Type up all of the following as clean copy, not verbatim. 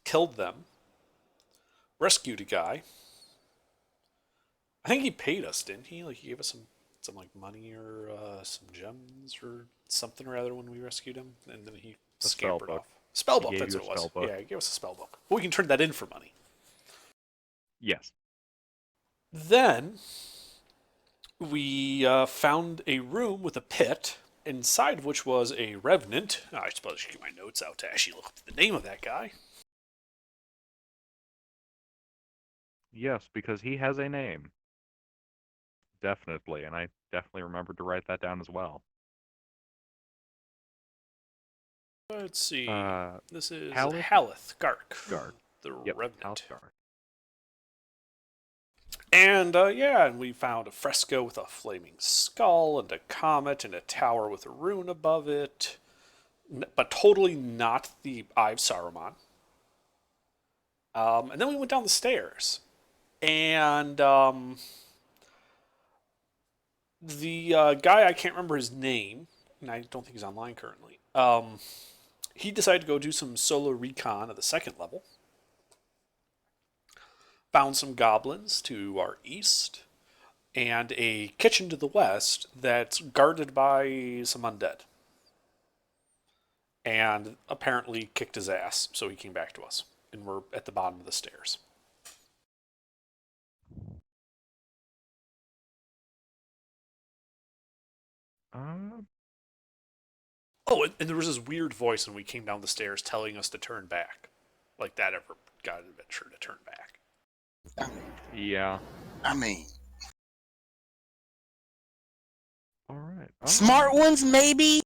killed them, rescued a guy. I think he paid us, didn't he? Like he gave us some like money or some gems or something or other when we rescued him, and then he A spell scampered book. off. Spell He book, gave that's you a what it was. spell book. Yeah, he gave us a spell book. But we can turn that in for money. Yes. Then we found a room with a pit, inside of which was a revenant. I suppose I should get my notes out to actually look up the name of that guy. Yes, because he has a name. Definitely, and I definitely remembered to write that down as well. Let's see. Uh, This is Halith Haleth Gark, Garg. the Yep, Halith revenant. Garg. And yeah, and we found a fresco with a flaming skull and a comet and a tower with a rune above it, but totally not the Eye of Saruman. And then we went down the stairs, and the guy, I can't remember his name, and I don't think he's online currently. He decided to go do some solo recon at the second level. Found some goblins to our east, and a kitchen to the west that's guarded by some undead. And apparently kicked his ass, so he came back to us. And we're at the bottom of the stairs. Uh, Oh, and there was this weird voice when we came down the stairs telling us to turn back. Like that ever got an adventure to turn back. yeah. I mean, All right. smart ones maybe.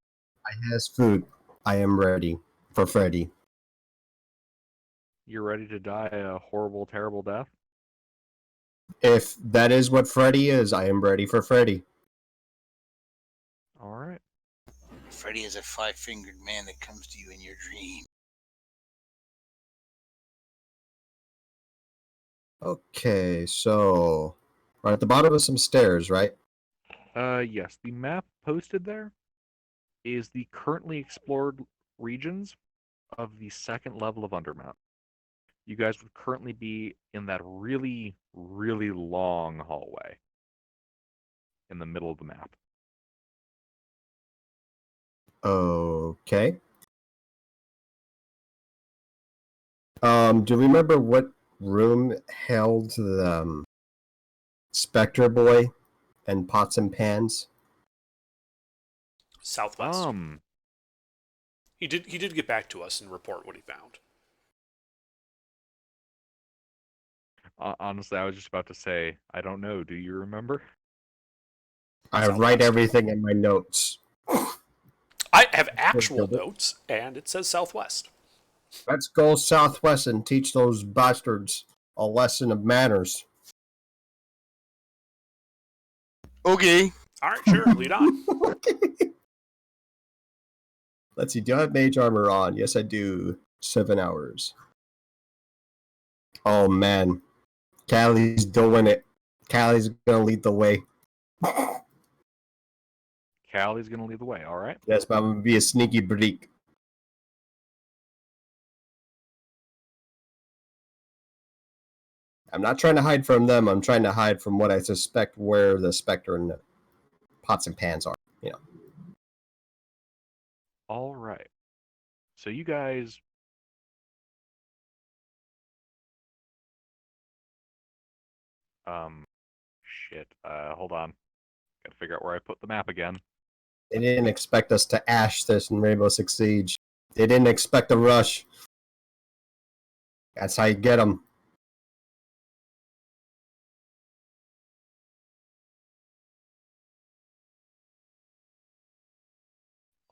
I has food. I am ready for Freddy. You're ready to die a horrible, terrible death? If that is what Freddy is, I am ready for Freddy. All right. Freddy is a five-fingered man that comes to you in your dream. Okay, so we're at the bottom of some stairs, right? Yes. The map posted there is the currently explored regions of the second level of Undermount. You guys would currently be in that really, really long hallway in the middle of the map. Okay. Do you remember what room held the Spectre Boy and Pots and Pans? Southwest. He did get back to us and report what he found. Honestly, I was just about to say, I don't know. Do you remember? I Southwest. write everything in my notes. I have actual notes, and it says Southwest. Let's go southwest and teach those bastards a lesson of manners. Okay. All right, sure, lead on. Let's see, do I have mage armor on? Yes, I do. 7 hours. Oh, man. Callie's doing it. Callie's gonna lead the way. Callie's gonna lead the way. All right. Yes, but I'm gonna be a sneaky break. I'm not trying to hide from them. I'm trying to hide from what I suspect where the Spectre and the Pots and Pans are. You know. All right. So you guys. Shit. Hold on. Gotta figure out where I put the map again. They didn't expect us to ash this in Rainbow Six Siege. They didn't expect a rush. That's how you get them.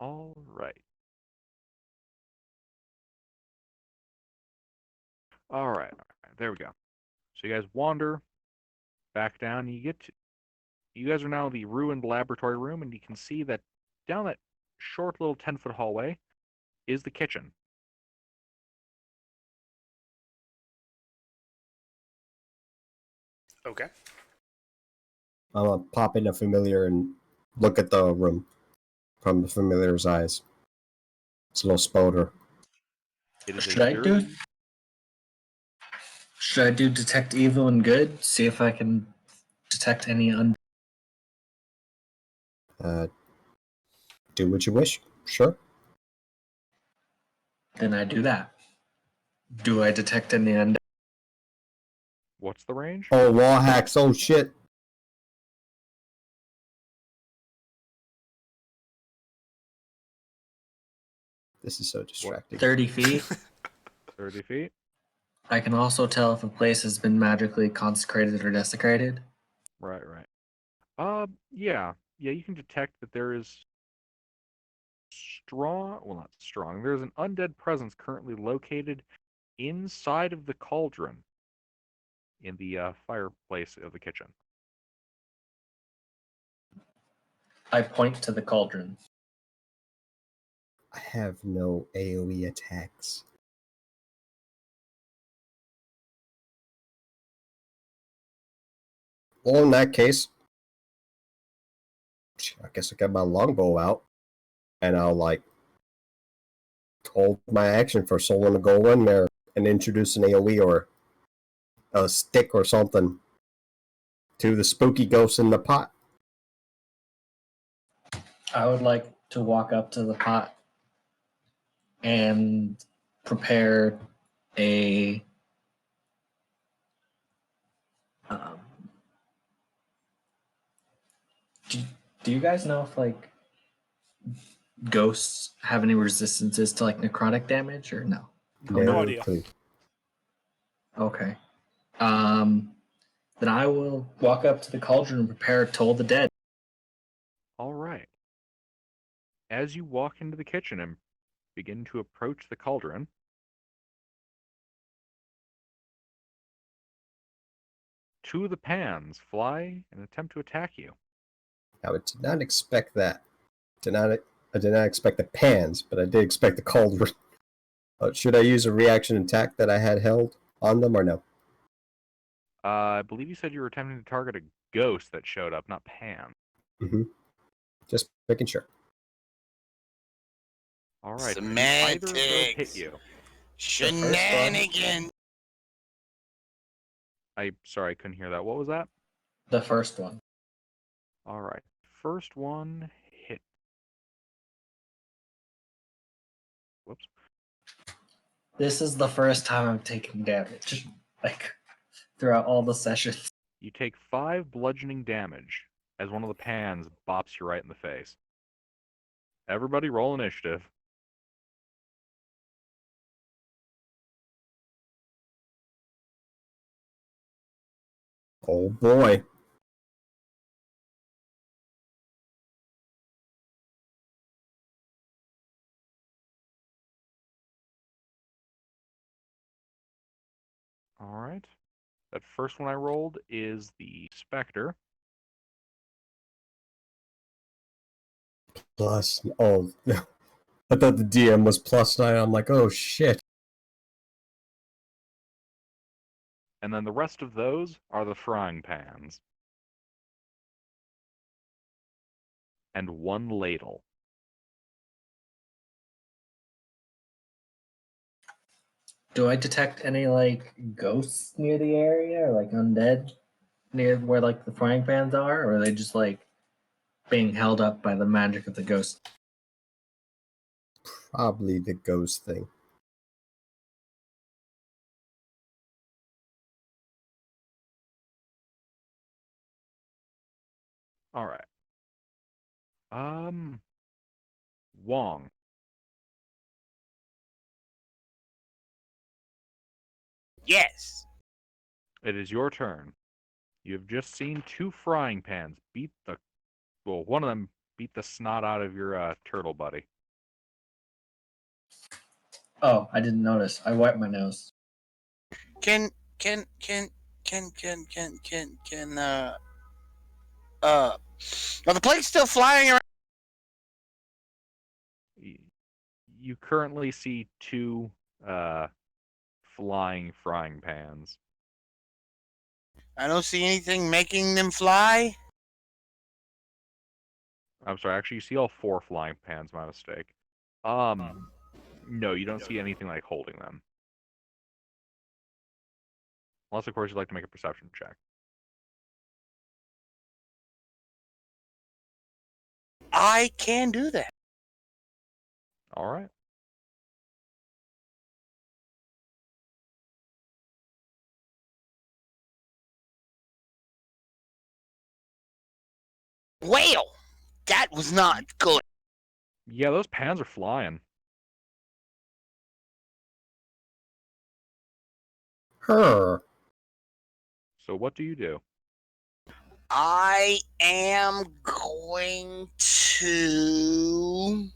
All right. All right. There we go. So you guys wander back down. And you guys are now in the ruined laboratory room, and you can see that down that short little 10-foot hallway is the kitchen. Okay. I'm gonna pop in a familiar and look at the room from the familiar's eyes. It's a little spoder. It is Should I do it? Should I do detect evil and good? See if I can detect any Do what you wish. Sure. Then I do that. Do I detect any undead? What's the range? Oh, wall hacks. Oh, shit. This is so distracting. 30 feet. 30 feet. I can also tell if a place has been magically consecrated or desecrated. Right. Yeah. You can detect that there is not strong. There's an undead presence currently located inside of the cauldron in the fireplace of the kitchen. I point to the cauldron. I have no AoE attacks. Well, in that case, I guess I got my longbow out, and I'll like hold my action for someone to go in there and introduce an AoE or a stick or something to the spooky ghost in the pot. I would like to walk up to the pot and prepare a um, do you guys know if like ghosts have any resistances to like necrotic damage or no? No idea. Clue. Okay. Then I will walk up to the cauldron and prepare Toll the Dead. All right. As you walk into the kitchen and begin to approach the cauldron, two of the pans fly and attempt to attack you. Now, I did not expect that. I did not expect the pans, but I did expect the cauldron. Should I use a reaction attack that I had held on them or no? I believe you said you were attempting to target a ghost that showed up, not Pan. Mm-hmm. Just making sure. All right. do either of those hit Semantics. you? Shenanigans. Sorry, I couldn't hear that. What was that? The first one. All right. First one hit. Whoops. This is the first time I'm taking damage, like throughout all the sessions. You take 5 bludgeoning damage as one of the pans bops you right in the face. Everybody roll initiative. Oh boy. All right. That first one I rolled is the Spectre. Plus, oh, I thought the DM was +9. I'm like, oh shit. And then the rest of those are the frying pans. And 1 ladle. Do I detect any like ghosts near the area or like undead near where like the frying pans are, or are they just like being held up by the magic of the ghost? Probably the ghost thing. All right. Wong. Yes. It is your turn. You have just seen 2 frying pans one of them beat the snot out of your turtle buddy. Oh, I didn't notice. I wiped my nose. Can are the plates still flying around? You currently see 2 flying frying pans. I don't see anything making them fly. I'm sorry, actually you see all 4 flying pans, my mistake. No, you don't see anything like holding them. Unless, of course, you'd like to make a perception check. I can do that. All right. Whale! That was not good. Yeah, those pans are flying. Her. So what do you do? I am going to.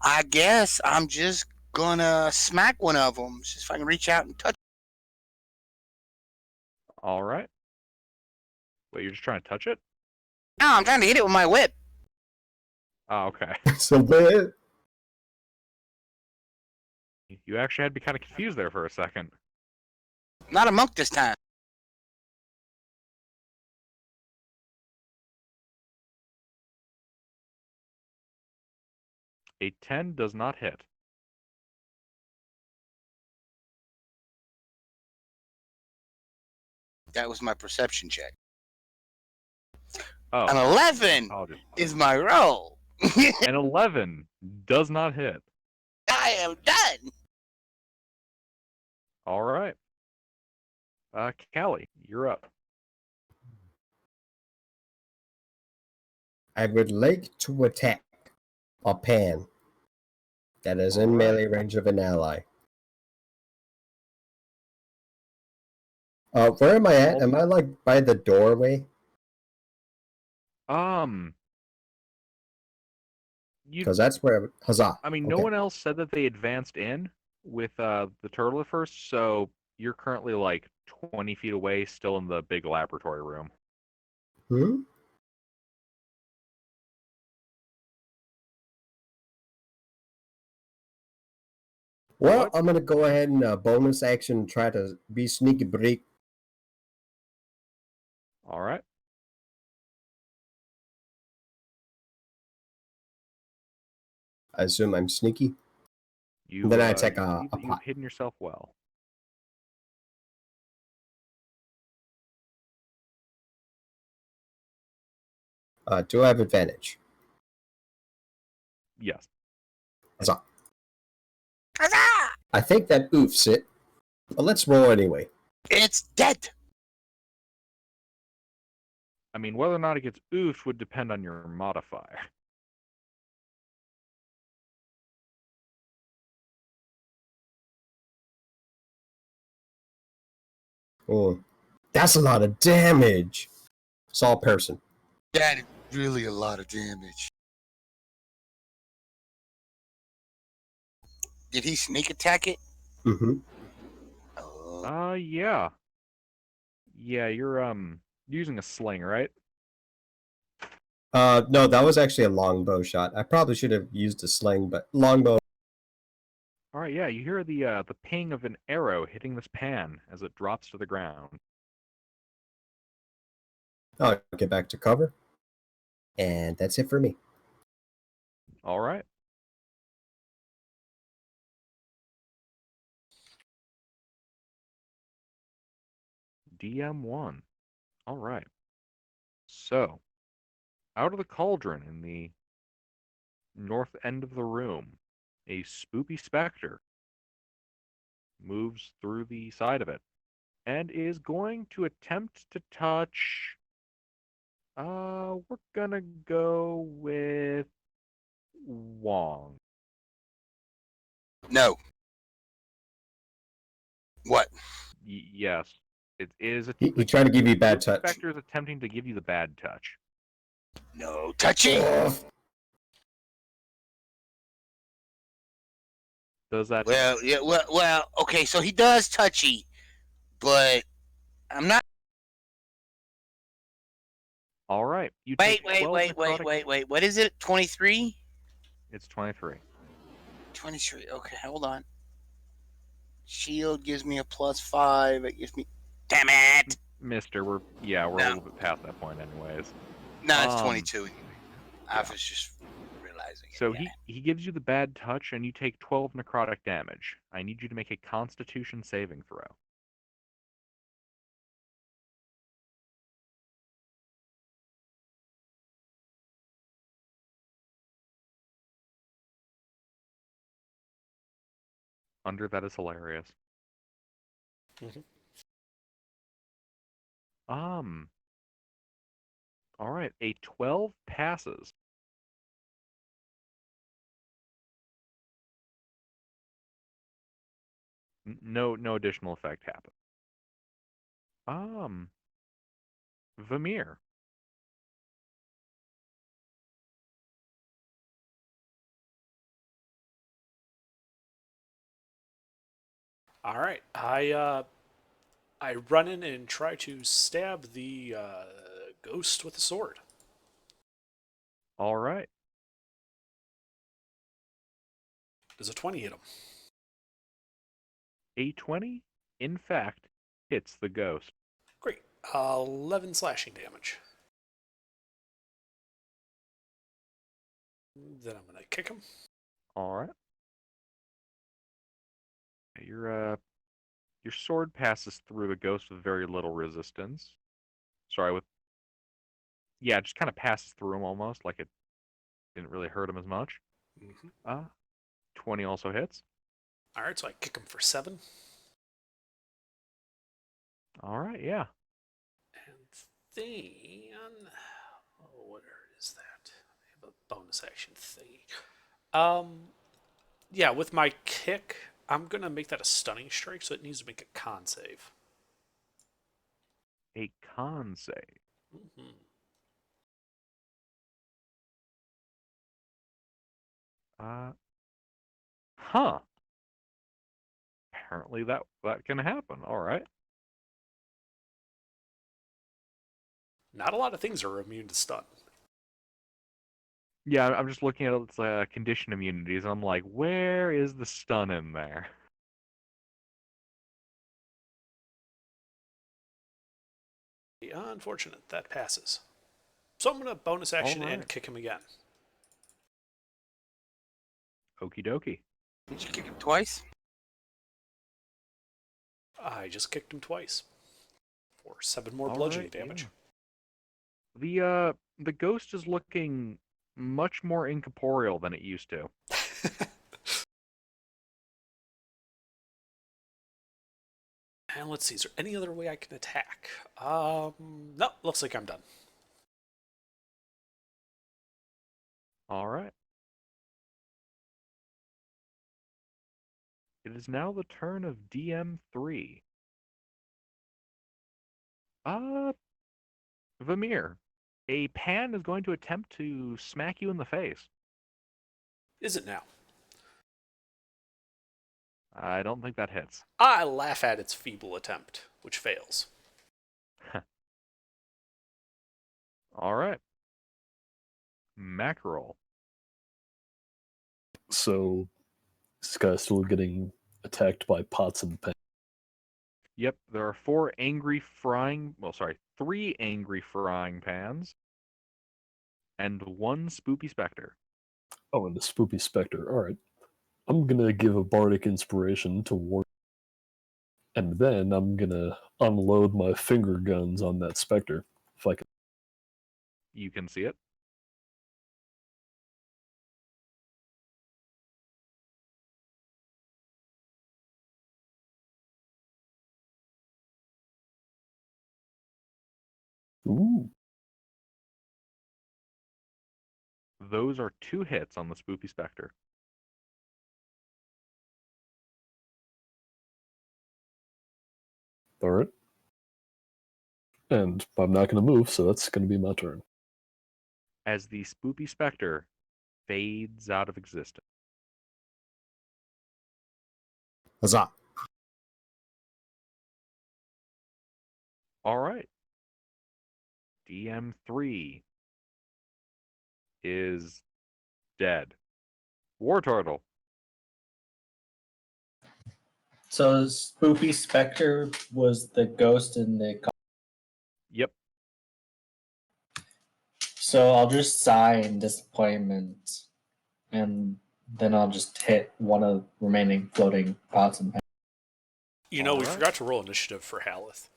I guess I'm just gonna smack one of them. Just if I can reach out and touch. All right. Wait, you're just trying to touch it? No, I'm trying to hit it with my whip. Oh, okay. So where? You actually had me kind of confused there for a second. Not a monk this time. A 10 does not hit. That was my perception check. Oh, An 11 apologies. is my roll. An 11 does not hit. I am done. All right. Callie, you're up. I would like to attack a pan that is in Alright. melee range of an ally. Where am I at? Am I like by the doorway? You. Because that's where. Huzzah! I mean, no Okay. one else said that they advanced in with the turtle at first, so you're currently like 20 feet away, still in the big laboratory room. Hmm. Well, What? I'm gonna go ahead and bonus action try to be sneaky break. All right. I assume I'm sneaky. You. Then I attack you a see that you've pot. hidden yourself well. Do I have advantage? Yes. Huzzah! Huzzah! I think that oofs it, but let's roll anyway. It's dead. I mean, whether or not it gets oofed would depend on your modifier. Oh, that's a lot of damage. Saw person. That is really a lot of damage. Did he sneak attack it? Mm-hmm. Oh. Yeah. Yeah, you're using a sling, right? No, that was actually a longbow shot. I probably should have used a sling, but longbow. All right, yeah, you hear the ping of an arrow hitting this pan as it drops to the ground. I'll get back to cover. And that's it for me. All right. DM1. All right. So, out of the cauldron in the north end of the room, a spoopy specter moves through the side of it and is going to attempt to touch. We're gonna go with Wong. No. What? Yes, it is. He tried to give you bad the touch. Spectre is attempting to give you the bad touch. No touchy. Does that? Well, yeah. Well. Okay. So he does touchy, but I'm not. All right. You Wait. take 12 necrotic- Wait. What is it? 23. It's 23. 23. Okay. Hold on. Shield gives me a +5. It gives me. Damn it! Mister, we're a little bit past that point, anyways. No, it's Um, 22 anyway. I was just realizing. visualizing it. So Yeah. he gives you the bad touch, and you take 12 necrotic damage. I need you to make a Constitution saving throw. Under that is hilarious. Mhm. All right, a 12 passes. No additional effect happens. Vamir. All right. I run in and try to stab the ghost with a sword. All right. Does a 20 hit him? A 20, in fact, hits the ghost. Great. 11 slashing damage. Then I'm gonna kick him. All right. Your sword passes through the ghost with very little resistance. Sorry, yeah, it just kind of passes through him almost, like it didn't really hurt him as much. Mm-hmm. 20 also hits. All right, so I kick him for 7. All right, yeah. And then, where is that? I have a bonus action thingy. Yeah, with my kick, I'm gonna make that a stunning strike, so it needs to make a con save. A con save. Mm-hmm. Huh. Apparently that can happen. All right. Not a lot of things are immune to stun. Yeah, I'm just looking at its condition immunities, and I'm like, where is the stun in there? Unfortunate, that passes. So I'm gonna bonus action All and right. kick him again. Okie dokie. Did you kick him twice? I just kicked him twice for 7 more All bludgeoning right, damage. yeah. The ghost is looking much more incorporeal than it used to. And let's see, is there any other way I can attack? No, looks like I'm done. All right. It is now the turn of DM3. Vamir. A pan is going to attempt to smack you in the face. Is it now? I don't think that hits. I laugh at its feeble attempt, which fails. All right. Mackerel. So this guy's still getting attacked by pots and pans. Yep, there are 3 angry frying pans and 1 spoopy specter. Oh, and the spoopy specter. All right. I'm gonna give a bardic inspiration to Ward, and then I'm gonna unload my finger guns on that specter. If I can. You can see it. Ooh. Those are 2 hits on the spoopy specter. All right. And I'm not gonna move, so that's gonna be my turn. As the spoopy specter fades out of existence. Huzzah. All right. DM3 is dead. War Turtle. So Spoopy Spectre was the ghost in the. Yep. So I'll just sigh in disappointment and then I'll just hit one of the remaining floating pots and pans. We Alright. forgot to roll initiative for Haleth.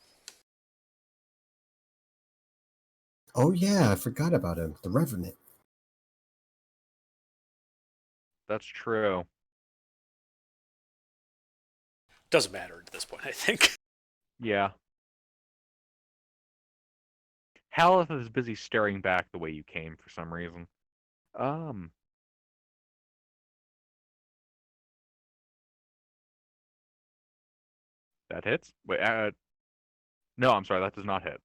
Oh yeah, I forgot about him. The Revenant. That's true. Doesn't matter at this point, I think. Yeah. Haleth is busy staring back the way you came for some reason. That hits? Wait, no, I'm sorry, that does not hit.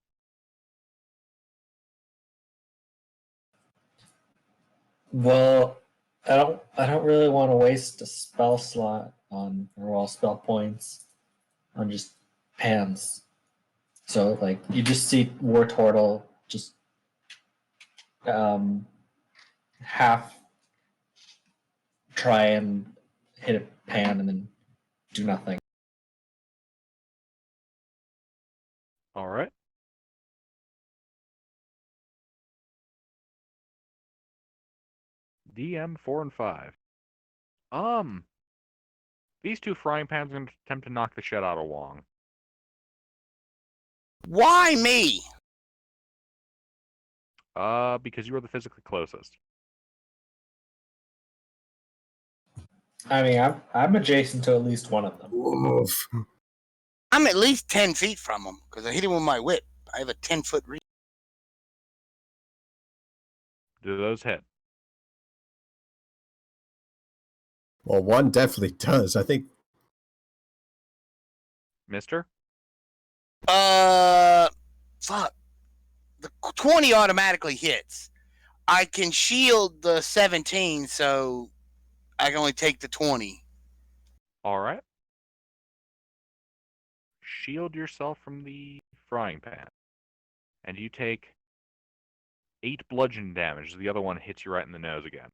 Well, I don't really want to waste a spell slot on or all spell points on just pans. So like you just see War Turtle just half try and hit a pan and then do nothing. Alright. DM 4 and 5. These two frying pans are going to attempt to knock the shit out of Wong. Why me? Because you are the physically closest. I mean, I'm adjacent to at least one of them. Oof. I'm at least 10 feet from him because I hit him with my whip. I have a 10-foot reach. Do those hit? Well, one definitely does. I think. Mister? Fuck. The 20 automatically hits. I can shield the 17, so I can only take the 20. Alright. Shield yourself from the frying pan. And you take 8 bludgeon damage. The other one hits you right in the nose again.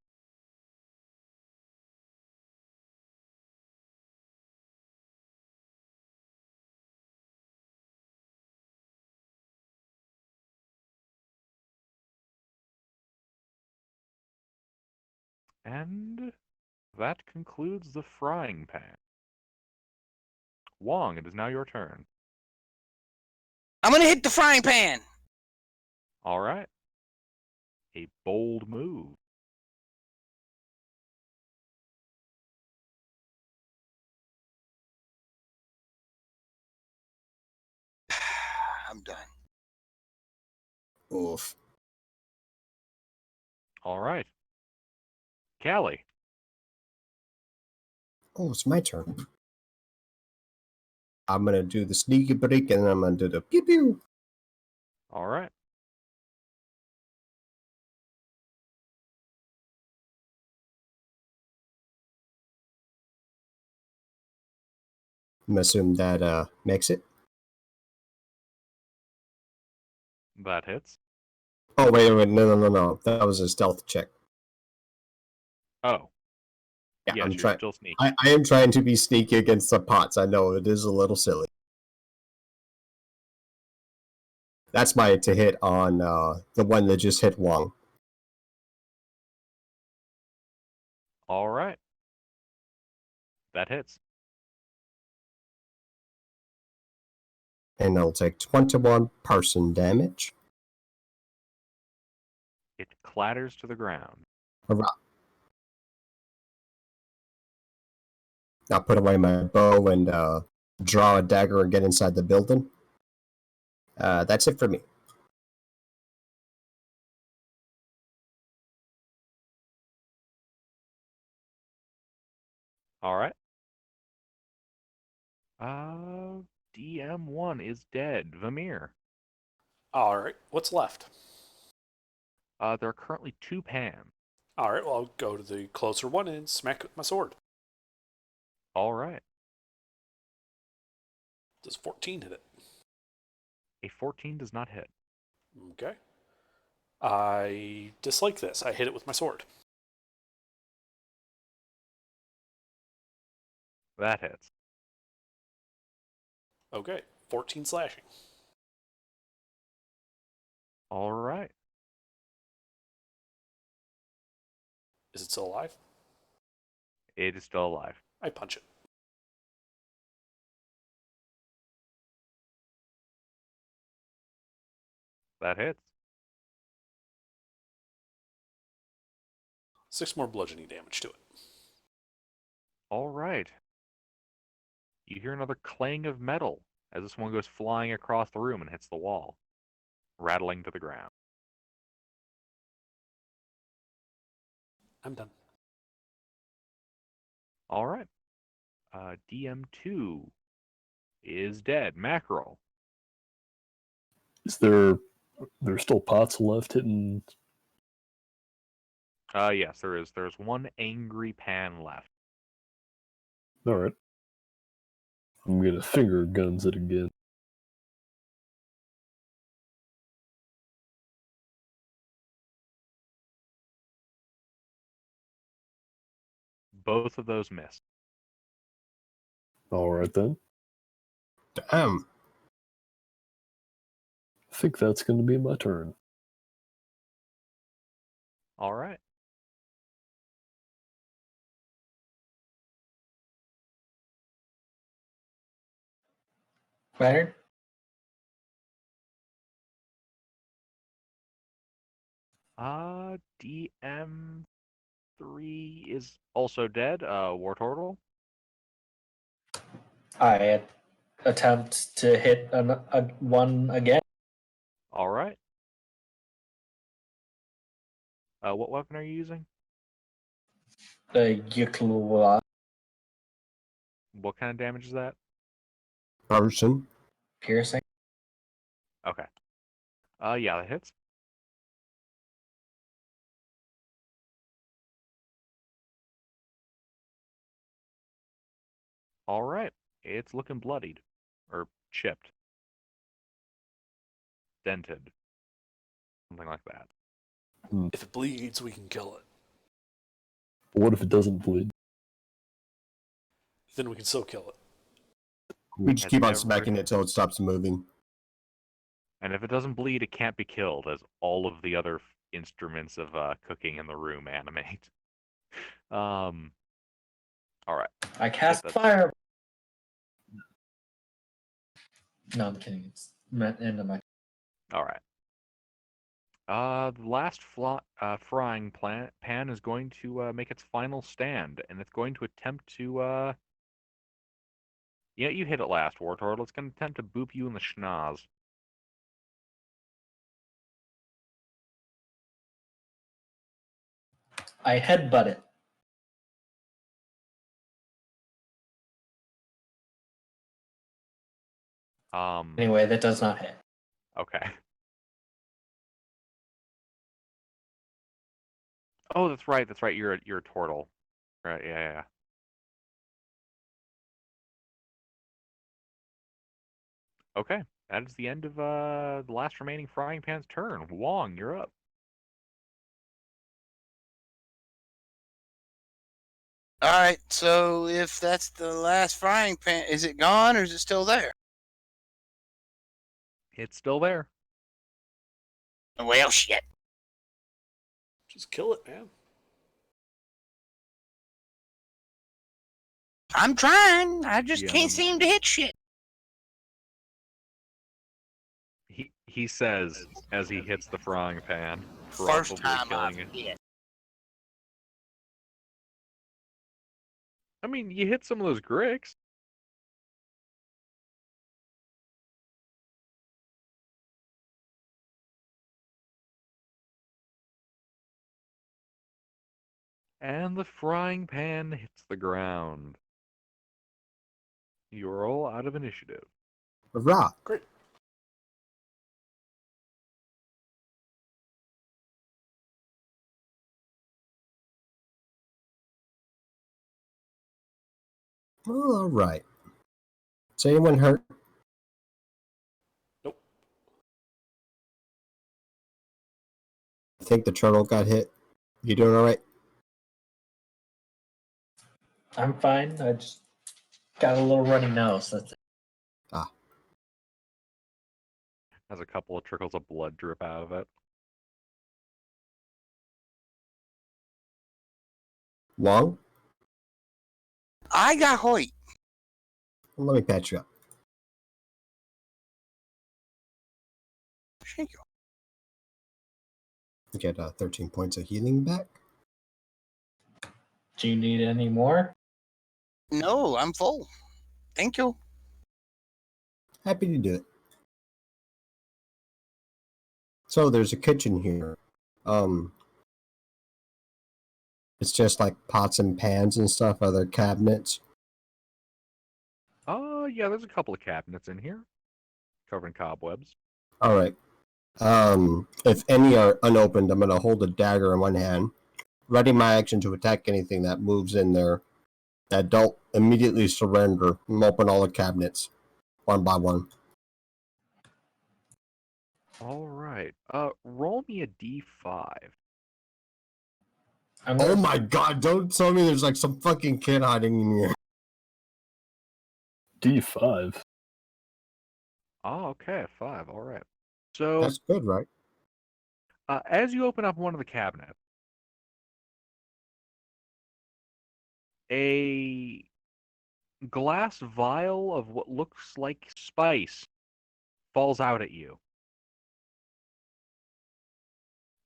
And that concludes the frying pan. Wong, it is now your turn. I'm going to hit the frying pan. Alright. A bold move. I'm done. Oof. Alright. Callie. Oh, it's my turn. I'm gonna do the sneaky break and then I'm gonna do the pew pew. Alright. I'm gonna assume that makes it. That hits. Oh wait, no. That was a stealth check. Oh. Yeah, Yes, I'm you're trying. still sneaky. I am trying to be sneaky against the pots. I know it is a little silly. That's my to hit on the one that just hit Wong. Alright. That hits. And I'll take 21 person damage. It clatters to the ground. Hurrah. I'll put away my bow and draw a dagger and get inside the building. That's it for me. Alright. DM1 is dead. Vamir. All right, what's left? There are currently 2 pans. All right, well, I'll go to the closer one and smack with my sword. Alright. Does 14 hit it? A 14 does not hit. Okay. I dislike this. I hit it with my sword. That hits. Okay, 14 slashing. Alright. Is it still alive? It is still alive. I punch it. That hits. 6 more bludgeoning damage to it. All right. You hear another clang of metal as this one goes flying across the room and hits the wall, rattling to the ground. I'm done. All right. DM2 is dead. Mackerel. Is there's still pots left hitting? Yes, there is. There's one angry pan left. All right. I'm gonna finger guns it again. Both of those miss. All right then. Damn. I think that's gonna be my turn. All right. Better? DM3 is also dead. War Turtle. I attempt to hit one again. All right. What weapon are you using? The Yukla What kind of damage is that? Person. piercing. Okay. Yeah, that hits. All right. It's looking bloodied. Or chipped. Dented. Something like that. If it bleeds, we can kill it. But what if it doesn't bleed? Then we can still kill it. We just Has keep on never- smacking it till it stops moving. And if it doesn't bleed, it can't be killed, as all of the other instruments of cooking in the room animate. All right. I cast that's- fire. No, I'm kidding. It's end of my. All right. The last frying pan is going to make its final stand, and it's going to attempt to. Yeah, you hit it last, War Turtle. It's going to attempt to boop you in the schnoz. I headbutt it. Anyway, that does not hit. Okay. Oh, that's right. That's right. You're a turtle. Right. Yeah. Okay. That is the end of the last remaining frying pan's turn. Wong, you're up. All right, so if that's the last frying pan, is it gone or is it still there? It's still there. Well, shit. Just kill it, man. I'm trying. I just Yeah, can't seem to hit shit. He says as he hits the frying pan, First probably time I've killing it. hit. I mean, you hit some of those gricks. And the frying pan hits the ground. You're all out of initiative. Hurrah! Great. All right. Is anyone hurt? Nope. I think the turtle got hit. You doing all right? I'm fine. I just got a little runny nose. That's it. Has a couple of trickles of blood drip out of it. Long? I got Hoyt. Let me patch you up. Thank you. You get 13 points of healing back. Do you need any more? No, I'm full. Thank you. Happy to do it. So there's a kitchen here. It's just like pots and pans and stuff, other cabinets. Yeah, there's a couple of cabinets in here, covered in cobwebs. All right. If any are unopened, I'm gonna hold a dagger in one hand, ready my action to attack anything that moves in there. That don't immediately surrender. I'm open all the cabinets, one by one. All right. Roll me a d5. I'm Oh gonna, my god! Don't tell me there's like some fucking kid hiding in here. D5. Oh, okay, 5. All right. So, That's good, right? as you open up one of the cabinets, a glass vial of what looks like spice falls out at you.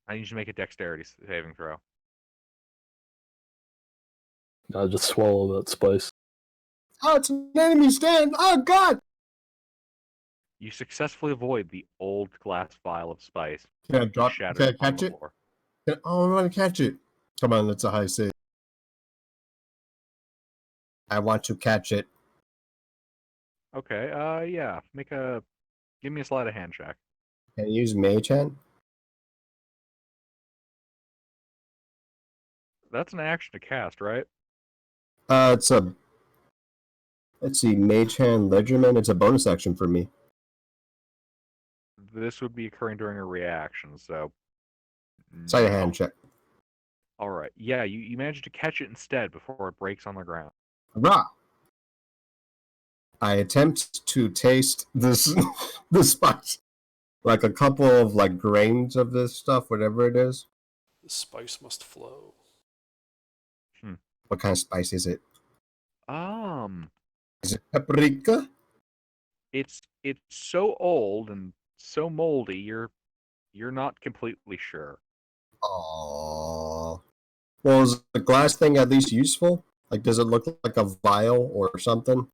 I need you to make a dexterity saving throw. I just swallow that spice. Oh, it's an enemy stand! Oh god! You successfully avoid the old glass vial of spice. Can I drop? Shatters Can I upon catch the it? floor. Oh, I want to catch it. Come on, that's a high save. I want to catch it. Okay, yeah. Give me a sleight of hand check. Can I use Mage Hand? That's an action to cast, right? It's a. Let's see, Mage Hand Ledgerman. It's a bonus action for me. This would be occurring during a reaction, so. Sleight of No. hand check. Alright, yeah, you managed to catch it instead before it breaks on the ground. Hurrah! I attempt to taste this the spice. Like a couple of like grains of this stuff, whatever it is. The spice must flow. What kind of spice is it? Um, Is it paprika? it's so old and so moldy, you're not completely sure. Aww. Well, is the glass thing at least useful? Like, does it look like a vial or something?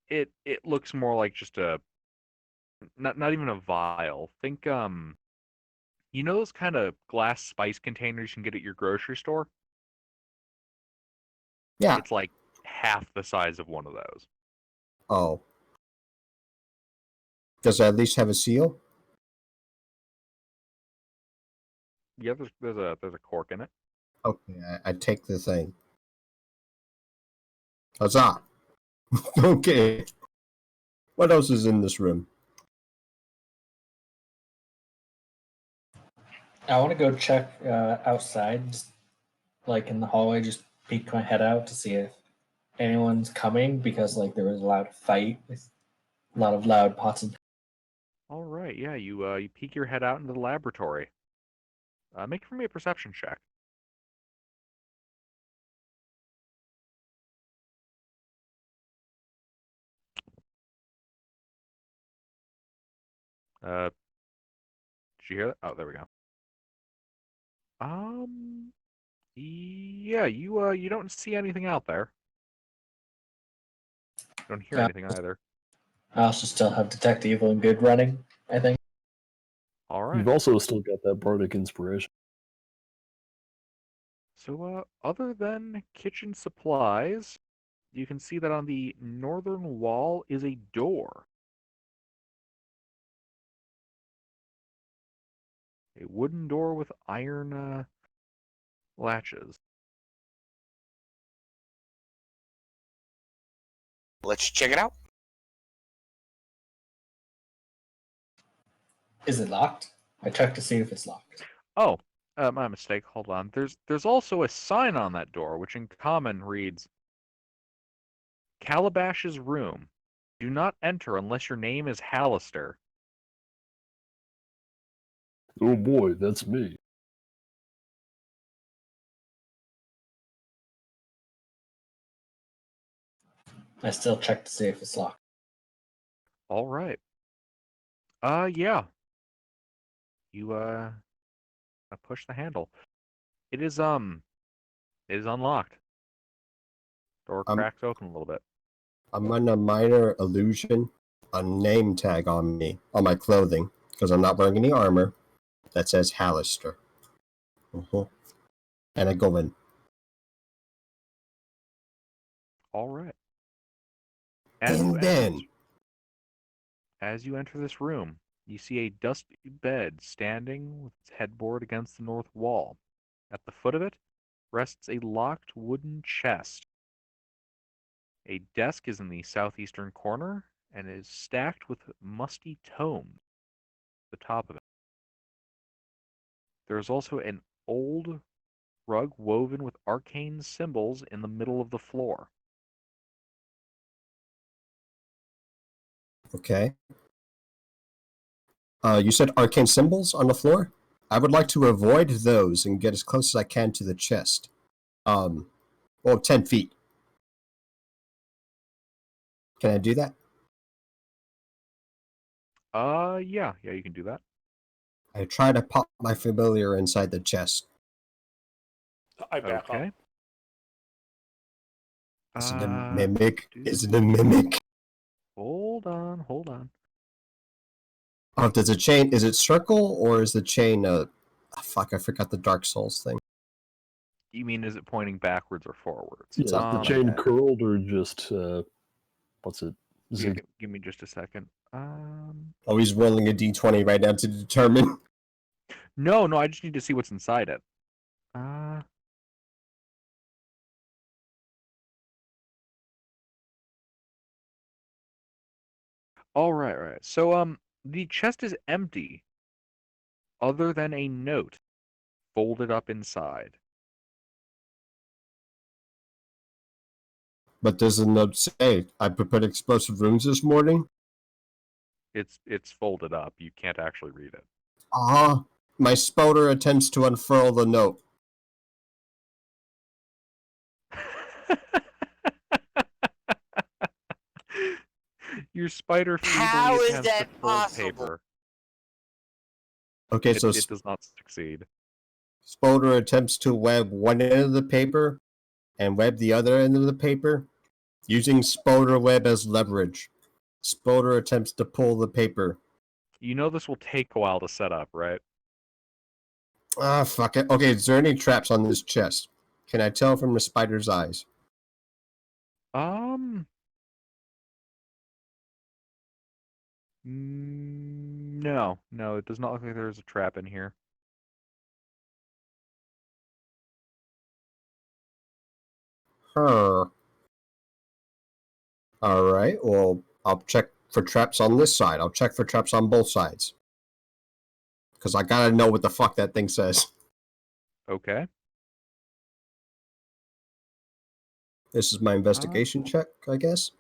It looks more like just a not even a vial. Think you know those kind of glass spice containers you can get at your grocery store? Yeah. It's like half the size of one of those. Oh. Does it at least have a seal? Yeah, there's a cork in it. Okay, I take the thing. Huzzah! Okay. What else is in this room? I want to go check outside, just like in the hallway, just peek my head out to see if anyone's coming because like there was a loud fight with a lot of loud pots and All right, yeah, you peek your head out into the laboratory. Make for me a perception check. Did you hear that? Oh, there we go. Yeah, you don't see anything out there. You don't hear anything either. I also still have Detect Evil and Good running, I think. All right. You've also still got that bardic inspiration. So, other than kitchen supplies, you can see that on the northern wall is a door. A wooden door with iron latches. Let's check it out. Is it locked? I checked to see if it's locked. Oh, my mistake. Hold on. There's also a sign on that door, which in common reads, Calabash's room. Do not enter unless your name is Hallister. Oh boy, that's me. I still check to see if it's locked. All right. Yeah. You push the handle. It is unlocked. Door Um, cracks open a little bit. I'm on a minor illusion, a name tag on me, on my clothing, because I'm not wearing any armor, that says Hallister. And I go in. All right. And then, As you enter this room, you see a dusty bed standing with its headboard against the north wall. At the foot of it rests a locked wooden chest. A desk is in the southeastern corner and is stacked with musty tomes at the top of it. There is also an old rug woven with arcane symbols in the middle of the floor. okay. You said arcane symbols on the floor? I would like to avoid those and get as close as I can to the chest. Well, 10 feet. Can I do that? Yeah, you can do that. I try to pop my familiar inside the chest. I back Okay. up. Is it a Uh, mimic? do- Is it a mimic? Hold on. Oh, does it chain? Is it circle or is the chain fuck, I forgot the Dark Souls thing. You mean is it pointing backwards or forwards? Yeah, Something the like chain that. curled or just what's it? Yeah, Zig. give me just a second. Oh, he's rolling a d20 right now to determine. No, I just need to see what's inside it. All right. So, the chest is empty, other than a note folded up inside. But does the note say, I prepared explosive runes this morning? It's folded up. You can't actually read it. My spoder attempts to unfurl the note. Your spider How feebly is attempts to that fold possible? paper. Okay, so It does not succeed. spoder attempts to web one end of the paper and web the other end of the paper, using spoder web as leverage. Spoder attempts to pull the paper. You know this will take a while to set up, right? Fuck it. Okay, is there any traps on this chest? Can I tell from the spider's eyes? No, it does not look like there's a trap in here. Alright, well, I'll check for traps on this side. I'll check for traps on both sides. Because I gotta know what the fuck that thing says. Okay. This is my investigation check, I guess.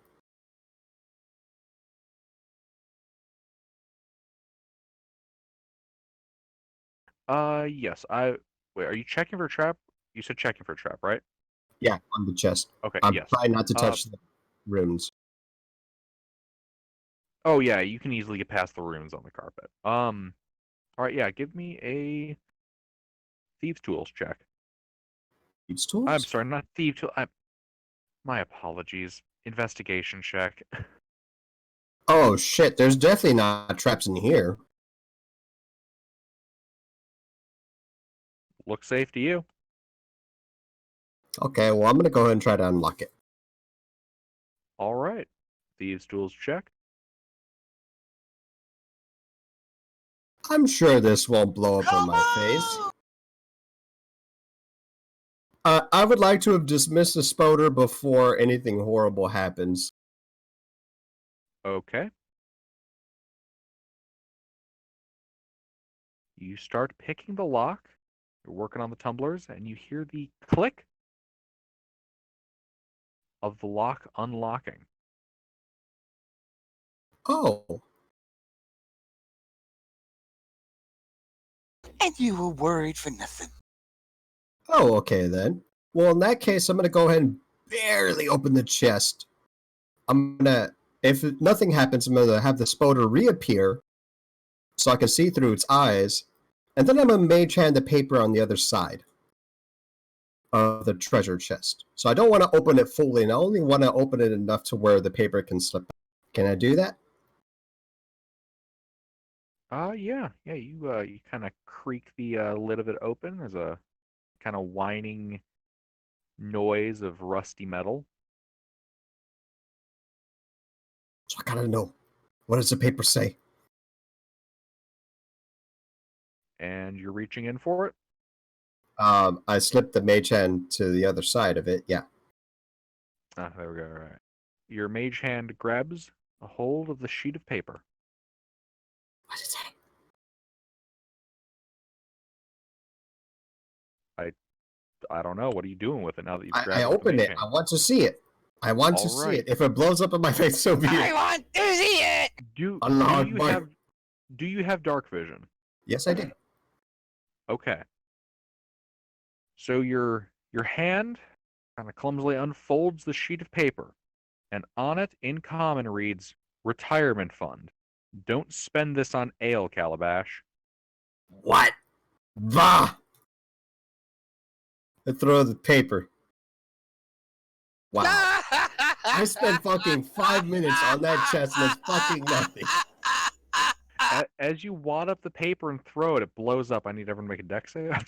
Yes. Wait, are you checking for a trap? You said checking for a trap, right? Yeah, on the chest. Okay, I'm yes. trying not to touch the runes. Oh yeah, you can easily get past the runes on the carpet. All right, yeah, give me a thieves tools check. These tools? I'm sorry, not thieves tool. My apologies. Investigation check. Oh shit, there's definitely not traps in here. Looks safe to you. Okay, well, I'm gonna go ahead and try to unlock it. All right. Thieves tools check. I'm sure this won't blow up in my face. I would like to have dismissed the spoder before anything horrible happens. Okay. You start picking the lock. You're working on the tumblers, and you hear the click of the lock unlocking. Oh, And you were worried for nothing. okay then. Well, in that case, I'm gonna go ahead and barely open the chest. I'm gonna, if nothing happens, I'm gonna have the spoder reappear so I can see through its eyes, and then I'm gonna mage hand the paper on the other side of the treasure chest. So I don't want to open it fully, and I only want to open it enough to where the paper can slip out. Can I do that? Yeah. You kind of creak the lid of it open. There's a kind of whining noise of rusty metal. So I gotta know, what does the paper say? And you're reaching in for it. I slipped the mage hand to the other side of it. Yeah. Ah, there we go. All right. Your mage hand grabs a hold of the sheet of paper. What does it say? I don't know. What are you doing with it now that you've I grabbed it with the opened mage it. hand? I want to see it. I want to All see right. it. If it blows up in my face, so be I it. want to see it. Do Allah you Akbar. have dark vision? Yes, I did. Okay. So your hand kind of clumsily unfolds the sheet of paper, and on it, in common, reads "Retirement Fund. Don't spend this on ale, Calabash." What? Bah! I throw the paper. Wow. I spent fucking 5 minutes on that chest and it's fucking nothing. As you wad up the paper and throw it, it blows up. I need everyone to make a dex save. I'm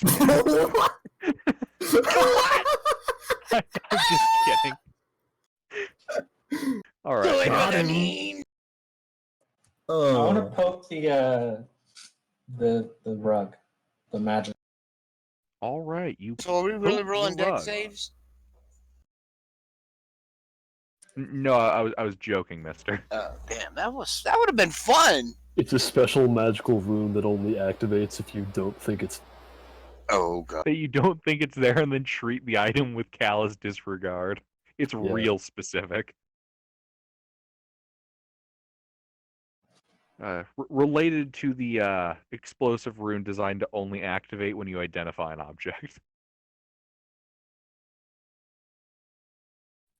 just kidding. All right. Do it Got with a him. mean. I want to Oh. poke the rug, the magic. All right. You So are we really poke the rolling deck rug. saves? No, I was joking, mister. Oh damn, that would have been fun. It's a special magical rune that only activates if you don't think it's. Oh god. That you don't think it's there and then treat the item with callous disregard. It's Yeah. real specific. Related to the explosive rune designed to only activate when you identify an object.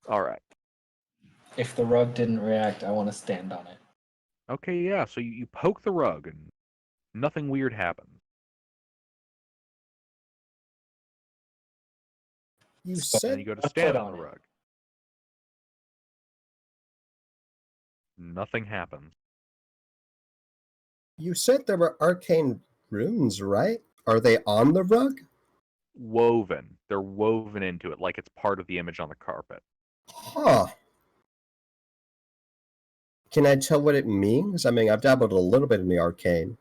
All right. If the rug didn't react, I want to stand on it. Okay, yeah. So you poke the rug and nothing weird happens. You Then said you go to I stand put on the on it. rug. Nothing happens. there were arcane runes, right? Are they on the rug? Woven. They're woven into it like it's part of the image on the carpet. Huh. Can I tell what it means? I mean, I've dabbled a little bit in the arcane.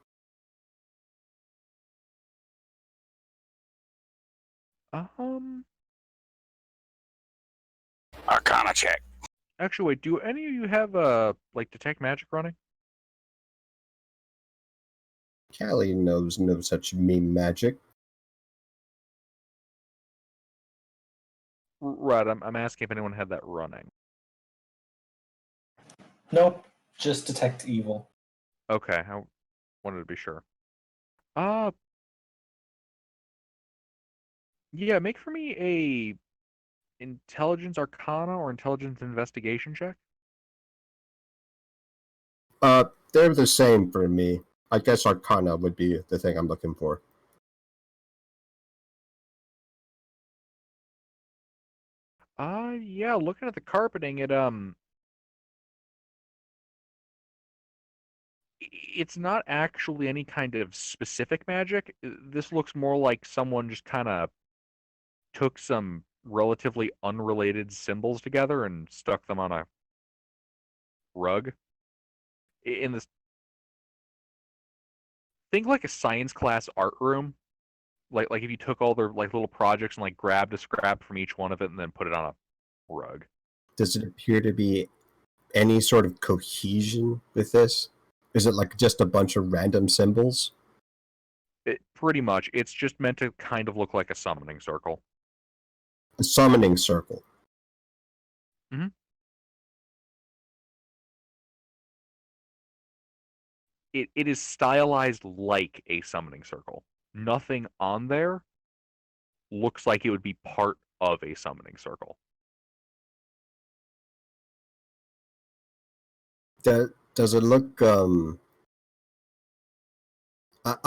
Arcana check. Actually, wait. Do any of you have like detect magic running? Callie knows no such meme magic. Right. I'm asking if anyone had that running. Nope, just detect evil. Okay, I wanted to be sure. Uh, yeah, make for me a intelligence arcana or intelligence investigation check. They're the same for me. I guess arcana would be the thing I'm looking for. Yeah, looking at the carpeting, it's not actually any kind of specific magic. This looks more like someone just kind of took some relatively unrelated symbols together and stuck them on a rug. In this, think like a science class art room. Like if you took all their like little projects and like grabbed a scrap from each one of it and then put it on a rug. Does it appear to be any sort of cohesion with this? Is it like just a bunch of random symbols? Pretty much, it's just meant to kind of look like a summoning circle. A summoning circle. It is stylized like a summoning circle. Nothing on there looks like it would be part of a summoning circle. Does it look? I'm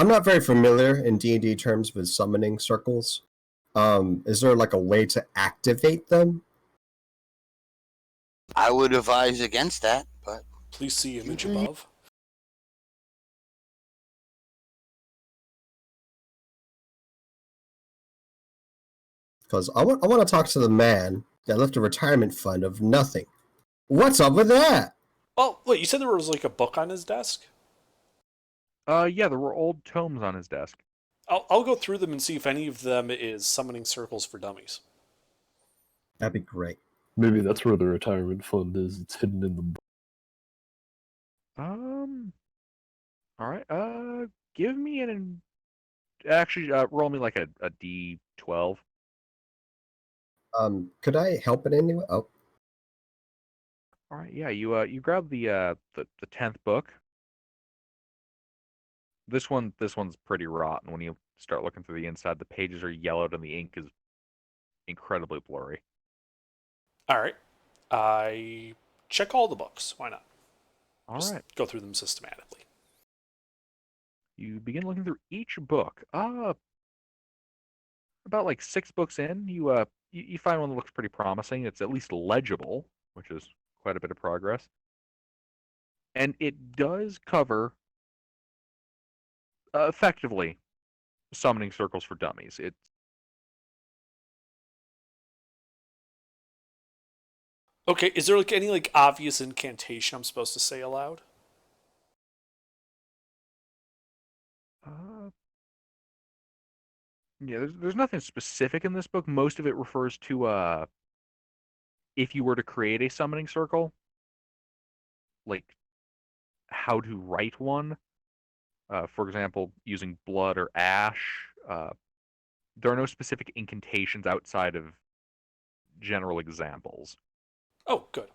not very familiar in D&D terms with summoning circles. Is there like a way to activate them? I would advise against that, but Please see image above. Because I want to talk to the man that left a retirement fund of nothing. What's up with that? Oh, wait, you said there was like a book on his desk? Yeah, there were old tomes on his desk. I'll go through them and see if any of them is summoning circles for dummies. That'd be great. Maybe that's where the retirement fund is. It's hidden in the book. All right. Give me actually roll me like a D12. Could I help in any way? Oh, All right. Yeah, you grab the 10th book. This one's pretty rotten. When you start looking through the inside, the pages are yellowed and the ink is incredibly blurry. All right. I check all the books. Why not? All Just right. go through them systematically. You begin looking through each book. About like 6 books in, you find one that looks pretty promising. It's at least legible, which is quite a bit of progress. And it does cover effectively summoning circles for dummies. Okay, is there like any like obvious incantation I'm supposed to say aloud? Yeah, there's nothing specific in this book. Most of it refers to if you were to create a summoning circle, like how to write one. For example, using blood or ash. There are no specific incantations outside of general examples. Oh, good.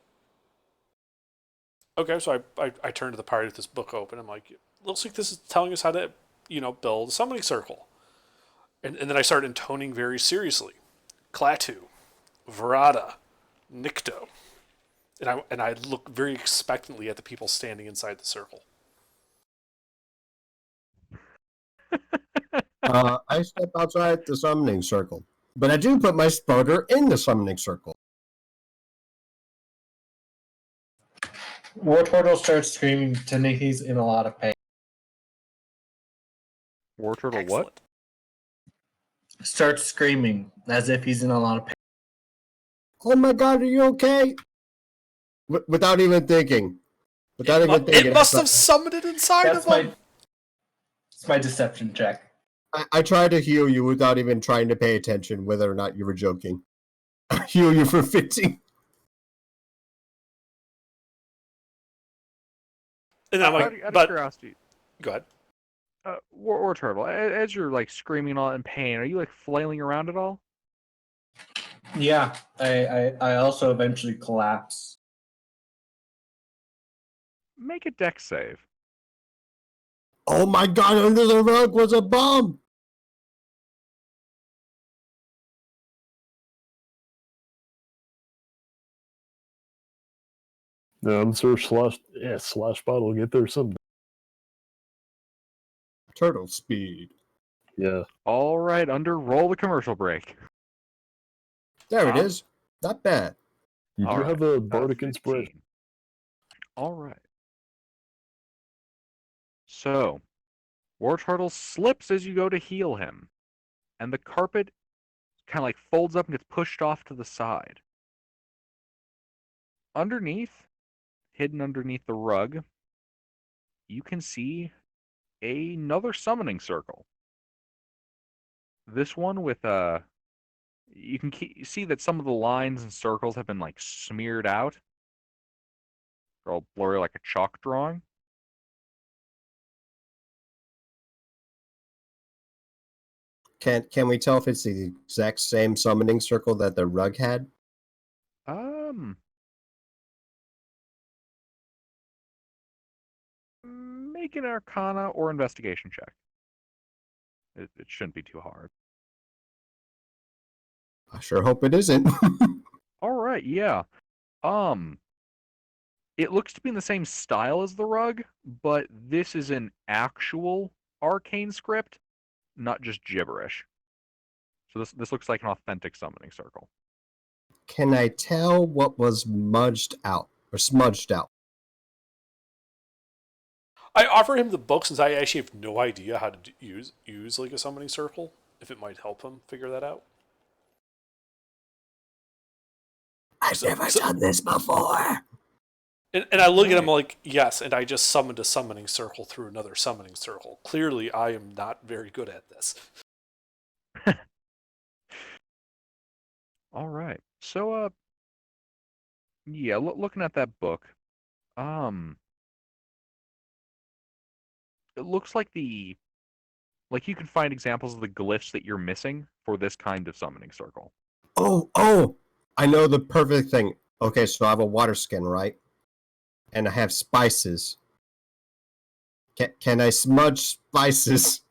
Okay, so I turn to the party with this book open. I'm like, looks like this is telling us how to, build a summoning circle. And then I start intoning very seriously. Klaatu, Verada, Nikto. And I look very expectantly at the people standing inside the circle. I step outside the summoning circle, but I do put my spoder in the summoning circle. War Turtle starts screaming, pretending he's in a lot of pain. War Turtle Excellent. what? Starts screaming as if he's in a lot of pain. Oh my god, are you okay? Without even thinking. Without even thinking. It must have summoned it inside That's of him. It's my deception check. I try to heal you without even trying to pay attention whether or not you were joking. I heal you for 15. And I'm like, Out of but curiosity, go ahead. War Turtle, as you're like screaming all in pain, are you like flailing around at all? Yeah, I also eventually collapse. Make a dex save. Oh my god, under the rug was a bomb! No, I'm sure slash bot will get there someday. Turtle speed. Yeah. All right, roll the commercial break. There it is. Not bad. You All do right, have a bardic 15. inspiration. All right. So, War Turtle slips as you go to heal him, and the carpet kind of like folds up and gets pushed off to the side. Underneath, hidden underneath the rug, you can see another summoning circle. This one with you can see that some of the lines and circles have been like smeared out. They're all blurry like a chalk drawing. Can we tell if it's the exact same summoning circle that the rug had? Make an Arcana or Investigation check. It shouldn't be too hard. I sure hope it isn't. All right, yeah. It looks to be in the same style as the rug, but this is an actual arcane script, not just gibberish. So this looks like an authentic summoning circle. Can I tell what was smudged out? I offer him the book since I actually have no idea how to use like a summoning circle. If it might help him figure that out. I've never done this before. And I look at him like, yes, and I just summoned a summoning circle through another summoning circle. Clearly, I am not very good at this. All right. So, yeah, looking at that book, it looks like you can find examples of the glyphs that you're missing for this kind of summoning circle. Oh! I know the perfect thing. Okay, so I have a water skin, right? And I have spices. Can I smudge spices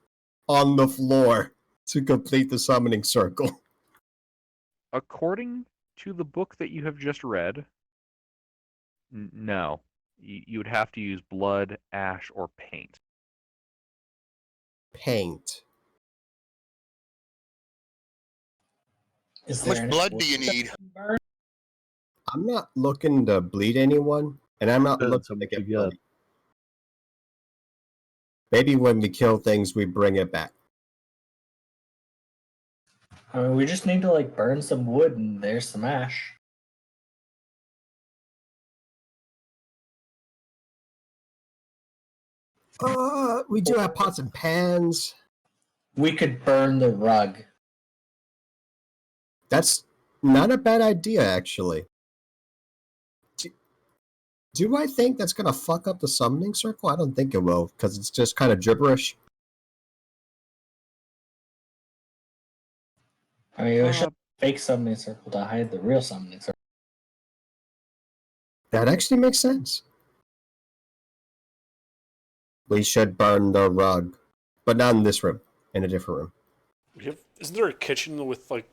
on the floor to complete the summoning circle? According to the book that you have just read, no. You would have to use blood, ash, or paint. Paint. Is How there much any blood do you need? burn? I'm not looking to bleed anyone, and I'm not Depends looking on to what you get got. bloody. Maybe when we kill things, we bring it back. I mean, we just need to like burn some wood and there's some ash. We do have pots and pans. We could burn the rug. That's not a bad idea, actually. Do I think that's gonna fuck up the summoning circle? I don't think it will, because it's just kind of gibberish. I mean, we should fake summoning circle to hide the real summoning circle. That actually makes sense. We should burn the rug, but not in this room, in a different room. Isn't there a kitchen with like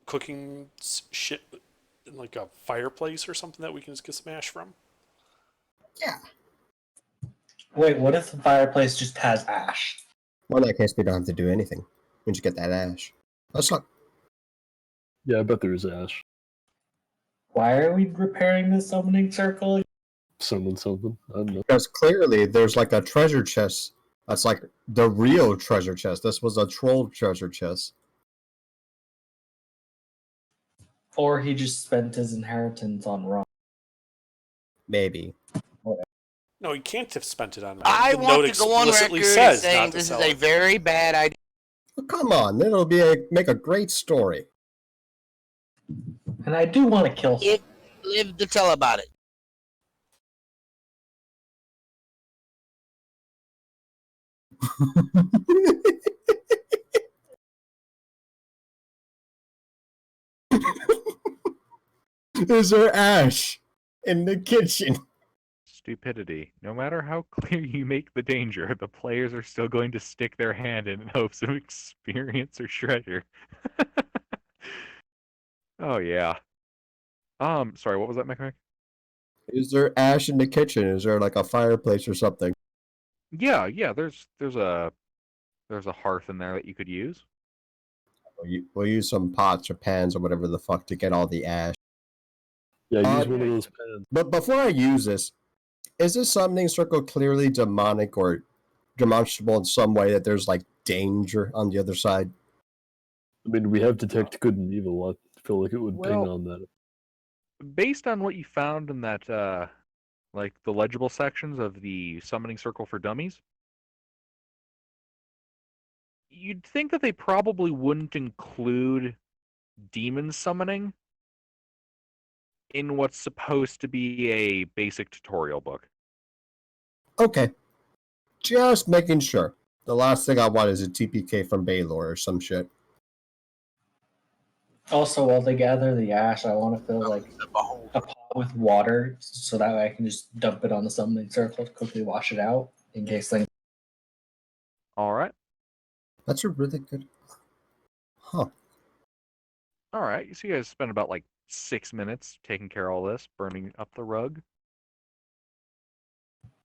cooking shit in like a fireplace or something that we can just get some ash from? Yeah. Wait, what if the fireplace just has ash? Well, in that case, we don't have to do anything. We just get that ash. Let's not. Yeah, I bet there's ash. Why are we repairing the summoning circle? Summon something. I don't know. Because clearly there's like a treasure chest. That's like the real treasure chest. This was a troll treasure chest. Or he just spent his inheritance on rum. Maybe. No, he can't have spent it on. I The want note to go on explicitly record says saying not to this is sell a it. very bad idea. Well, come on, then it'll make a great story. And I do want to kill If live to tell about it. Is there ash in the kitchen? Stupidity. No matter how clear you make the danger, the players are still going to stick their hand in hopes of experience or treasure. Oh yeah. Sorry, what was that, Mechanic? Is there ash in the kitchen? Is there like a fireplace or something? Yeah, there's a hearth in there that you could use. We'll use some pots or pans or whatever the fuck to get all the ash. Yeah, use one of those pans. But before I use this, is this summoning circle clearly demonic or demonstrable in some way that there's like danger on the other side? I mean, we have detect good and evil. I feel like it would ping Well- on that. Based on what you found in that like the legible sections of the summoning circle for dummies, you'd think that they probably wouldn't include demon summoning in what's supposed to be a basic tutorial book. Okay. Just making sure. The last thing I want is a TPK from Baylor or some shit. Also, while they gather the ash, I want to fill like a pot with water so that way I can just dump it on the summoning circle to quickly wash it out in case things. All right. That's a really good. Huh. All right. So you guys spend about like 6 minutes taking care of all this, burning up the rug.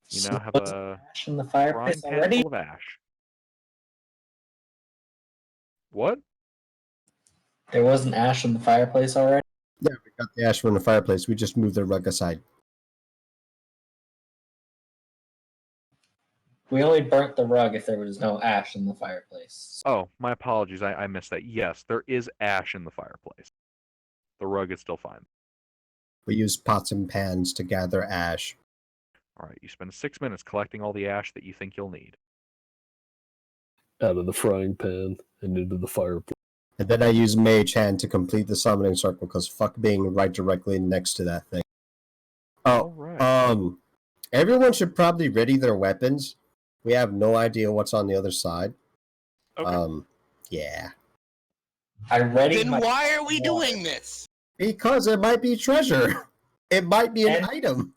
You So now have was a ash in the frying fireplace pan already? full of ash. What? There wasn't ash in the fireplace already? Yeah, we got the ash from the fireplace. We just moved the rug aside. We only burnt the rug if there was no ash in the fireplace. Oh, my apologies. I missed that. Yes, there is ash in the fireplace. The rug is still fine. We used pots and pans to gather ash. All right, you spend 6 minutes collecting all the ash that you think you'll need. Out of the frying pan and into the fireplace. And then I used Mage Hand to complete the summoning circle, because fuck being right directly next to that thing. All Oh, right. everyone should probably ready their weapons. We have no idea what's on the other side. Okay. Yeah. I ready Then my why are we water. doing this? Because it might be treasure. It might be an And- item.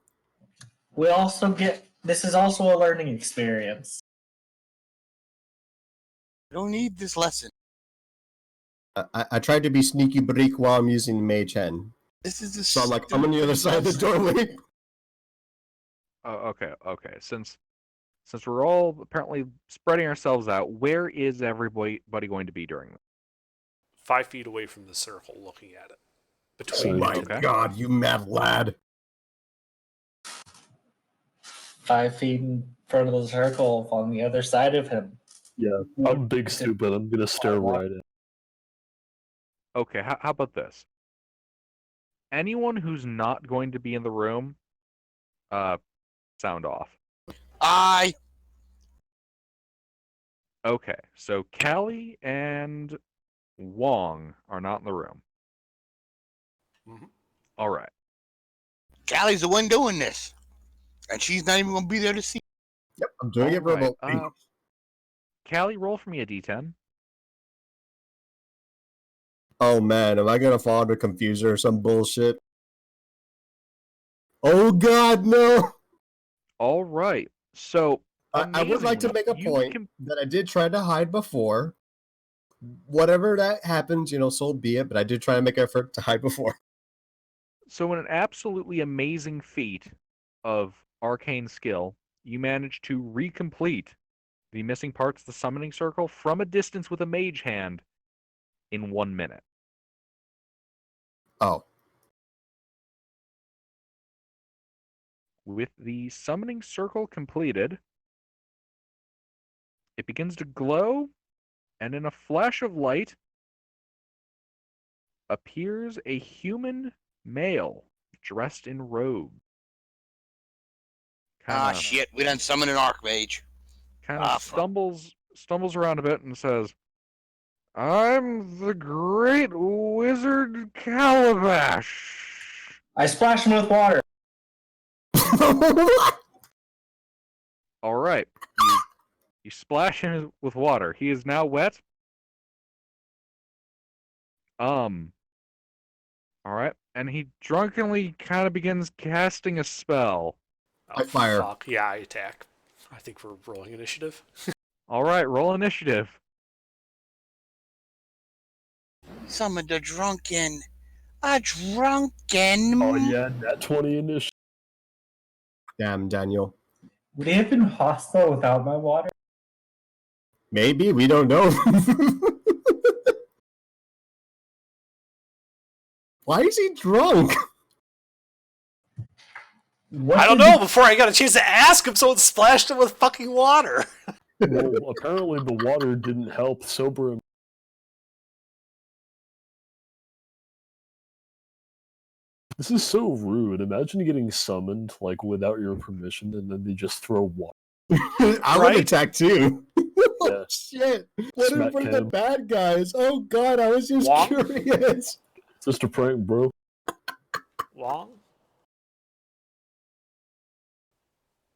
We also get this is also a learning experience. I don't need this lesson. I tried to be sneaky break while I'm using Mage Hand. This is a So I'm like, I'm on the other side of the doorway. Oh, okay. Since we're all apparently spreading ourselves out, where is everybody going to be during this? 5 feet away from the circle, looking at it. Oh Between my Okay. god, you mad lad. 5 feet in front of the circle on the other side of him. Yeah, I'm big stupid. I'm gonna stare right at. Okay, how about this? Anyone who's not going to be in the room, sound off. Okay, so Callie and Wong are not in the room. Mhm. All right. Callie's the one doing this, and she's not even gonna be there to see. Yep, I'm doing it All right, remotely. Callie, roll for me a d10. Oh man, am I gonna fall into confuser or some bullshit? Oh god, no! All right. So I would like to make a amazingly, point that I did try to hide before. Whatever that happens, so be it, but I did try to make an effort to hide before. So in an absolutely amazing feat of arcane skill, you managed to recomplete the missing parts of the summoning circle from a distance with a mage hand in 1 minute. Oh. With the summoning circle completed, it begins to glow, and in a flash of light appears a human male dressed in robe. Shit, we done summoned an archmage. Kind of fuck. stumbles around a bit and says, "I'm the great wizard Calabash." I splash him with water. All right, you splash him with water. He is now wet. All right, and he drunkenly kind of begins casting a spell. Oh, I fire. fuck. Yeah, I attack. I think we're rolling initiative. All right, roll initiative. Summoned a drunken. A drunken. Oh yeah, that 20 initiative. Damn, Daniel. Would he have been hostile without my water? Maybe, we don't know. Why is he drunk? What I don't did know. Before I got a chance to ask him, someone splashed him with fucking water. Well, apparently the water didn't help sober him. This is so rude. Imagine getting summoned like without your permission, and then they just throw water. I would Right? attack too. Yeah. Oh, shit. What Smack if we're the cam. bad guys? Oh god, I was just Wong? curious. Just a prank, bro. Wong?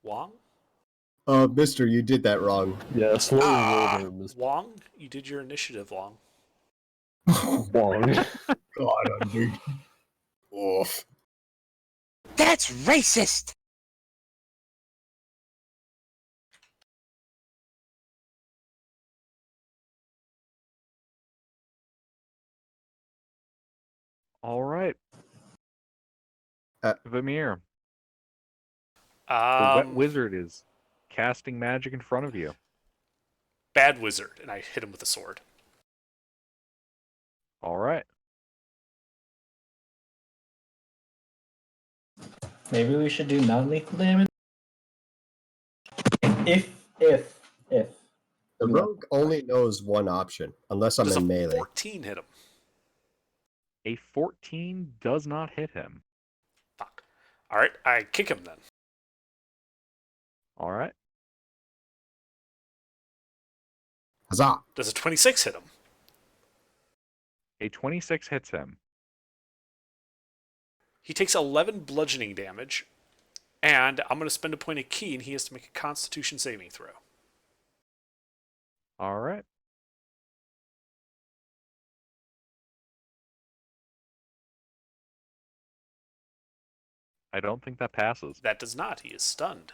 Wong? Mister, you did that wrong. Yeah, slow roll Ah. there, Mr. Wong? You did your initiative, Wong. Wong. God, I'm big. Oof. That's racist. All right. Uh, Vamir. The wet wizard is casting magic in front of you. Bad wizard, and I hit him with a sword. All right. Maybe we should do non-lethal damage. If The rogue only knows one option, unless I'm Does a in melee. 14 hit him? A 14 does not hit him. Fuck. All right, I kick him then. All right. Huzzah! Does a 26 hit him? A 26 hits him. He takes 11 bludgeoning damage, and I'm going to spend a point of key, and he has to make a Constitution saving throw. All right. I don't think that passes. That does not. He is stunned.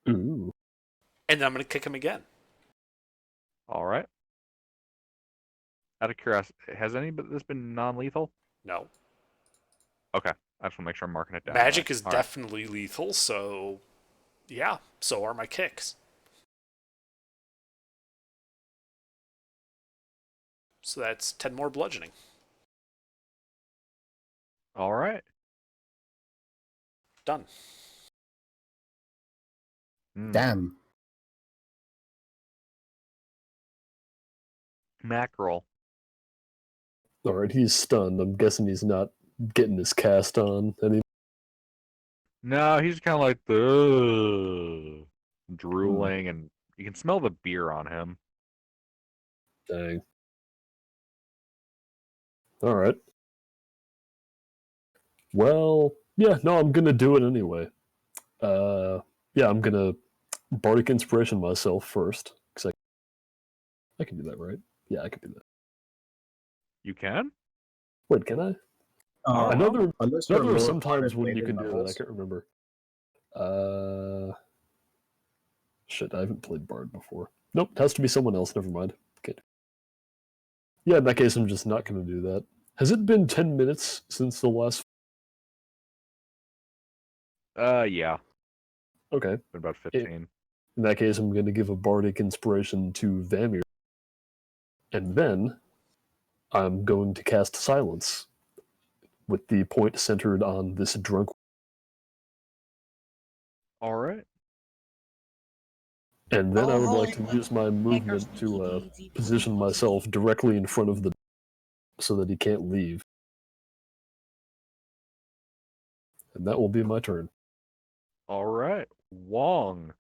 Ooh. And then I'm going to kick him again. All right. Out of curiosity, has any of this been non-lethal? No. Okay. I just want to make sure I'm marking it down. Magic right. is All right. definitely lethal, so yeah, so are my kicks. So that's 10 more bludgeoning. All right. Done. Damn. Mackerel. All right, he's stunned. I'm guessing he's not getting his cast on anymore. No, he's kind of like the drooling, and you can smell the beer on him. Dang. All right. Well, yeah, no, I'm gonna do it anyway. Yeah, I'm gonna bardic inspiration myself first because I can do that, right? Yeah, I can do that. You can? Wait, can I? Oh. I know there, Unless I know you're there are more some times when you later can do that. I levels. can't remember. Shit, I haven't played bard before. Nope, it has to be someone else. Never mind. Okay. Yeah, in that case, I'm just not gonna do that. Has it been 10 minutes since the last? Yeah. Okay. Been about 15. In that case, I'm going to give a bardic inspiration to Vamir. And then I'm going to cast Silence with the point centered on this drunk. All right. And then I would like Oh, to use my movement to position myself directly in front of the so that he can't leave. And that will be my turn. All right. Wong.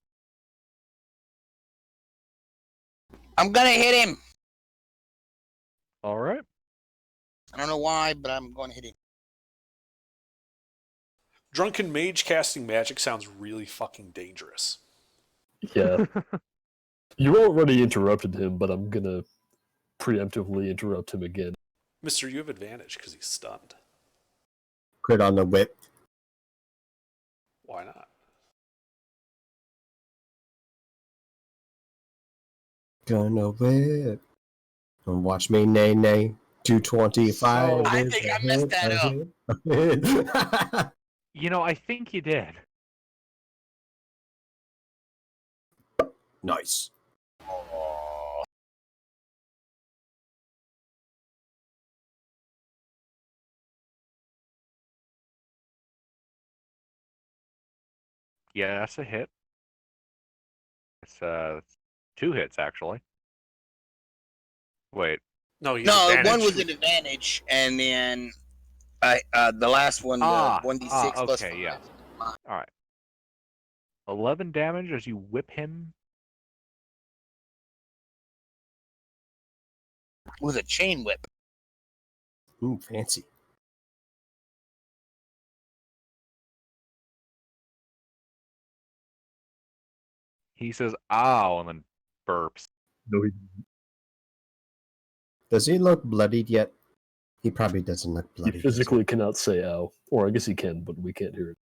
I'm gonna hit him. All right. I don't know why, but I'm going to hit him. Drunken mage casting magic sounds really fucking dangerous. Yeah. You already interrupted him, but I'm going to preemptively interrupt him again. Mister, you have advantage because he's stunned. Crit on the whip. Why not? Gonna whip. And watch me nay nay. 225. I think I messed that up. You know, I think you did. Nice. Yeah, that's a hit. It's 2 hits actually. Wait. No, he's No, advantage. one was an advantage, and then the last one, the 1d6 plus okay, 5. yeah. All right. 11 damage as you whip him. With a chain whip. Ooh, fancy. He says, "Ow," and then burps. No, he Does he look bloodied yet? He probably doesn't look He bloodied. physically cannot say ow. Or I guess he can, but we can't hear it.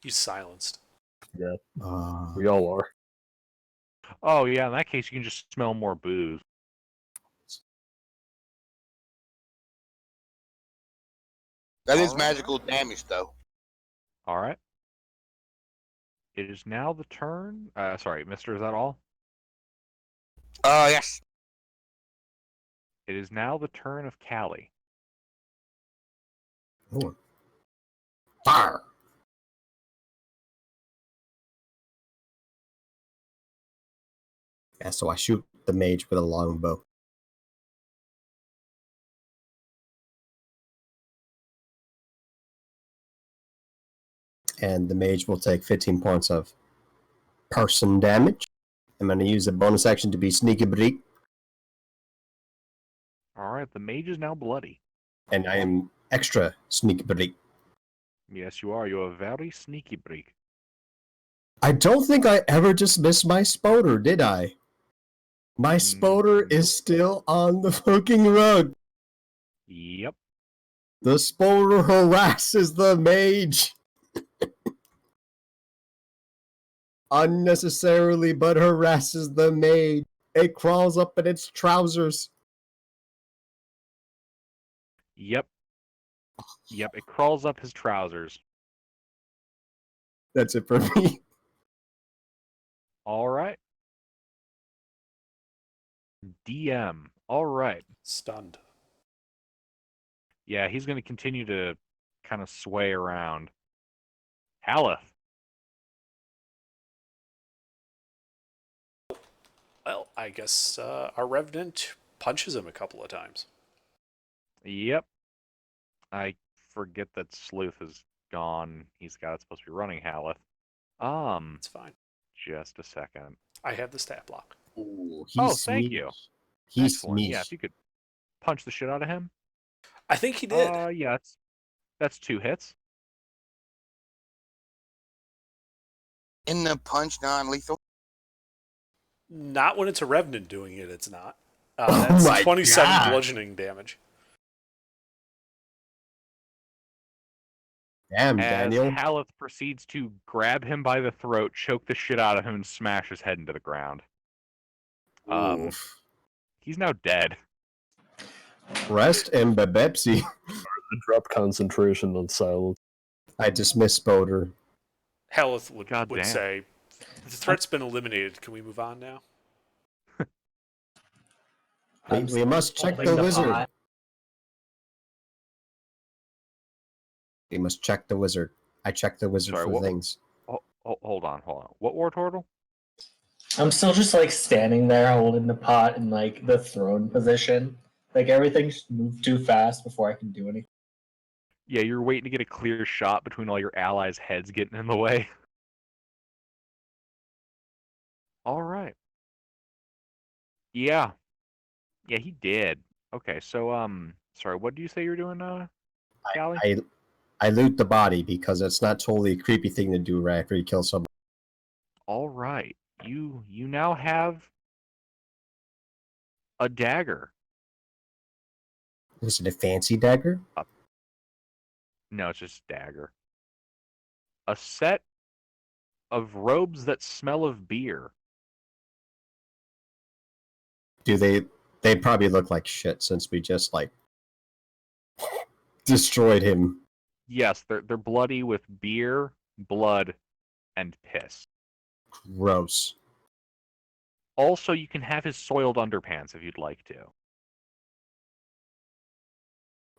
He's silenced. Yeah, Uh, we all are. Oh yeah, in that case you can just smell more booze. That is Alright. magical damage, though. All right. It is now the turn. Sorry, Mister. Is that all? Yes. It is now the turn of Callie. Ooh. Fire! Yeah, so I shoot the mage with a longbow. And the mage will take 15 points of person damage. I'm going to use a bonus action to be sneaky break, All right, the mage is now bloody. and I am extra sneaky break. Yes, you are. You are very sneaky break. I don't think I ever dismissed my spoder, did I? My spoder is still on the fucking rug. Yep. The spoder harasses the mage. Unnecessarily, but harasses the maid. It crawls up in its trousers. Yep. Yep. It crawls up his trousers. That's it for me. All right. DM. All right. Stunned. Yeah, he's going to continue to kind of sway around. Haleth. Well, I guess our Revenant punches him a couple of times. Yep. I forget that Sleuth is gone. He's supposed to be running Haleth. It's fine. Just a second. I have the stat block. Ooh, thank you. He's Excellent. me. Yeah, if you could punch the shit out of him. I think he did. Yeah, that's 2 hits. In the punch non-lethal. Not when it's a Revenant doing it, it's not. Oh That's my 27 God. bludgeoning damage. Damn, As Daniel. Haleth proceeds to grab him by the throat, choke the shit out of him, and smash his head into the ground. Oof. He's now dead. Rest in Bebepsi. Drop concentration on silence. I dismiss Spoder. Haleth would Goddamn. say, the threat's been eliminated. Can we move on now? We must check holding the the wizard. pot. We must check the wizard. I check the wizard Sorry, for what- things. Hold on. What war turtle? I'm still just like standing there holding the pot in like the throne position. Like everything's moved too fast before I can do anything. Yeah, you're waiting to get a clear shot between all your allies' heads getting in the way. All right. Yeah. Yeah, he did. Okay, so sorry, what do you say you're doing, Callie? I loot the body because it's not totally a creepy thing to do right after you kill someone. All right. You now have a dagger. Is it a fancy dagger? No, it's just a dagger. A set of robes that smell of beer. Do they probably look like shit since we just like destroyed him. Yes, they're bloody with beer, blood, and piss. Gross. Also, you can have his soiled underpants if you'd like to.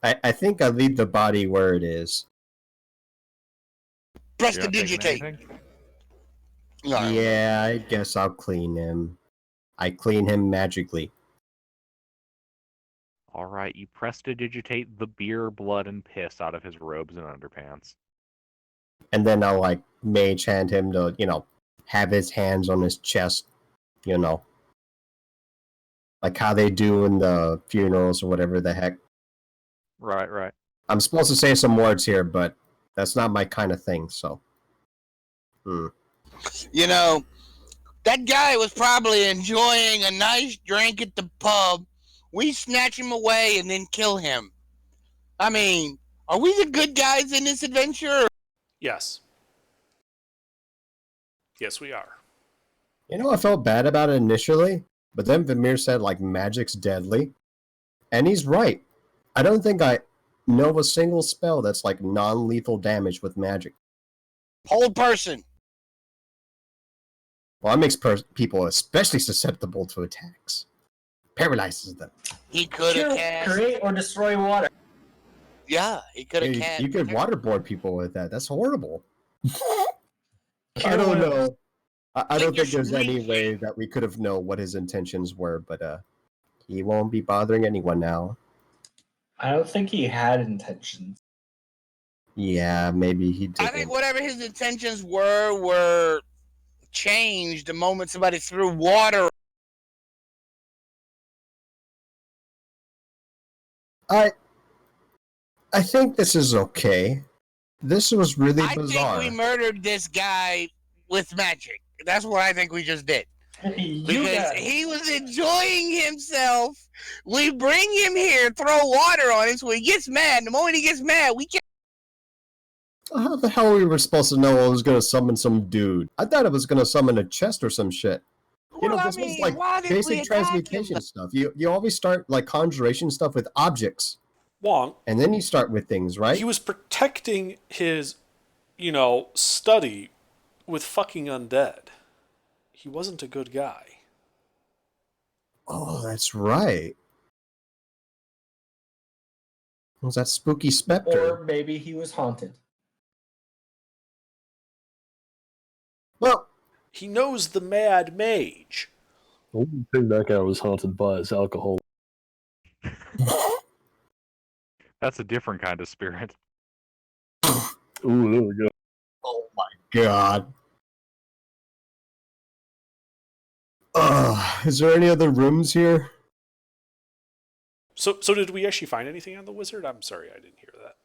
I think I leave the body where it is. Press You're the not taking digitate. anything? No, Yeah, I guess I'll clean him. I clean him magically. All right, you prestidigitate the beer, blood, and piss out of his robes and underpants. And then I'll like mage hand him to, have his hands on his chest, like how they do in the funerals or whatever the heck. Right. I'm supposed to say some words here, but that's not my kind of thing, so. You know, that guy was probably enjoying a nice drink at the pub. We snatch him away and then kill him. I mean, are we the good guys in this adventure? Yes. Yes, we are. I felt bad about it initially, but then Vimir said, like, magic's deadly. And he's right. I don't think I know of a single spell that's, like, non-lethal damage with magic. Hold person. Well, that makes people especially susceptible to attacks. Paralyzes them. He could have Sure, cast. create or destroy water. Yeah, he could have cast. You could waterboard people with that. That's horrible. I Cure don't wounds. know. I don't think Just there's any reach way that we could have known what his intentions were, but he won't be bothering anyone now. I don't think he had intentions. Yeah, maybe he did. I think whatever his intentions were changed the moment somebody threw water. I think this is okay. This was really I bizarre. think we murdered this guy with magic. That's what I think we just did. You Because guys. he was enjoying himself. We bring him here, throw water on him so he gets mad. The moment he gets mad, we can't. How the hell we were supposed to know it was going to summon some dude? I thought it was going to summon a chest or some shit. Well, This was like why did we basic attack him? transmutation stuff. You always start like conjuration stuff with objects, Wong, and then you start with things, right? he was protecting his, study with fucking undead. He wasn't a good guy. Oh, that's right. Was that spooky specter? Or maybe he was haunted. Well, He knows the mad mage. The only thing that guy was haunted by is alcohol. That's a different kind of spirit. Ooh, there we go. oh my god. Is there any other rooms here? So did we actually find anything on the wizard? I'm sorry, I didn't hear that.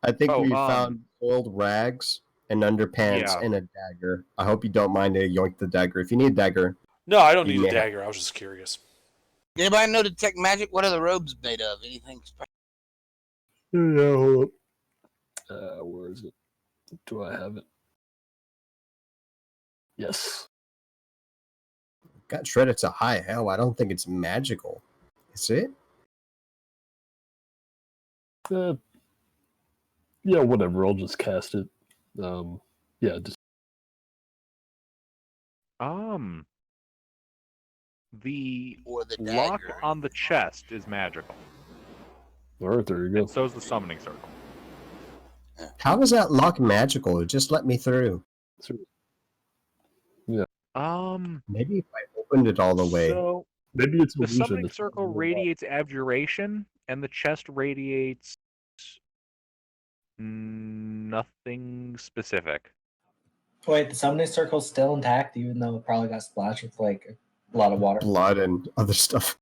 I think Oh, we found old rags and underpants Yeah. and a dagger. I hope you don't mind to yoink the dagger. If you need a dagger, No, I don't need Yeah. a dagger. I was just curious. Anybody know detect magic? What are the robes made of? Anything special? Yeah, hold up. Where is it? Do I have it? Yes. got shredded to high hell. I don't think it's magical. Is it? Yeah, whatever. I'll just cast it. Yeah, just The Or the lock dagger? on the chest is magical, all right. There you go. and so is the summoning circle. How is that lock magical? It just let me through. Maybe if I opened it all the way. So Maybe it's the illusion. summoning It's circle not real. radiates abjuration, and the chest radiates nothing specific. Wait, the summoning circle's still intact, even though it probably got splashed with like a lot of water. Blood and other stuff.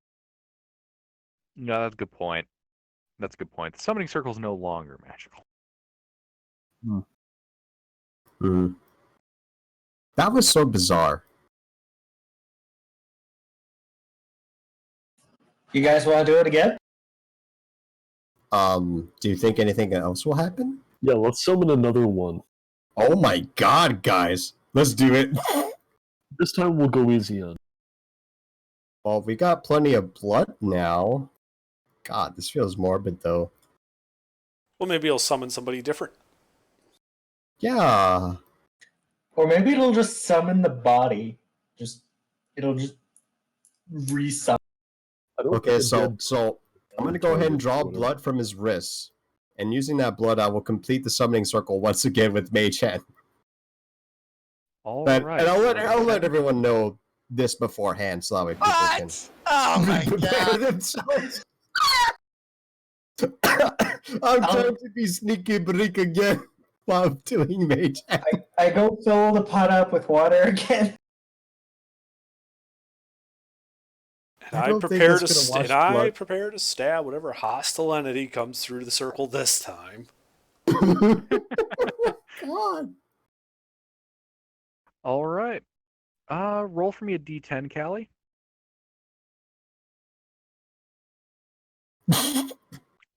No, that's a good point. That's a good point. The summoning circle is no longer magical. Hmm. That was so bizarre. You guys want to do it again? Do you think anything else will happen? Yeah, let's summon another one. Oh my god, guys. Let's do it. This time we'll go easy on. Well, we got plenty of blood now. God, this feels morbid though. Well, maybe he'll summon somebody different. Yeah. Or maybe it'll just summon the body. It'll just resummon. I don't Okay, think so dead- I'm gonna go ahead and draw Whatever. blood from his wrists. And using that blood, I will complete the summoning circle once again with Mage Hand. All But, right. and I'll let everyone know this beforehand so that way people can What? Oh my prepare god. themselves. I'm trying to be sneaky brick again while I'm doing Mage Hand. I go fill the pot up with water again. And I I don't think prepare it's to gonna st- wash and I blood. prepare to stab whatever hostile entity comes through the circle this time. God. All right. Roll for me a D10, Callie.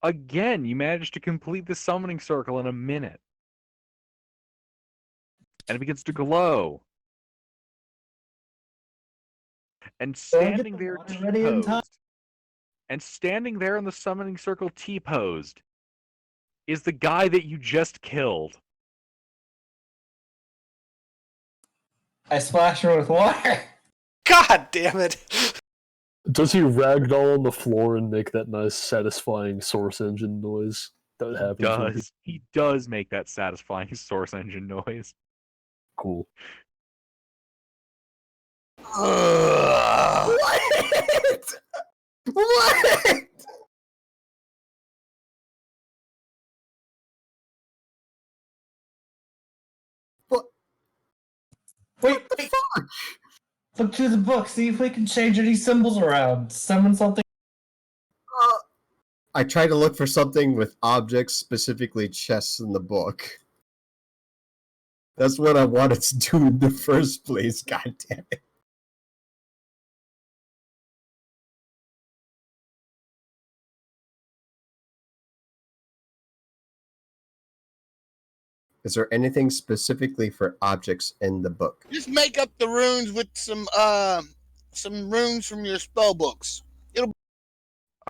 Again, you managed to complete the summoning circle in a minute. And it begins to glow. And Don't get standing the there water ready in time. T-posed, and standing there in the summoning circle T-posed, is the guy that you just killed. I splash her with water. God damn it! Does he ragdoll on the floor and make that nice, satisfying source engine noise that happens when he... He does make that satisfying source engine noise. Cool. What? What? What? Wait, wait. Look through the book. See if we can change any symbols around. Summon something. I tried to look for something with objects, specifically chests in the book. That's what I wanted to do in the first place, god damn it. Is there anything specifically for objects in the book? Just make up the runes with some runes from your spell books.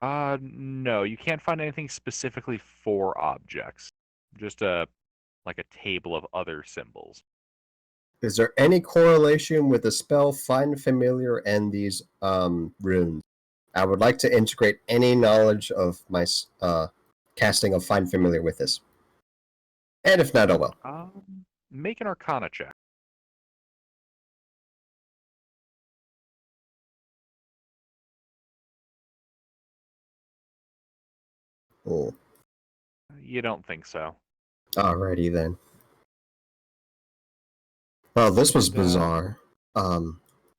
No, you can't find anything specifically for objects. Just like a table of other symbols. Is there any correlation with the spell Find Familiar and these runes? I would like to integrate any knowledge of my casting of Find Familiar with this. And if not, oh well. Make an Arcana check. Oh. You don't think so. Alrighty then. Well, this was And, bizarre.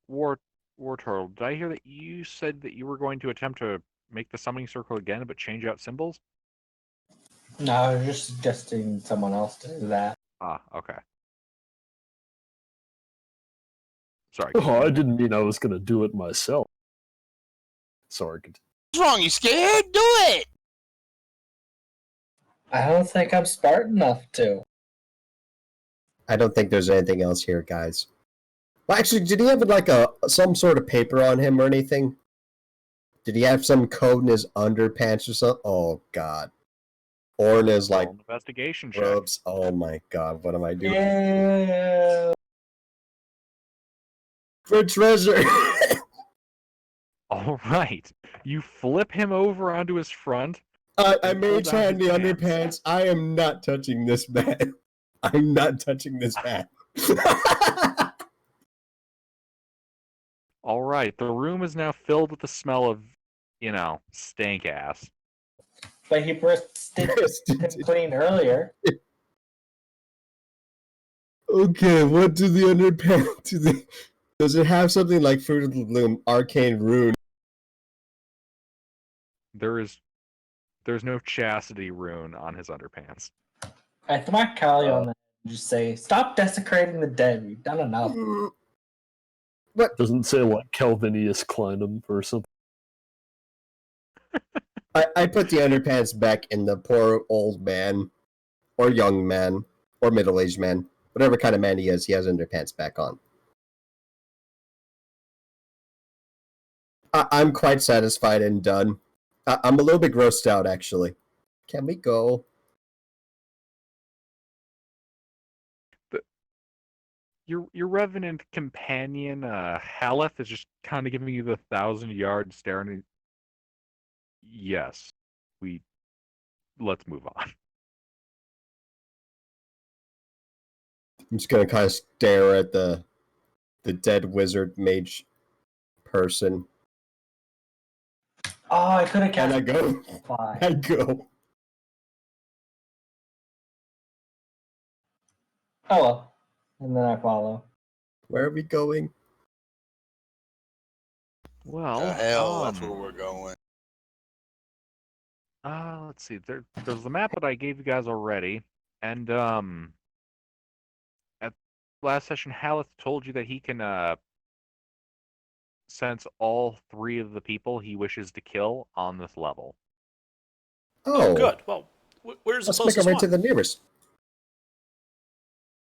War Turtle, did I hear that you said that you were going to attempt to make the summoning circle again, but change out symbols? No, I was just suggesting someone else to do that. Ah, okay. Sorry. Oh, I didn't mean I was going to do it myself. Sorry. What's wrong? You scared? Do it. I don't think I'm smart enough to. I don't think there's anything else here, guys. Well, actually, did he have like some sort of paper on him or anything? Did he have some code in his underpants or something? Oh god. Or in his like investigation check. robes. Oh my god, what am I doing? Yeah. For treasure. All right. You flip him over onto his front. I mage hand the underpants. I am not touching this man. I'm not touching this man. All right. The room is now filled with the smell of, stank ass. But he did him clean earlier. Okay, what do the underpants does it have something like Fruit of the Loom, Arcane Rune? There's no chastity rune on his underpants. I thwack Callie on that and just say, "Stop desecrating the dead. We've done enough." What? Doesn't say like Calvinius Kleinum or something. I put the underpants back in the poor old man, or young man, or middle-aged man, whatever kind of man he is. He has underpants back on. I'm quite satisfied and done. I'm a little bit grossed out, actually. Can we go? Your revenant companion, Haleth, is just kind of giving you the 1,000-yard stare. Yes, let's move on. I'm just gonna kind of stare at the dead wizard mage person. Oh, I could have cast. And I go. Fly. I go. Oh well. And then I follow. Where are we going? Well, The hell, that's where we're going. Let's see. There's the map that I gave you guys already, and at last session, Haleth told you that he can sense all 3 of the people he wishes to kill on this level. Oh, Good. Well, where's the let's make our closest way one? to the nearest.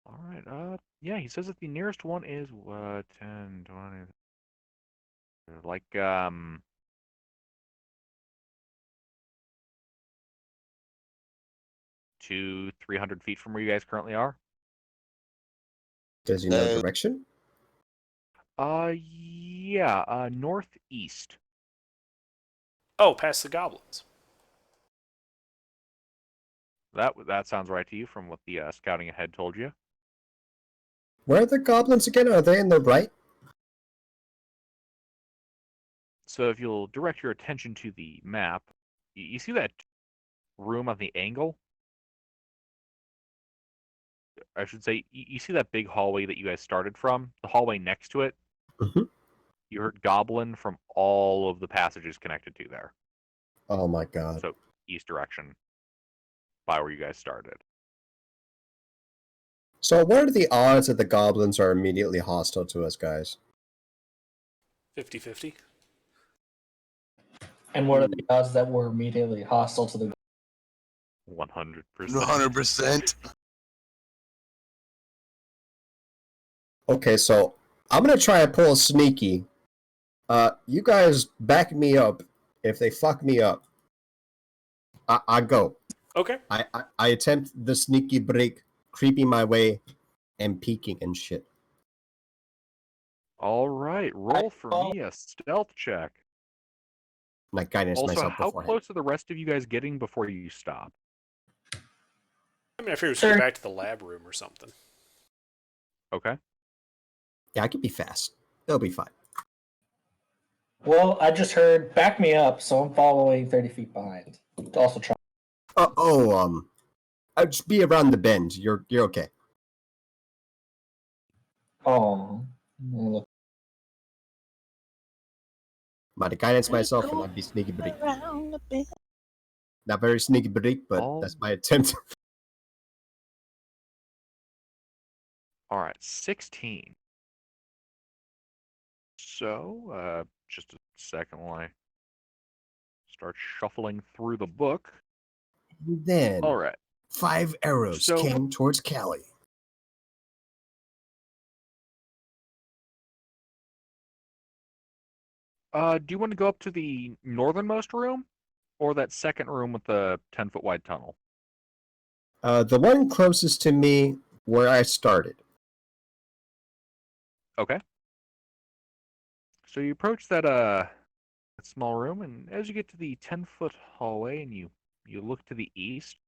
All right. Yeah, he says that the nearest one is 10, 20, like 200-300 feet from where you guys currently are. Does he know direction? Yeah, northeast. Oh, past the goblins. That sounds right to you from what the scouting ahead told you. Where are the goblins again? Are they in the right? So if you'll direct your attention to the map, you see that room on the angle? I should say, you see that big hallway that you guys started from? The hallway next to it? Mhm. You heard goblin from all of the passages connected to there. Oh my god. So east direction by where you guys started. So what are the odds that the goblins are immediately hostile to us, guys? 50-50. And what are the odds that we're immediately hostile to the 100%. 100%. Okay, so I'm gonna try and pull a sneaky. You guys back me up. If they fuck me up, I go. Okay. I attempt the sneaky break, creeping my way and peeking and shit. All right, roll for me a stealth check. Like guidance Also, myself how beforehand. close are the rest of you guys getting before you stop? I mean, I figured we should go back to the lab room or something. Okay. Yeah, I could be fast. It'll be fine. Well, I just heard back me up, so I'm following 30 feet behind. Also try. I'll just be around the bend. You're okay. Oh, look. Might guidance myself and I'd be sneaky break. Not very sneaky break, but that's my attempt. All right, 16. So, just a second while I start shuffling through the book. Then All right. 5 arrows So- came towards Callie. Do you want to go up to the northernmost room or that second room with the 10-foot wide tunnel? The one closest to me where I started. Okay. So you approach that small room, and as you get to the 10-foot hallway and you look to the east,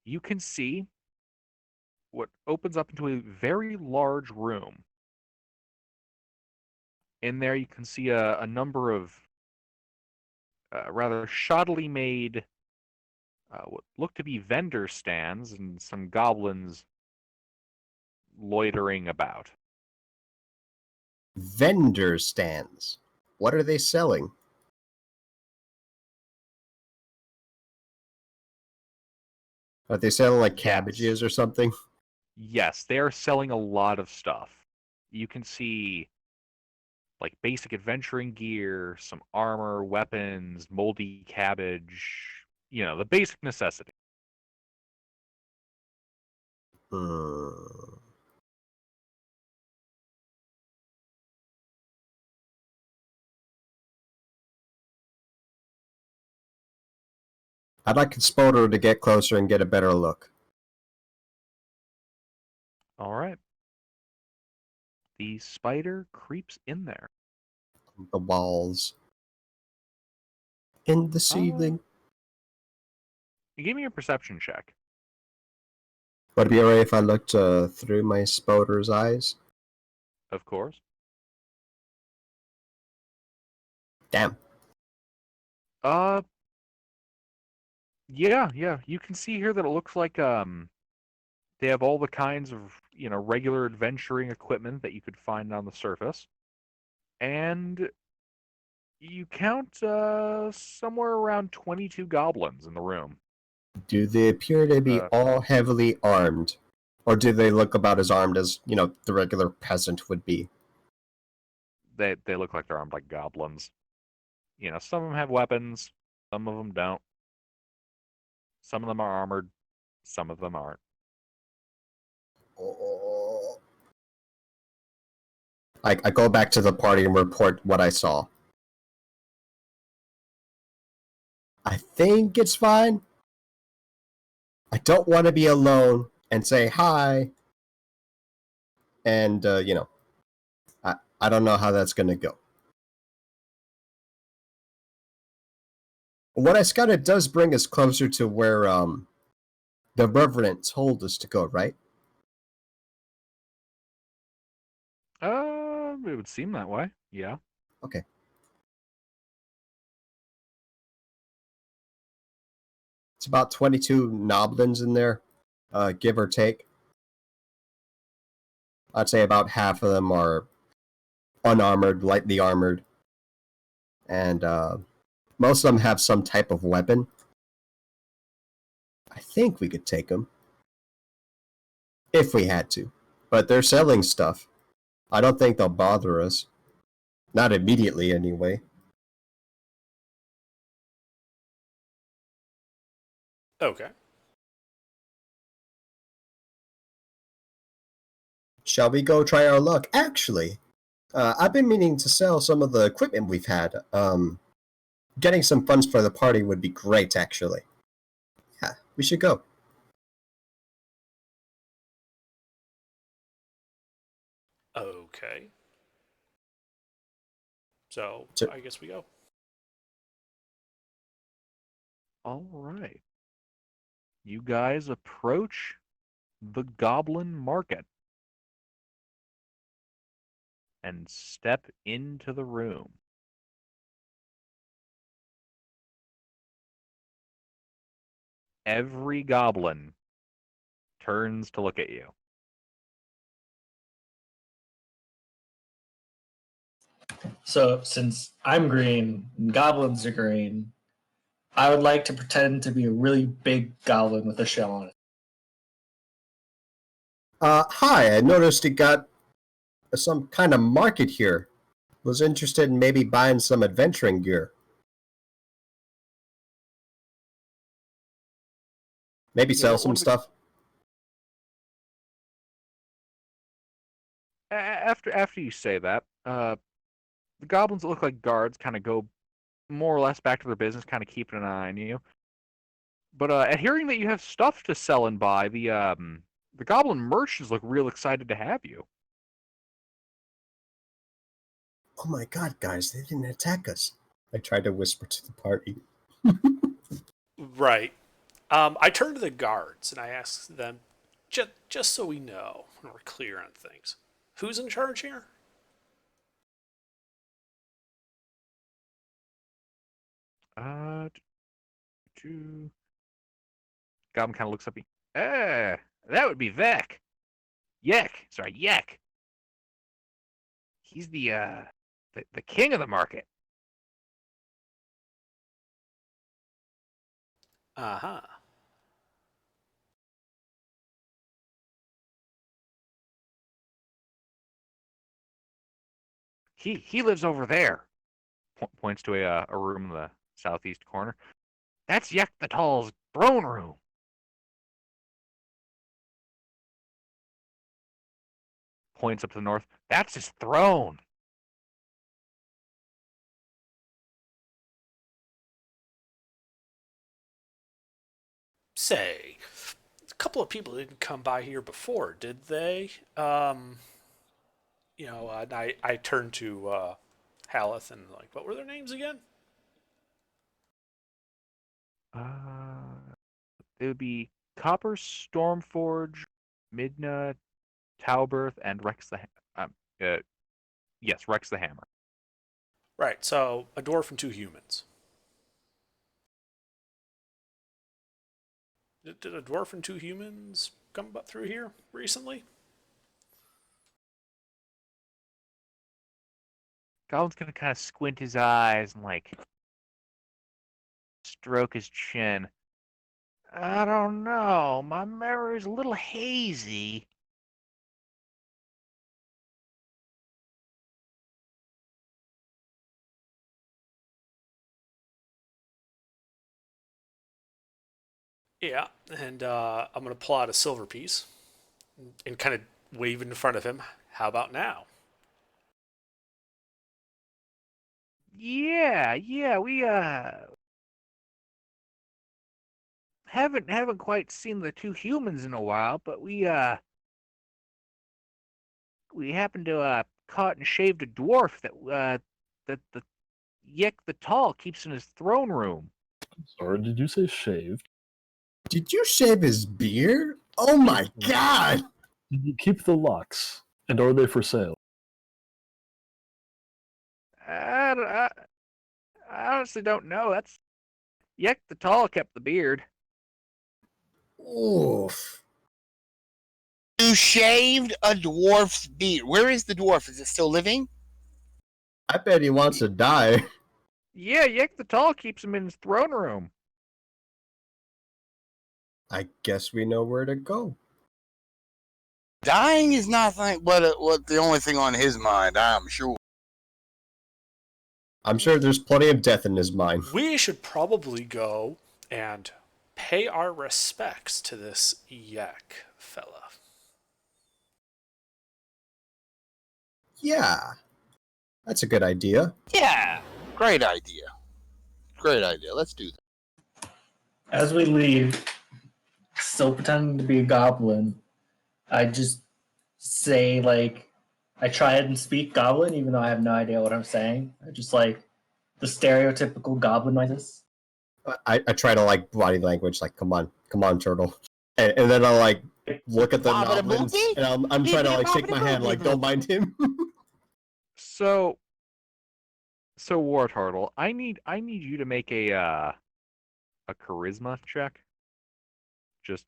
you can see what opens up into a very large room. In there, you can see a number of rather shoddily made, what look to be vendor stands, and some goblins loitering about. Vendor stands. What are they selling? Are they selling like cabbages or something? Yes, they are selling a lot of stuff. You can see like basic adventuring gear, some armor, weapons, moldy cabbage, the basic necessity. I'd like Expoto to get closer and get a better look. All right. The spider creeps in there. The walls. In the ceiling. You give me a perception check. Would it be alright if I looked through my spoder's eyes? Of course. Damn. Yeah. You can see here that it looks like they have all the kinds of, regular adventuring equipment that you could find on the surface. And you count somewhere around 22 goblins in the room. Do they appear to be all heavily armed? Or do they look about as armed as, the regular peasant would be? They look like they're armed like goblins. Some of them have weapons, some of them don't. Some of them are armored, some of them aren't. I go back to the party and report what I saw. I think it's fine. I don't want to be alone and say hi. And, I I don't know how that's going to go. What I scouted does bring us closer to where the Revenant told us to go, right? It would seem that way. Yeah. Okay. It's about 22 noblins in there, give or take. I'd say about half of them are unarmored, lightly armored, and most of them have some type of weapon. I think we could take them if we had to, but they're selling stuff. I don't think they'll bother us. Not immediately, anyway. Okay. Shall we go try our luck? Actually, I've been meaning to sell some of the equipment we've had. Getting some funds for the party would be great, actually. Yeah, we should go. Okay. So, So- I guess we go. All right. You guys approach the Goblin Market and step into the room. Every goblin turns to look at you. So since I'm green and goblins are green, I would like to pretend to be a really big goblin with a shell on it. Hi, I noticed you got some kind of market here. Was interested in maybe buying some adventuring gear. Maybe Yeah, sell one some of the- stuff. After you say that, the goblins that look like guards kind of go more or less back to their business, kind of keeping an eye on you. But at hearing that you have stuff to sell and buy, the goblin merchants look real excited to have you. Oh my god, guys, they didn't attack us. I tried to whisper to the party. Right. I turn to the guards and I ask them, just so we know and we're clear on things, who's in charge here? Uh, Goblin kind of looks up at you. That would be Vec. Yek. He's the king of the market. Uh-huh. He lives over there. Points to a room in the southeast corner. That's Yek the Tall's throne room. Points up to the north. That's his throne. Say, a couple of people didn't come by here before, did they? And I turned to Haleth and like, what were their names again? It would be Copper Stormforge, Midna, Tauberth, and Rex the yes, Rex the Hammer. Right, so a dwarf and two humans. Did a dwarf and two humans come through here recently? Goblin's gonna kind of squint his eyes and like stroke his chin. I don't know. My memory's a little hazy. Yeah, and I'm going to pull out a silver piece and kind of wave it in front of him. How about now? Yeah, we haven't quite seen the two humans in a while, but we happened to caught and shaved a dwarf that the Yick the Tall keeps in his throne room. Sorry, did you say shaved? Did you shave his beard? Oh my god! Did you keep the locks? And are they for sale? I honestly don't know. That's Yick the Tall kept the beard. Oof. You shaved a dwarf's beard. Where is the dwarf? Is it still living? I bet he wants to die. Yeah, Yick the Tall keeps him in his throne room. I guess we know where to go. Dying is not what the only thing on his mind, I'm sure. I'm sure there's plenty of death in his mind. We should probably go and pay our respects to this yak fella. Yeah. That's a good idea. Yeah, great idea. Great idea. Let's do that. As we leave, still pretending to be a goblin, I just say, like, I try and speak goblin even though I have no idea what I'm saying. I just like the stereotypical goblin noises. I try to like body language, like come on, turtle, and then I like look at the goblins, and I'm trying to like shake my hand, like don't mind him. So War Turtle, I need you to make a charisma check. Just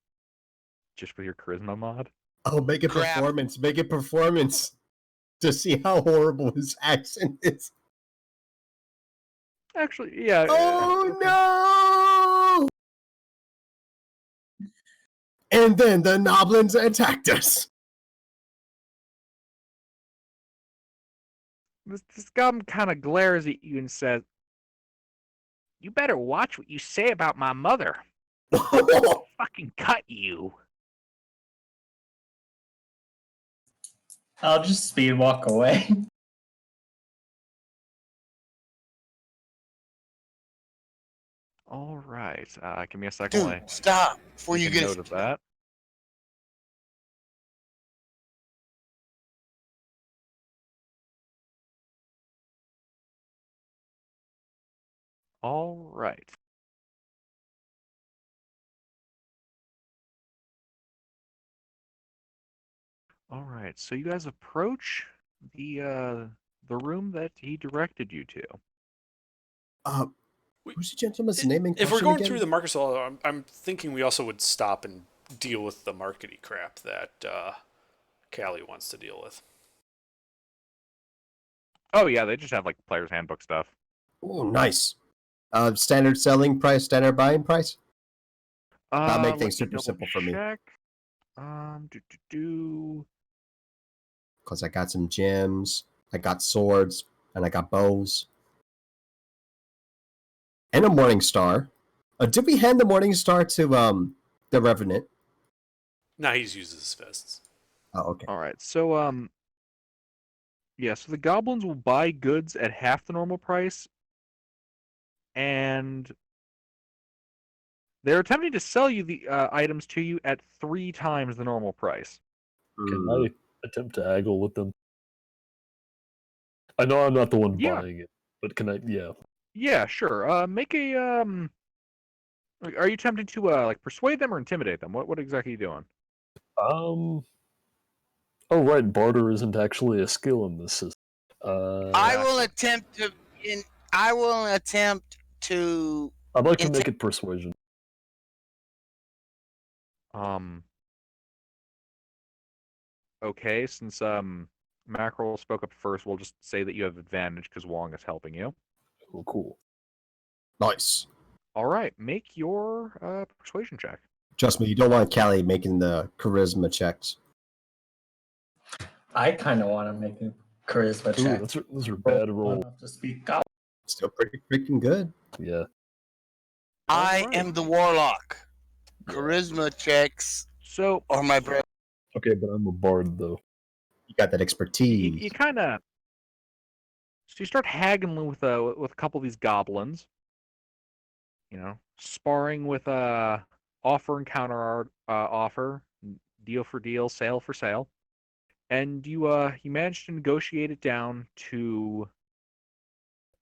with your charisma mod. Oh, make it Crap. performance to see how horrible his accent is. Actually, yeah. Oh no! And then the goblins attacked us. This goblin kind of glares at you and says, "You better watch what you say about my mother. I'll fucking cut you." I'll just speed walk away. All right. Give me a second. while I Dude, stop before make you a get note of that. All right. All right. So you guys approach the room that he directed you to. Who's the gentleman's name in If we're question going again? through the market stall, I'm thinking we also would stop and deal with the markety crap that Callie wants to deal with. Oh yeah, they just have like player's handbook stuff. Oh, nice. Standard selling price, standard buying price. That'll make Let things me super double simple for me. check. Because I got some gems, I got swords, and I got bows. And a morning star. Did we hand the morning star to the Revenant? Now he uses his fists. Oh, okay. All right. So yeah, so the goblins will buy goods at half the normal price, and they're attempting to sell you the items to you at 3 times the normal price. Can I attempt to haggle with them? I know I'm not the one Yeah. buying it, but can I? Yeah. Yeah, sure. Make a Are you attempting to like persuade them or intimidate them? What exactly are you doing? Oh right, barter isn't actually a skill in this system. I will attempt to. I will attempt to. I'd like to make it persuasion. Okay, since Mackerel spoke up first, we'll just say that you have advantage because Wong is helping you. Oh, cool. Nice. All right, make your persuasion check. Trust me, you don't want Callie making the charisma checks. I kind of want to make a charisma Ooh, check. those are bad rolls. Enough to speak goblin. Still pretty freaking good. Yeah. I Alright. am the warlock. Charisma checks So are my bread. Okay, but I'm a bard though. You got that expertise. you kind of you start haggling with a couple of these goblins. You know, sparring with offer and counter offer, deal for deal, sale for sale. And you managed to negotiate it down to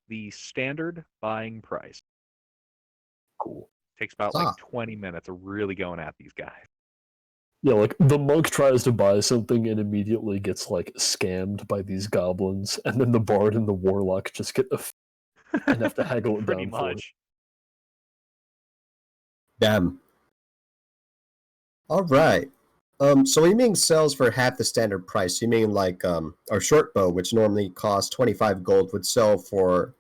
the standard buying price. Cool. Takes about Ah. like 20 minutes of really going at these guys. Yeah, like the monk tries to buy something and immediately gets like scammed by these goblins, and then the bard and the warlock just get and have to haggle it Pretty down for it. much. Damn. All right. So you mean sells for half the standard price? You mean like our short bow, which normally costs 25 gold, would sell for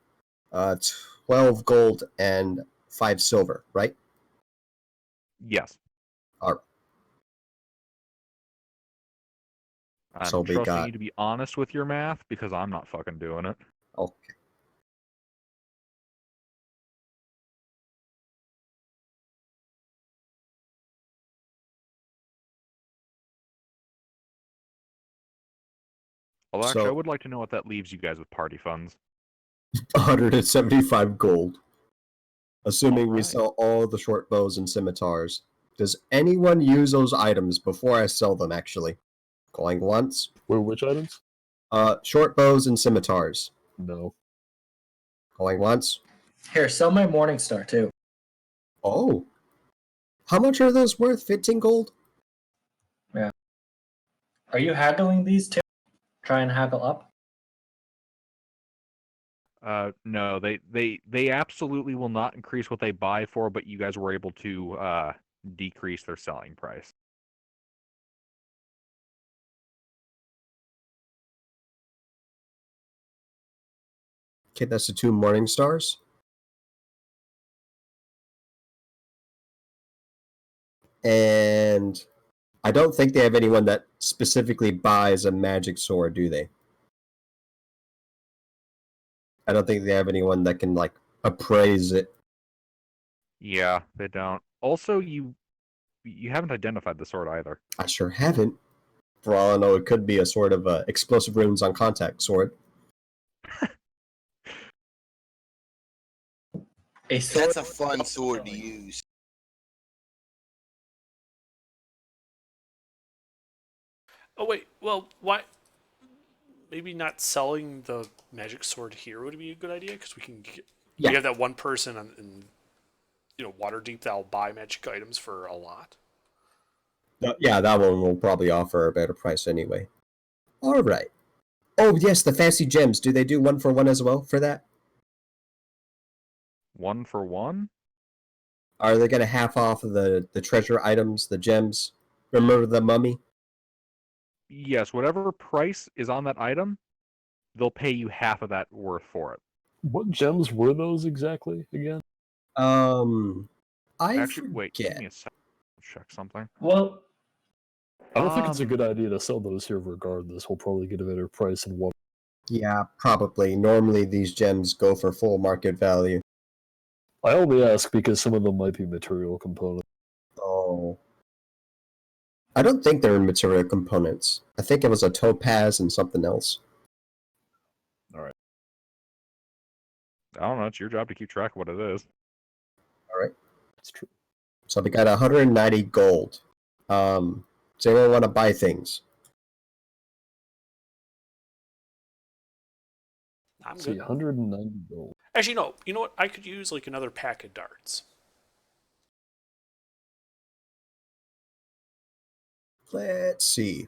12 gold and 5 silver, right? Yes. All I'm So we trusting got- you to be honest with your math because I'm not fucking doing it. Okay. Although actually, I So would like to know what that leaves you guys with party funds. 175 gold, assuming we Alright. sell all the short bows and scimitars. Does anyone use those items before I sell them? Actually, going once. Which items? Short bows and scimitars. No. Going once. Here, sell my Morning Star too. Oh, how much are those worth? 15 gold. Are you haggling these two? Try and haggle up. No, they absolutely will not increase what they buy for, but you guys were able to decrease their selling price. Okay, that's the 2 morning stars. And I don't think they have anyone that specifically buys a magic sword, do they? I don't think they have anyone that can like appraise it. Yeah, they don't. Also, you haven't identified the sword either. I sure haven't. For all I know, it could be a sort of explosive runes on contact sword. A sword. That's a fun sword to use. Oh wait, well, why? Maybe not selling the magic sword here would be a good idea because we can get, Yeah. we have that one person in Waterdeep that'll buy magic items for a lot. Yeah, that one will probably offer a better price anyway. All right. Oh yes, the fancy gems. Do they do 1 for 1 as well for that? 1 for 1? Are they gonna half off of the treasure items, the gems? Remember the mummy? Yes, whatever price is on that item, they'll pay you half of that worth for it. What gems were those exactly again? I Actually, wait, give forget. me a second. Check something. Well, I don't think it's a Um, good idea to sell those here regardless. We'll probably get a better price than what. Yeah, probably. Normally these gems go for full market value. I only ask because some of them might be material components. Oh. I don't think they're material components. I think it was a topaz and something else. I don't know. It's your job to keep track of what it is. All right. That's true. So we got 190 gold. Does anyone want to buy things? I'm See, good. 190 gold. Actually, no. You know what? I could use like another pack of darts. Let's see.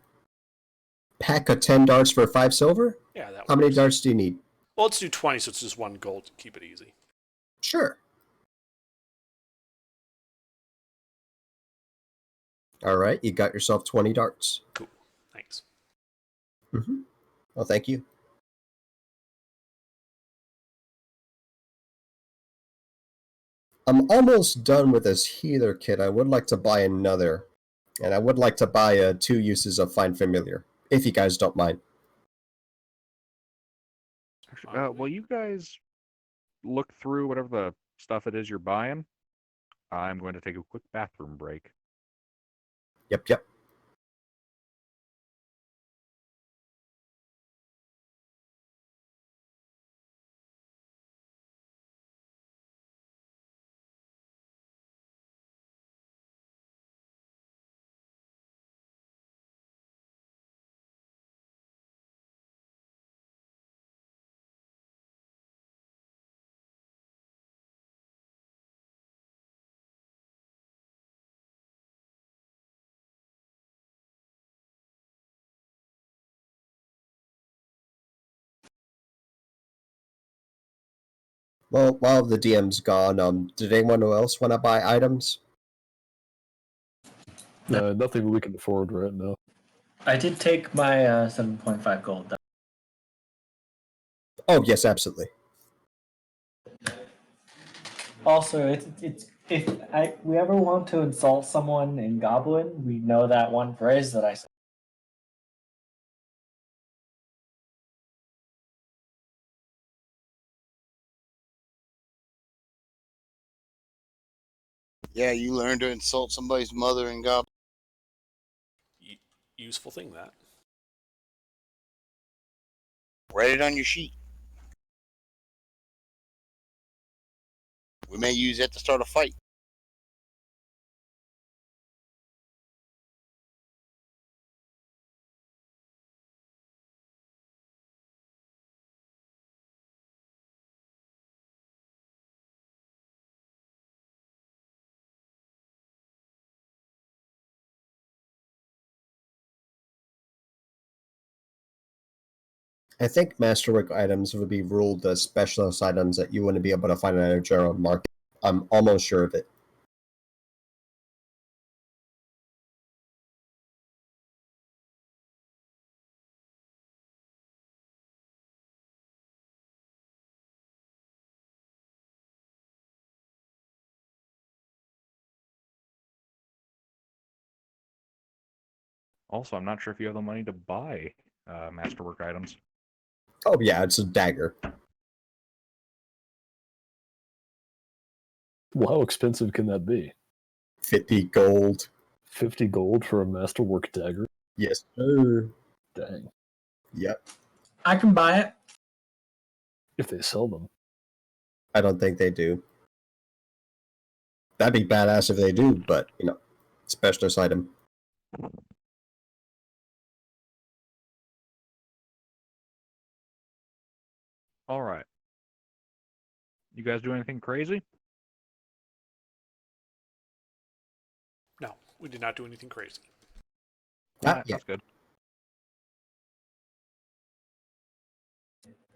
Pack of 10 darts for 5 silver? Yeah, that. How many works. darts do you need? Well, let's do 20, so it's just 1 gold to keep it easy. Sure. All right, you got yourself 20 darts. Cool. Thanks. Mm-hmm. Well, thank you. I'm almost done with this healer kit. I would like to buy another. And I would like to buy 2 uses of Find Familiar, if you guys don't mind. Actually, well, you guys look through whatever the stuff it is you're buying. I'm going to take a quick bathroom break. Yep. Well, while the DM's gone, did anyone else want to buy items? Nothing we can afford right now. I did take my 7.5 gold. Oh, yes, absolutely. Also, it's if we ever want to insult someone in Goblin, we know that one phrase that I said. Yeah, you learn to insult somebody's mother and God. Useful thing, that. Write it on your sheet. We may use it to start a fight. I think masterwork items would be ruled as specialist items that you wouldn't be able to find in a general market. I'm almost sure of it. Also, I'm not sure if you have the money to buy masterwork items. Oh, yeah, it's a dagger. Well, how expensive can that be? 50 gold. 50 gold for a masterwork dagger? Yes, sir. Dang. Yep. I can buy it. If they sell them. I don't think they do. That'd be badass if they do, but, specialist item. All right. You guys do anything crazy? No, we did not do anything crazy. Not Alright, yet. that's good.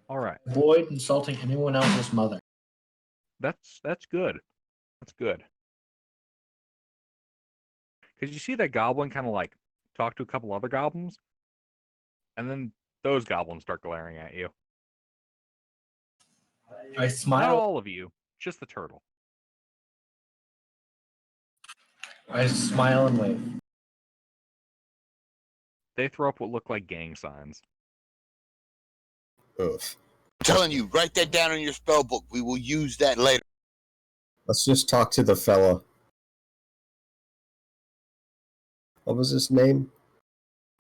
All right. Avoid insulting anyone else's mother. That's good. That's good. Because you see that goblin kind of like talk to a couple other goblins, and then those goblins start glaring at you. I Not smile. all of you, just the turtle. I smile and wave. They throw up what look like gang signs. Oof. I'm telling you, write that down in your spell book. We will use that later. Let's just talk to the fella. What was his name?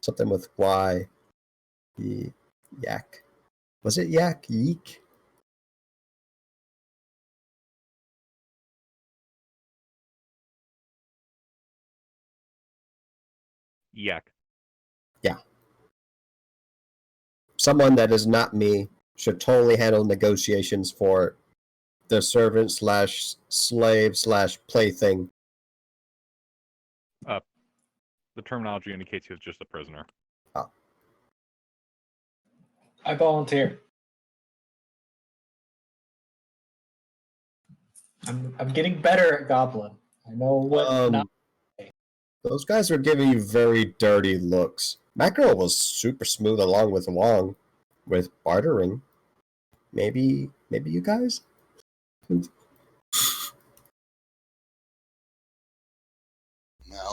Something with Y. Yak. Was it Yak? Yeek? Yak. Yeah. Someone that is not me should totally handle negotiations for the servant slash slave slash plaything. The terminology indicates he was just a prisoner. I volunteer. I'm getting better at Goblin. I know what not. Those guys were giving you very dirty looks. Mackerel was super smooth along with Wong with bartering. Maybe you guys? Well,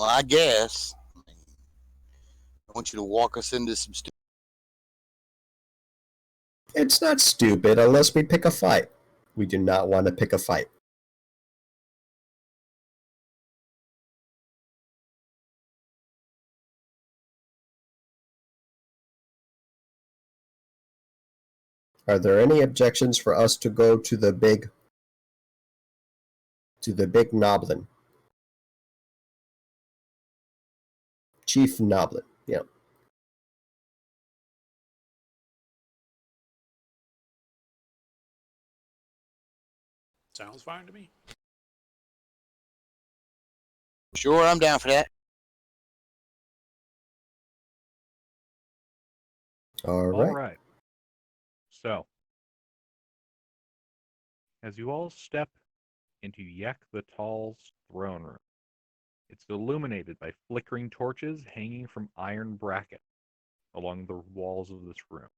I guess. I want you to walk us into some stupid. It's not stupid unless we pick a fight. We do not want to pick a fight. Are there any objections for us to go to the big Noblin? Chief Noblin, yeah. Sounds fine to me. Sure, I'm down for that. All All right. right. So, as you all step into Yek the Tall's throne room. It's illuminated by flickering torches hanging from iron brackets along the walls of this room.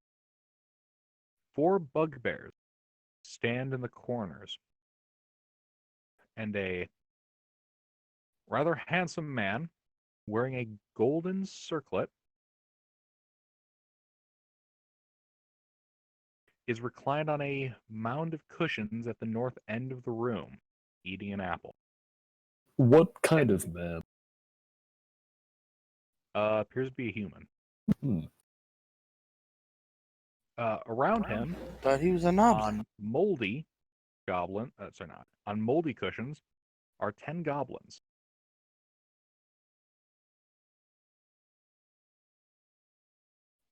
4 bugbears stand in the corners, and a rather handsome man wearing a golden circlet is reclined on a mound of cushions at the north end of the room, eating an apple. What kind of man? Appears to be a human. Hmm. Around him, Thought he was a noble. on moldy on moldy cushions, are 10 goblins.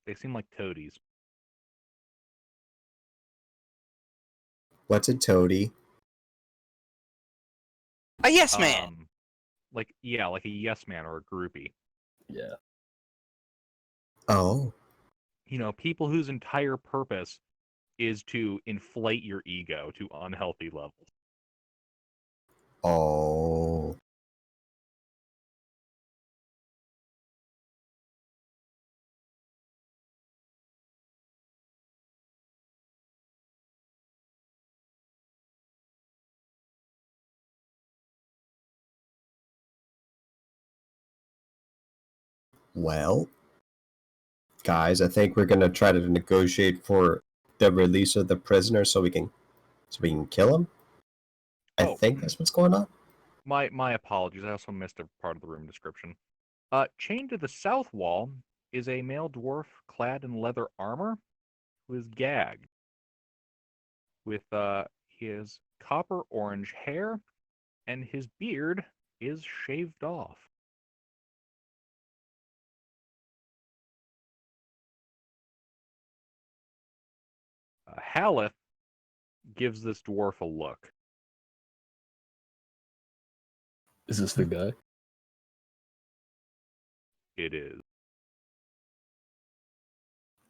They seem like toadies. What's a toady? A yes man. Like a yes man or a groupie. Yeah. Oh, People whose entire purpose is to inflate your ego to unhealthy levels. oh. Well, guys, I think we're gonna try to negotiate for the release of the prisoner so we can kill him. I Oh. think that's what's going on. My apologies. I also missed a part of the room description. Chained to the south wall is a male dwarf clad in leather armor who is gagged with his copper orange hair, and his beard is shaved off. Haleth gives this dwarf a look. Is this the guy? It is.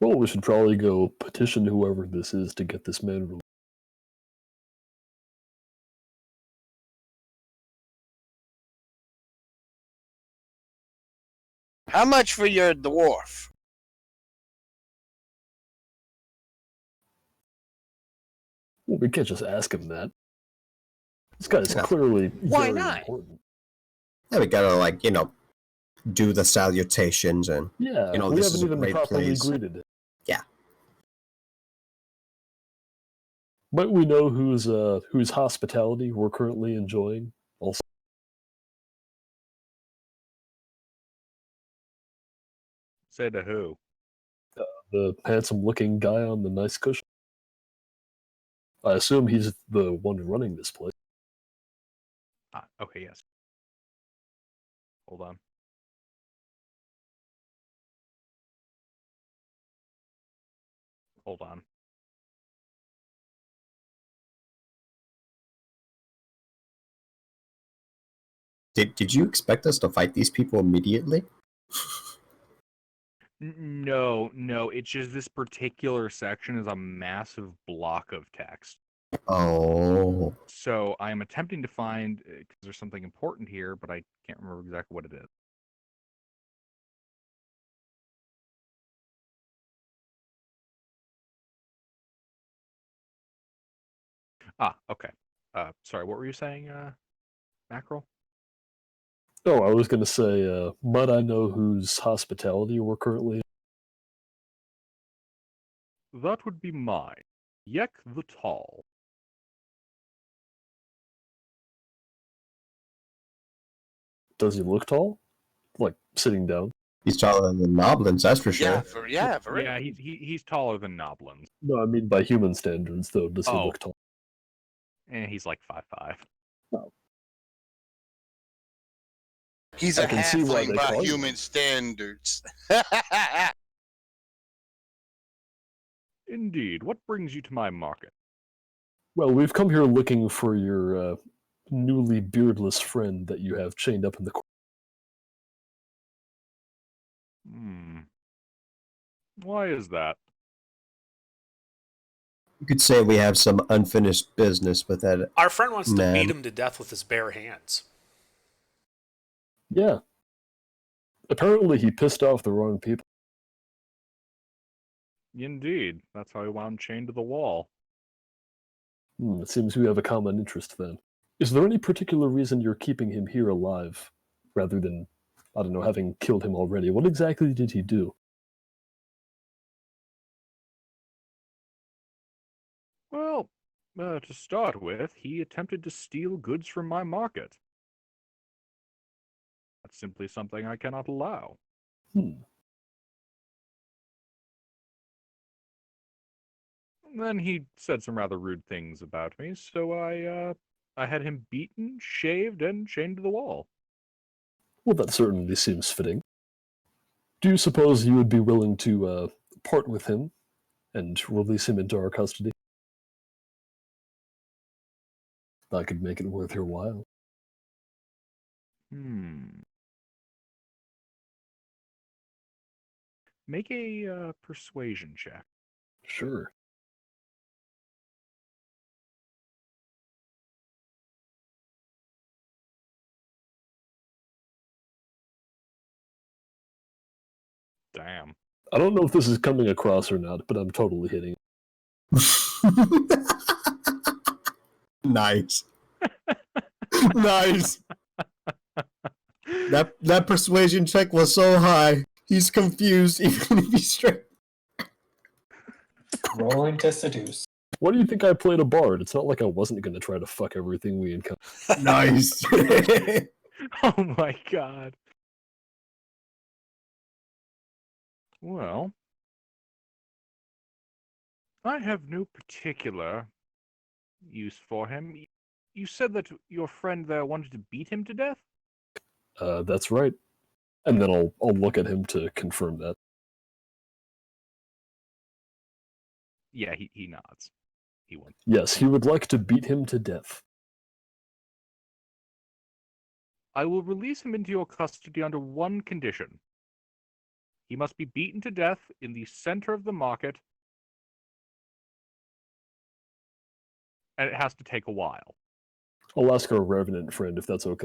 Well, we should probably go petition whoever this is to get this man released. How much for your dwarf? Well, we can't just ask him that. This guy's Yeah. clearly Why very not? important. Yeah, we gotta do the salutations and Yeah, You know, we this haven't is a even great properly place. greeted him. Yeah. But we know whose hospitality we're currently enjoying. Also, Say to who? the handsome-looking guy on the nice cushion. I assume he's the one running this place. Okay, yes. Hold on. Hold on. Did you expect us to fight these people immediately? No. It's just this particular section is a massive block of text. Oh, So I'm attempting to find, because there's something important here, but I can't remember exactly what it is. Okay. Sorry, what were you saying, Mackerel? Oh, I was going to say, but I know whose hospitality we're currently. That would be mine. Yek the Tall. Does he look tall? Like sitting down? he's taller than the Noblins, that's for sure. Yeah, for real. Yeah, he's taller than Noblins. No, I mean by human standards, though. Does he Oh. look tall? And he's like 5'5". He's I a can see why halfling they by call you human standards. Indeed. What brings you to my market? Well, we've come here looking for your newly beardless friend that you have chained up in the corner. Why is that? You could say we have some unfinished business with that. Our friend wants to Man. beat him to death with his bare hands. Yeah. Apparently he pissed off the wrong people. Indeed. That's how he wound chained to the wall. It seems we have a common interest then. Is there any particular reason you're keeping him here alive, rather than, I don't know, having killed him already? What exactly did he do? Well, to start with, he attempted to steal goods from my market. That's simply something I cannot allow. Then he said some rather rude things about me, so I had him beaten, shaved, and chained to the wall. Well, that certainly seems fitting. Do you suppose you would be willing to part with him and release him into our custody? I could make it worth your while. Make a persuasion check. Sure. Damn. I don't know if this is coming across or not, but I'm totally hitting it. Nice. Nice. That persuasion check was so high. He's confused, even if he's straight. Rolling to seduce. Why do you think I played a bard? It's not like I wasn't going to try to fuck everything we encounter. Nice. Oh my god. Well, I have no particular use for him. You said that your friend there wanted to beat him to death? That's right. And then I'll look at him to confirm that. Yeah, he nods. He wants. Yes, he would like to beat him to death. I will release him into your custody under one condition. He must be beaten to death in the center of the market, and it has to take a while. I'll ask our revenant friend if that's okay.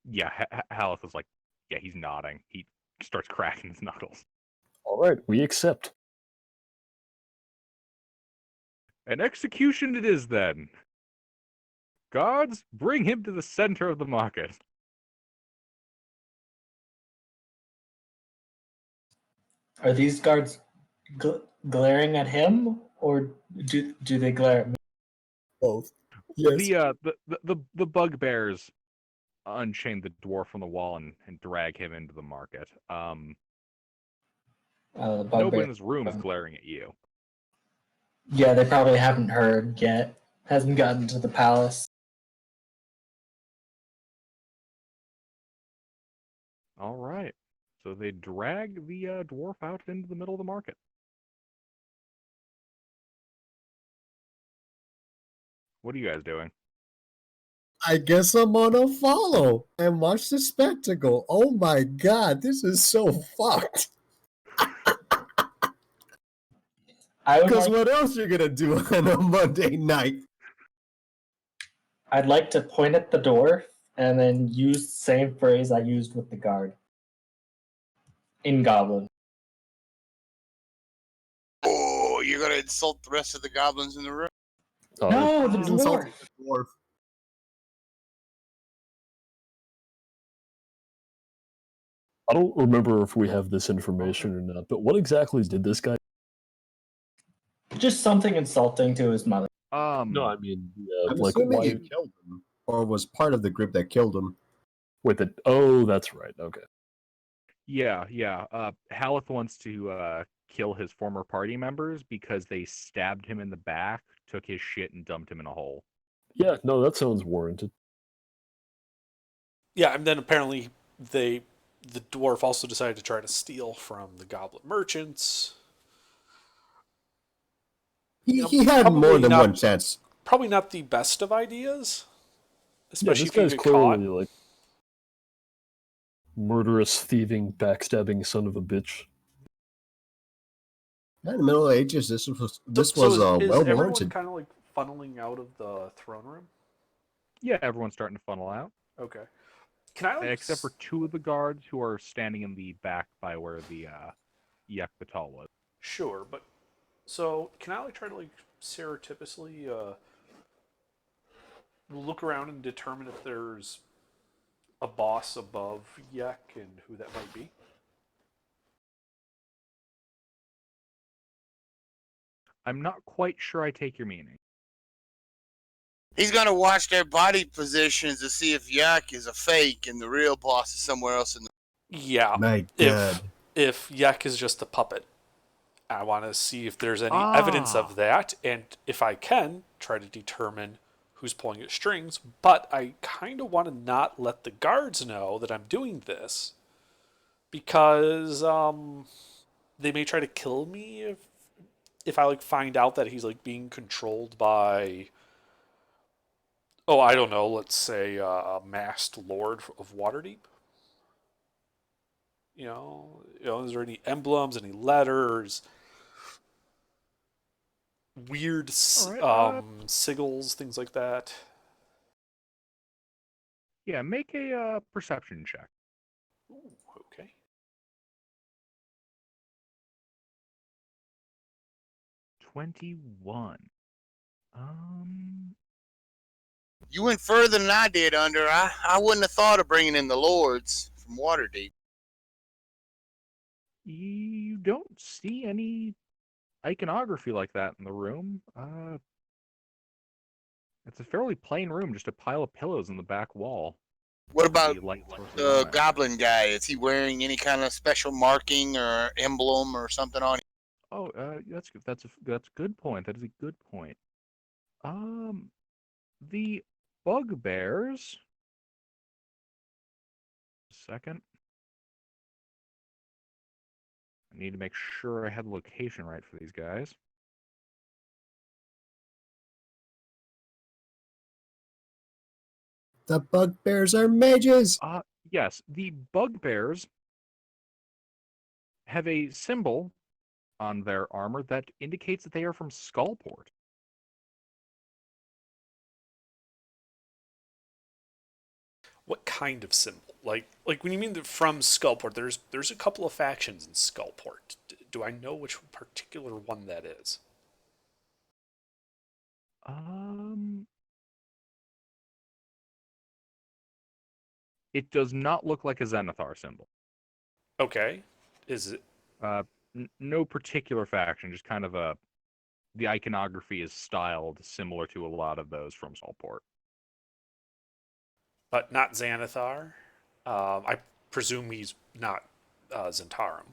Yeah, Haleth is like, yeah, he's nodding. He starts cracking his knuckles. All right, we accept. An execution it is then. Guards, bring him to the center of the market. Are these guards glaring at him, or do they glare at me? Both. Yes. The bugbears unchain the dwarf from the wall and drag him into the market. The Nobody bugbear. in this room is glaring at you. Yeah, they probably haven't heard yet. Hasn't gotten to the palace. All right. So they drag the dwarf out into the middle of the market. What are you guys doing? I guess I'm gonna follow and watch the spectacle. Oh my god, this is so fucked. Because what else you gonna do on a Monday night? I'd like to point at the door and then use the same phrase I used with the guard. In Goblin. Oh, you're gonna insult the rest of the goblins in the room? No, the He's insulting dwarf. the dwarf. I don't remember if we have this information or not, but what exactly did this guy? Just something insulting to his mother. No, I mean, I'm like assuming why? you killed him, or was part of the group that killed him. Wait, that? Oh, that's right. Okay. Yeah. Haleth wants to kill his former party members because they stabbed him in the back, took his shit, and dumped him in a hole. Yeah, no, that sounds warranted. Yeah, and then apparently the dwarf also decided to try to steal from the goblin merchants. He had Probably more than not- one chance. Probably not the best of ideas, Yeah, especially this if you guy's get clearly caught. like. murderous, thieving, backstabbing son of a bitch. In the Middle Ages, this So was is well everyone warranted. kind of like funneling out of the throne room? Yeah, everyone's starting to funnel out, Okay. Can I like except for two of the guards who are standing in the back by where the Yekbatal was. Sure, but so can I like try to like surreptitiously look around and determine if there's a boss above Yek and who that might be? I'm not quite sure I take your meaning. He's gonna watch their body positions to see if Yak is a fake and the real boss is somewhere else in the. Yeah. My If God. if Yek is just a puppet, I want to see if there's any evidence Ah, of that, and if I can, try to determine who's pulling at strings. But I kind of want to not let the guards know that I'm doing this because they may try to kill me if I like find out that he's like being controlled by, oh, I don't know, let's say a masked lord of Waterdeep. Is there any emblems, any letters, weird all right. sigils, things like that? Yeah, make a perception check. Ooh, okay. 21. You went further than I did, Under. I wouldn't have thought of bringing in the lords from Waterdeep. You don't see any iconography like that in the room. It's a fairly plain room, just a pile of pillows in the back wall. What about The light sources the on it. goblin guy? Is he wearing any kind of special marking or emblem or something on him? Oh, that's a good point. That is a good point. The bugbears. Second. I need to make sure I had the location right for these guys. The bugbears are mages. Yes, the bugbears have a symbol on their armor that indicates that they are from Skullport. What kind of symbol? Like when you mean from Skullport, there's a couple of factions in Skullport. Do I know which particular one that is? It does not look like a Zenithar symbol. Okay. Is it No particular faction, just kind of the iconography is styled similar to a lot of those from Skullport. but not Xanathar? I presume he's not Zentarum.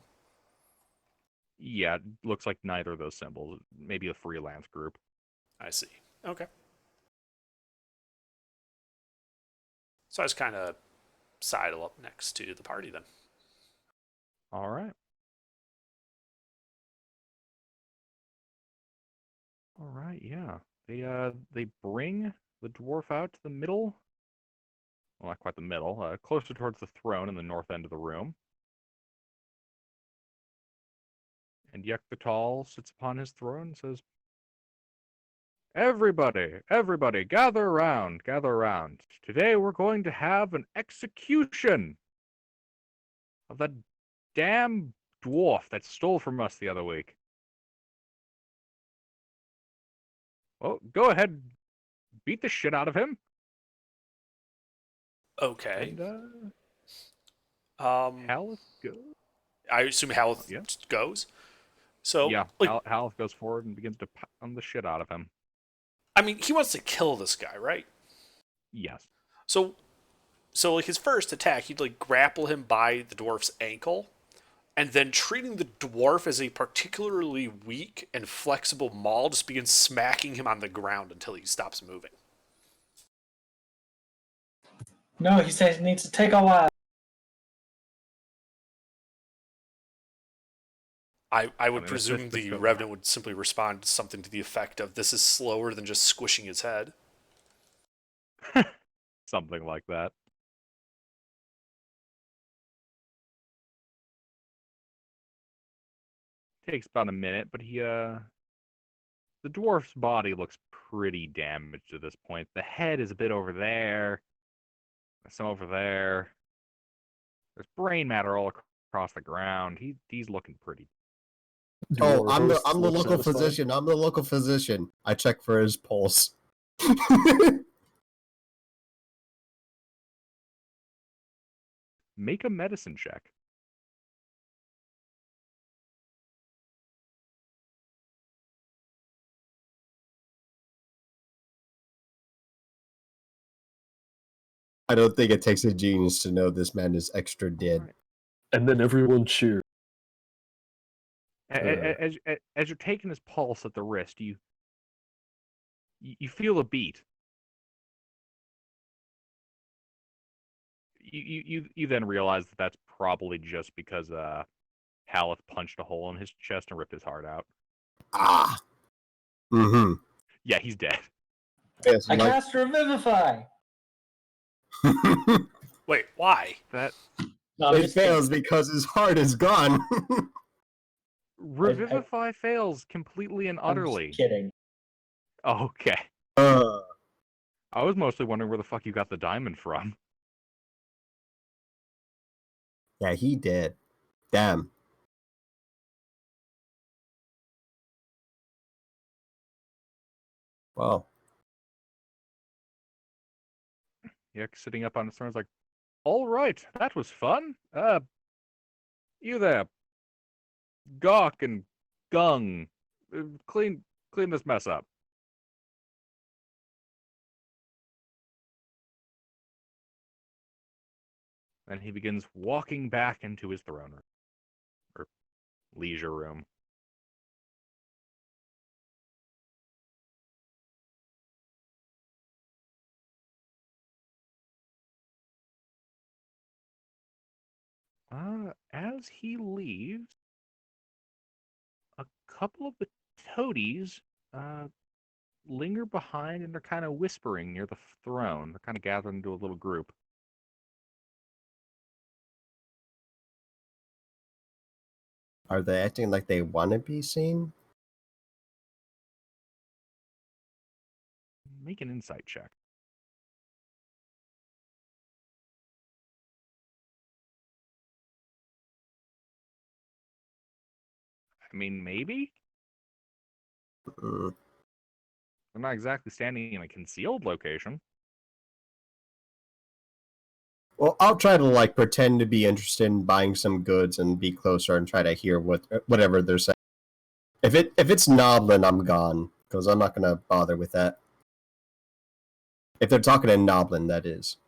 Yeah, it looks like neither of those symbols. Maybe a freelance group. I see. Okay. So I just kind of sidle up next to the party then. All right. All right, yeah. They bring the dwarf out to the middle. Well, not quite the middle, closer towards the throne in the north end of the room. And Yekbatal sits upon his throne and says, everybody, gather around, gather around. Today we're going to have an execution of that damn dwarf that stole from us the other week. Well, go ahead, beat the shit out of him. Okay. And Um, Haleth goes. I assume Haleth Yeah. goes. So, Yeah, like, Haleth goes forward and begins to pound the shit out of him. I mean, he wants to kill this guy, right? Yes. So, like his first attack, he'd like grapple him by the dwarf's ankle, and then treating the dwarf as a particularly weak and flexible maul, just begins smacking him on the ground until he stops moving. No, he says it needs to take a while. I would mean, presume this the goes Revenant would simply respond to something to the effect of, "This is slower than just squishing his head." something like that. Takes about a minute, but the dwarf's body looks pretty damaged at this point. The head is a bit over there, some over there. There's brain matter all across the ground. He's looking pretty. Do Oh, our I'm the hosts look local satisfied? physician. I'm the local physician. I check for his pulse. Make a medicine check. I don't think it takes a genius to know this man is extra dead. Right. And then everyone cheers. As you're taking his pulse at the wrist, you feel a beat. You then realize that that's probably just because Haleth punched a hole in his chest and ripped his heart out. Ah. Mm-hmm. Yeah, he's dead. Yes, I like... cast Revivify. Wait, why? That No, I'm it just fails because his heart is gone. Revivify fails completely and I'm utterly. just kidding. Oh, okay. Uh, I was mostly wondering where the fuck you got the diamond from. yeah, he did. Damn. Well, Yeah, sitting up on his throne is like, all right, that was fun. You there, Gawk and Gung, clean this mess up. And he begins walking back into his throne room, or leisure room. As he leaves, a couple of the toadies linger behind and they're kind of whispering near the throne. They're kind of gathered into a little group. are they acting like they want to be seen? Make an insight check. I mean, maybe? Mm. They're not exactly standing in a concealed location. Well, I'll try to like pretend to be interested in buying some goods and be closer and try to hear whatever they're saying. If it's Noblin, I'm gone because I'm not gonna bother with that. If they're talking in Noblin, that is.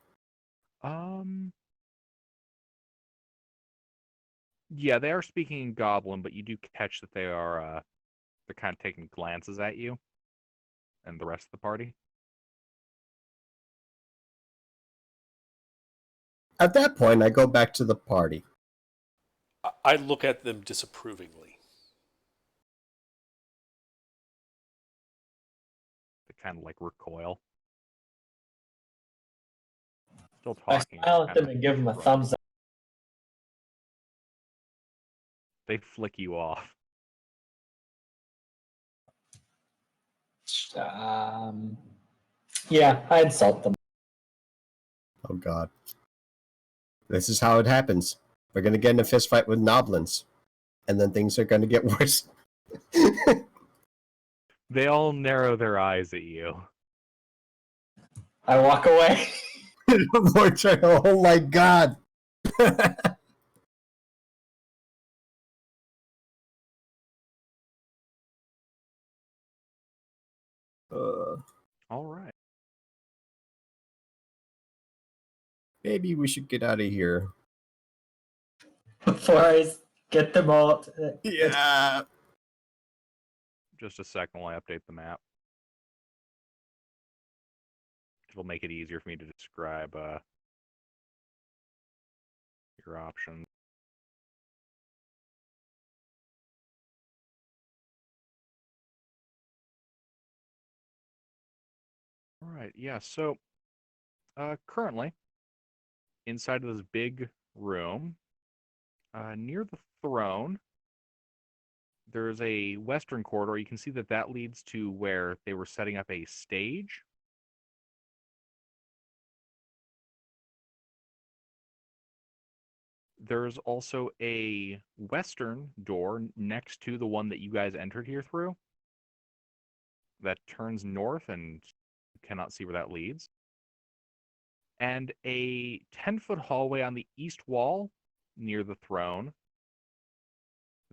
Yeah, they are speaking in Goblin, but you do catch that they're kind of taking glances at you and the rest of the party. At that point, I go back to the party. I look at them disapprovingly. They kind of like recoil. Still I talking. smile at kind them of and give them a grunt. thumbs up. They flick you off. Yeah, I insult them. Oh God, this is how it happens. We're gonna get in a fist fight with Noblins, and then things are gonna get worse. They all narrow their eyes at you. I walk away. Oh my God. All right. Maybe we should get out of here. Before I get them all. Yeah. Just a second while I update the map. It'll make it easier for me to describe your options. All right, yeah, so currently, inside of this big room, near the throne, there's a western corridor. You can see that leads to where they were setting up a stage. There's also a western door next to the one that you guys entered here through that turns north, and you cannot see where that leads. And a 10-foot hallway on the east wall near the throne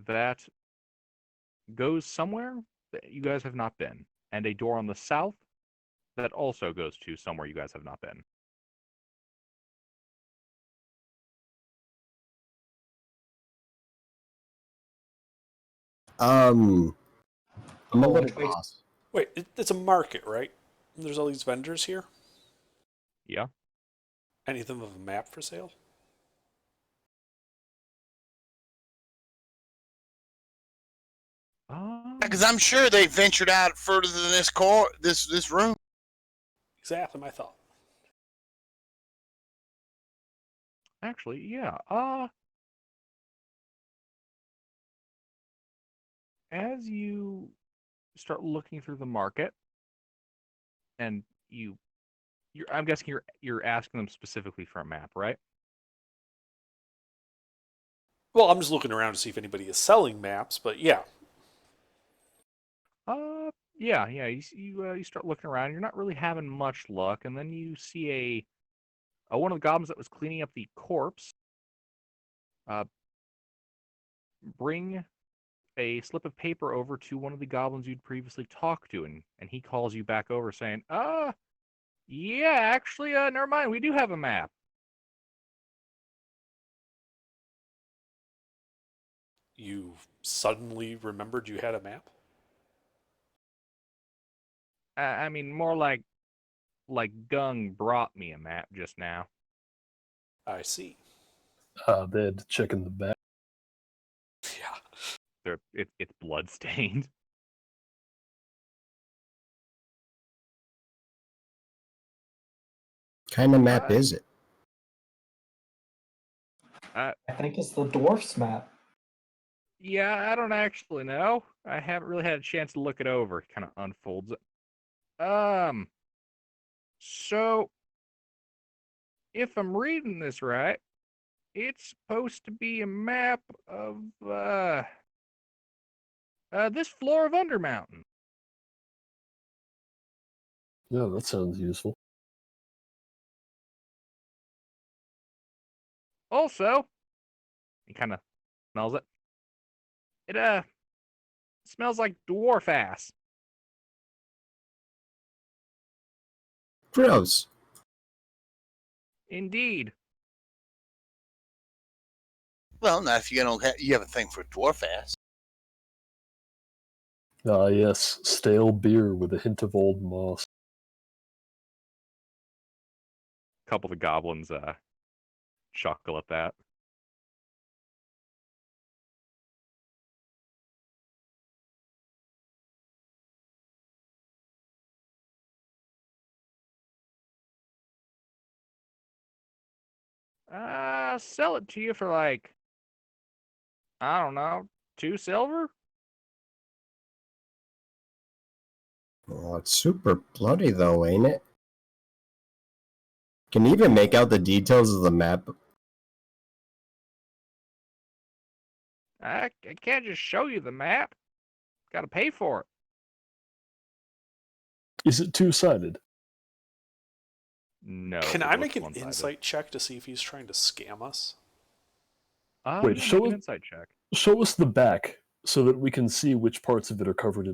that goes somewhere that you guys have not been. And a door on the south that also goes to somewhere you guys have not been. I'm a little which way- lost. Wait, it's a market, right? There's all these vendors here. Yeah. Any of them have a map for sale? Because I'm sure they ventured out further than this room. Exactly my thought. Actually, yeah. As you start looking through the market, and I'm guessing you're asking them specifically for a map, right? Well, I'm just looking around to see if anybody is selling maps, but yeah. Yeah. You start looking around. You're not really having much luck, and then you see a one of the goblins that was cleaning up the corpse. Bring a slip of paper over to one of the goblins you'd previously talked to, and he calls you back over saying, yeah, actually, never mind, we do have a map. You suddenly remembered you had a map? I mean, more like Gung brought me a map just now. I see. They had to check in the back. Yeah. It's blood-stained. Kind of map is it? I think it's the dwarf's map. Yeah, I don't actually know. I haven't really had a chance to look it over. It kind of unfolds it. So, if I'm reading this right, it's supposed to be a map of, this floor of Undermountain. Yeah, that sounds useful. Also, he kind of smells it. It smells like dwarf ass. Gross. Indeed. Well, not if you don't you have a thing for dwarf ass. Ah, yes, stale beer with a hint of old moss. A couple of the goblins chuckle at that. Sell it to you for like, I don't know, 2 silver? Oh, it's super bloody though, ain't it? Can you even make out the details of the map? I can't just show you the map. Gotta pay for it. Is it two-sided? No. Can it I looks make an one-sided. insight check to see if he's trying to scam us? Wait, Yeah, show make an it- insight check. Show us the back so that we can see which parts of it are covered in.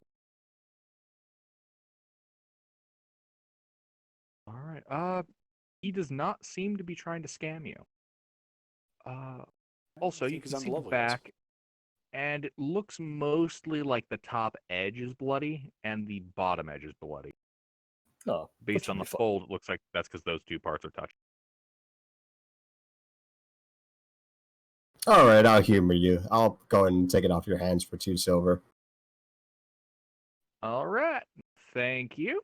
All right. He does not seem to be trying to scam you. Also, I you think he's can on see the the lovely guys. back, and it looks mostly like the top edge is bloody and the bottom edge is bloody. Oh, that Based should on be the fine. fold, it looks like that's because those two parts are touched. Alright, I'll humor you. I'll go ahead and take it off your hands for 2 silver. All right. Thank you.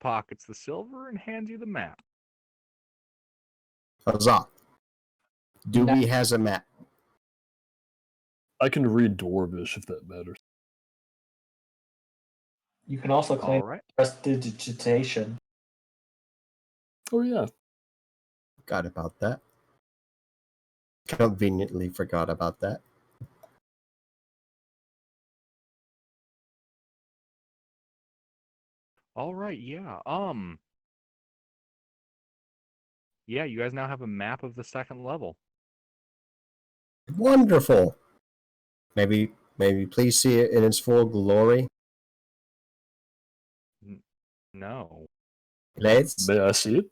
Pockets the silver and hands you the map. Huzzah. No. Dewey has a map. I can read Dwarvish if that matters. You can also claim All right. prestidigitation. Oh yeah. Forgot about that. Conveniently forgot about that. All right. Yeah. Yeah, you guys now have a map of the second level. Wonderful. Maybe please see it in its full glory. No. Let's. May I see it?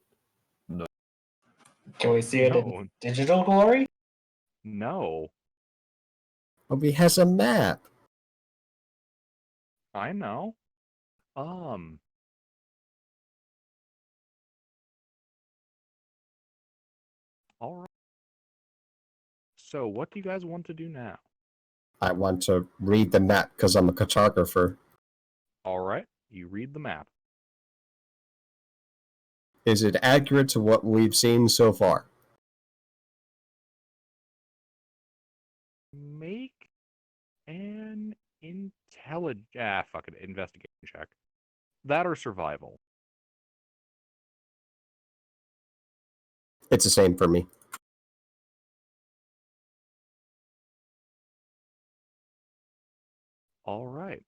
Can we see it in No. digital glory? No. Obi has a map. I know. Um. All right. So, what do you guys want to do now? I want to read the map because I'm a cartographer. All right. You read the map. Is it accurate to what we've seen so far? Make an fuck it, investigation check. That or survival. It's the same for me. All right.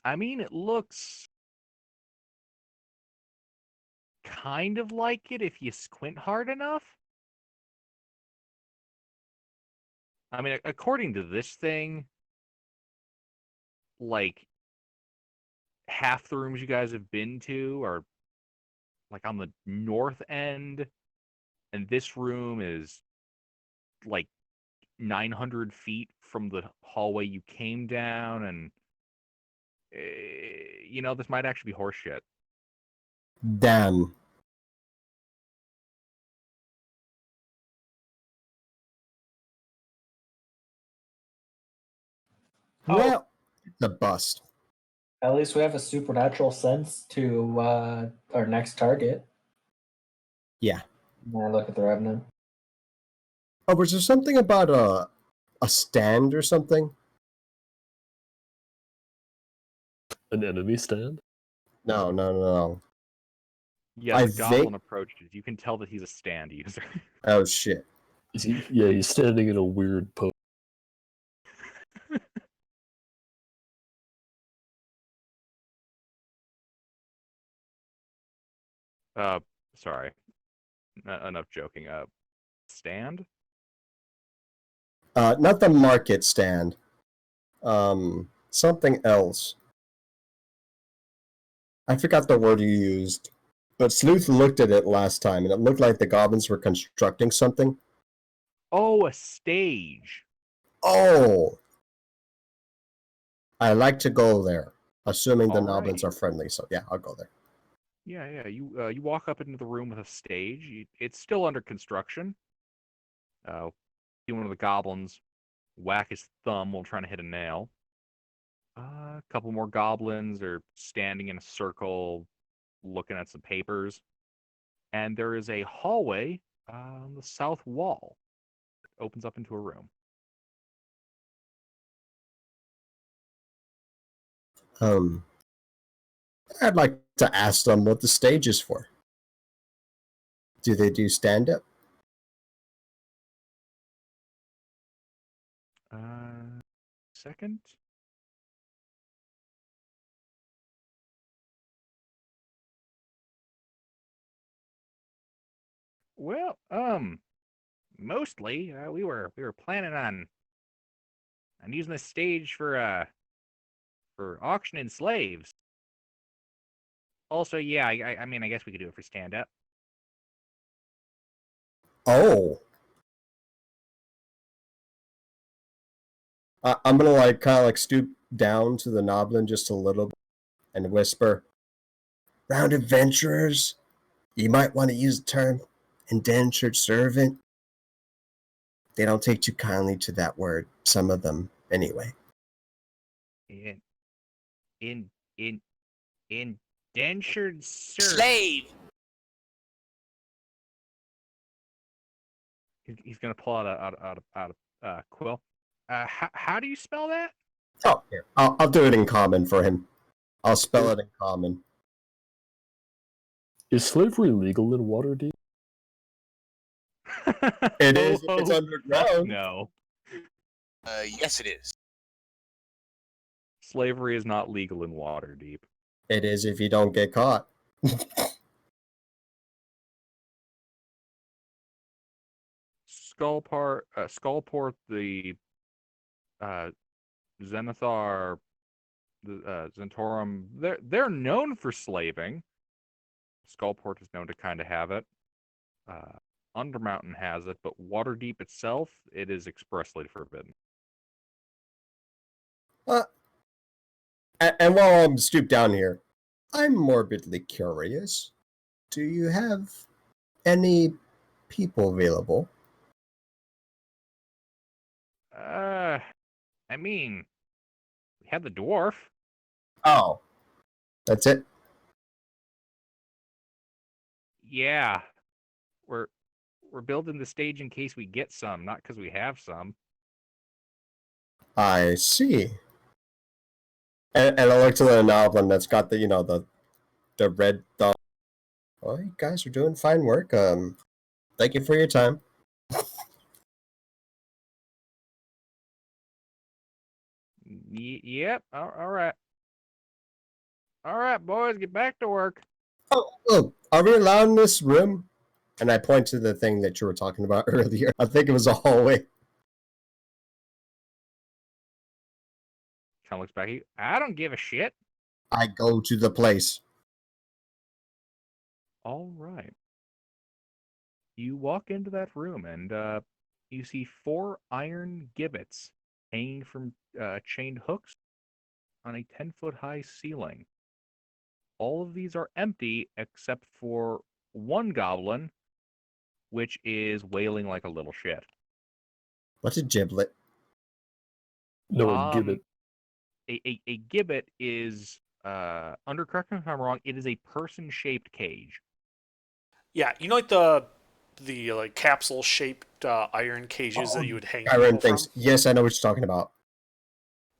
I mean, it looks kind of like it if you squint hard enough. I mean, according to this thing, like half the rooms you guys have been to are like on the north end, and this room is like 900 feet from the hallway you came down, and this might actually be horseshit. Damn. Oh. Well, it's a bust. At least we have a supernatural sense to our next target. Yeah. When I look at the Revenant. Oh, was there something about a stand or something? An enemy stand? No. Yes, I a goblin think- approaches. You can tell that he's a stand user. Oh shit. Yeah, he's standing in a weird pose. Sorry. Enough joking. Stand? Not the market stand. Something else. I forgot the word you used. But Sleuth looked at it last time, and it looked like the goblins were constructing something. Oh, a stage. Oh! I like to go there, assuming the All goblins right. are friendly, so yeah, I'll go there. Yeah. You walk up into the room with a stage. It's still under construction. See one of the goblins whack his thumb while trying to hit a nail. A couple more goblins are standing in a circle, looking at some papers. And there is a hallway on the south wall. It opens up into a room. I'd like to ask them what the stage is for. Do they do stand-up? Second. Well, mostly we were planning on using this stage for auctioning slaves. Also, yeah, I mean, I guess we could do it for stand up. Oh. I'm gonna kind of stoop down to the Noblin just a little bit and whisper, "Round adventurers, you might want to use the term indentured servant. They don't take too kindly to that word. Some of them, anyway." In Indentured servant. Slave. He's gonna pull out a quill. How do you spell that? Oh, here. I'll do it in common for him. I'll spell it in common. Is slavery legal in Waterdeep? It is if it's fuck underground. no. Yes, it is. Slavery is not legal in Waterdeep. It is if you don't get caught. Skullport, the Zenithar, the Zentorum, they're known for slaving. Skullport is known to kind of have it. Undermountain has it, but Waterdeep itself, it is expressly forbidden. And while I'm stooped down here, I'm morbidly curious. Do you have any people available? I mean, we had the dwarf. Oh, that's it? Yeah, we're building the stage in case we get some, not because we have some. I see. And I look to the Noblin that's got the, the red thumb. Well, you guys are doing fine work. Thank you for your time. Yep. All right. All right, boys, get back to work. Oh, are we allowed in this room? And I point to the thing that you were talking about earlier. I think it was a hallway. Kind of looks back at you. I don't give a shit. I go to the place. All right. You walk into that room and you see 4 iron gibbets hanging from chained hooks on a 10-foot high ceiling. All of these are empty except for one goblin, which is wailing like a little shit. What's a giblet? No, a gibbet. A gibbet is, correct me if I'm wrong, it is a person-shaped cage. Yeah, you know, like the like capsule shaped iron cages that you would hang Iron people things. from. Yes, I know what you're talking about.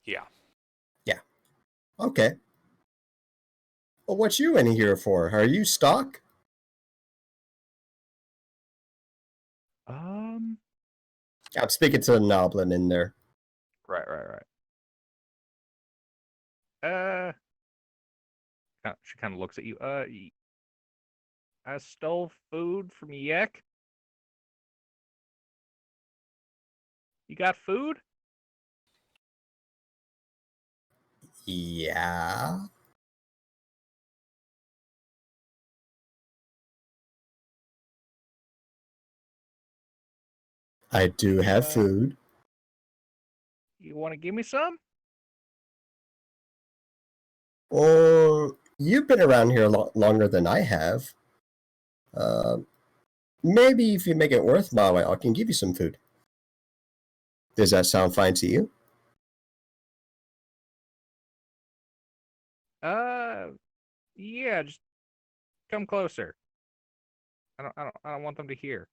Yeah. Okay. Well, what you in here for? Are you stock? Um, I'm speaking to the Noblin in there. right. She kind of looks at you. I stole food from Yek. You got food? Yeah. I do have food. You want to give me some? Or you've been around here longer than I have. Maybe if you make it worth my while, I can give you some food. Does that sound fine to you? Yeah, just come closer. I don't want them to hear.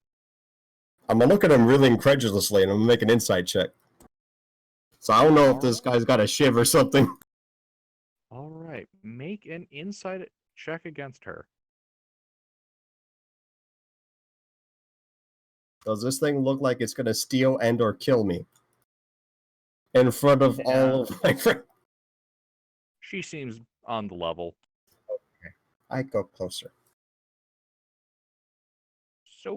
I'm gonna look at him really incredulously, and I'm gonna make an insight check. So I don't know if this guy's got a shiv or something. All right, make an insight check against her. Does this thing look like it's gonna steal and or kill me? In front of all of my friends. She seems on the level. Okay. I go closer. So,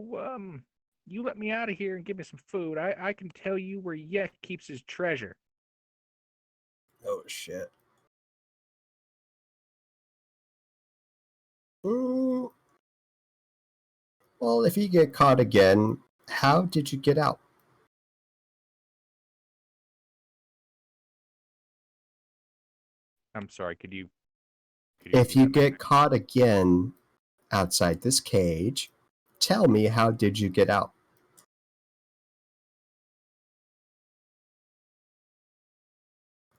you let me out of here and give me some food. I can tell you where Yek keeps his treasure. Oh shit. Well, if you get caught again, how did you get out? I'm sorry, could you If repeat you that? get caught again outside this cage, tell me how did you get out?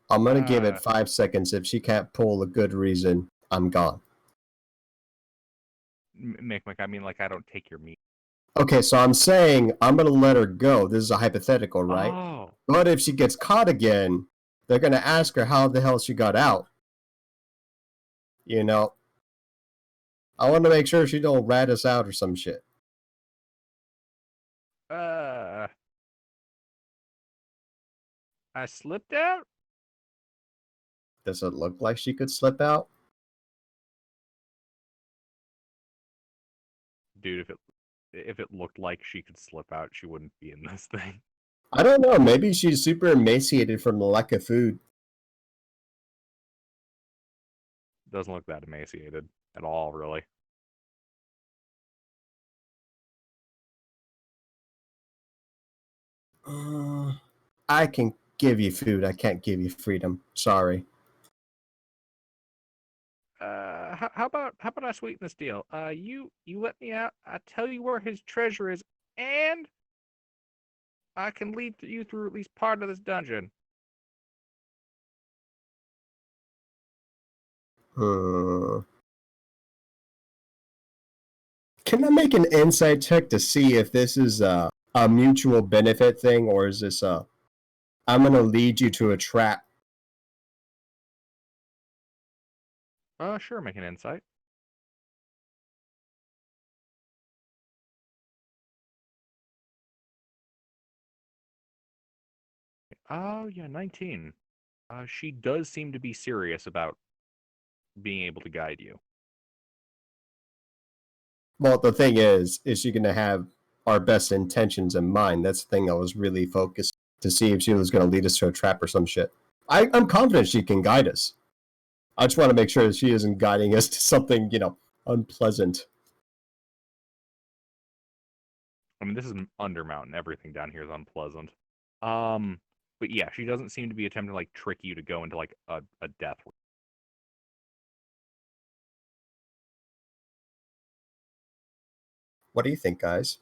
I'm gonna give it 5 seconds. If she can't pull a good reason, I'm gone. Mick, I mean, like, I don't take your meat. Okay, so I'm saying I'm gonna let her go. This is a hypothetical, right? Oh, But if she gets caught again, they're gonna ask her how the hell she got out. You know, I want to make sure she don't rat us out or some shit. I slipped out? Does it look like she could slip out? Dude, if it looked like she could slip out, she wouldn't be in this thing. I don't know. Maybe she's super emaciated from the lack of food. Doesn't look that emaciated at all, really. I can give you food. I can't give you freedom. Sorry. How about I sweeten this deal? You let me out. I tell you where his treasure is, and I can lead you through at least part of this dungeon. Hmm. Can I make an insight check to see if this is a mutual benefit thing, or is this I'm gonna lead you to a trap? Sure, make an insight. Oh yeah, 19. She does seem to be serious about being able to guide you. Well, the thing is she gonna have our best intentions in mind? That's the thing I was really focused to see if she was gonna lead us to a trap or some shit. I'm confident she can guide us. I just want to make sure that she isn't guiding us to something, unpleasant. I mean, this is Undermountain. Everything down here is unpleasant. But yeah, she doesn't seem to be attempting to like trick you to go into like a death. What do you think, guys?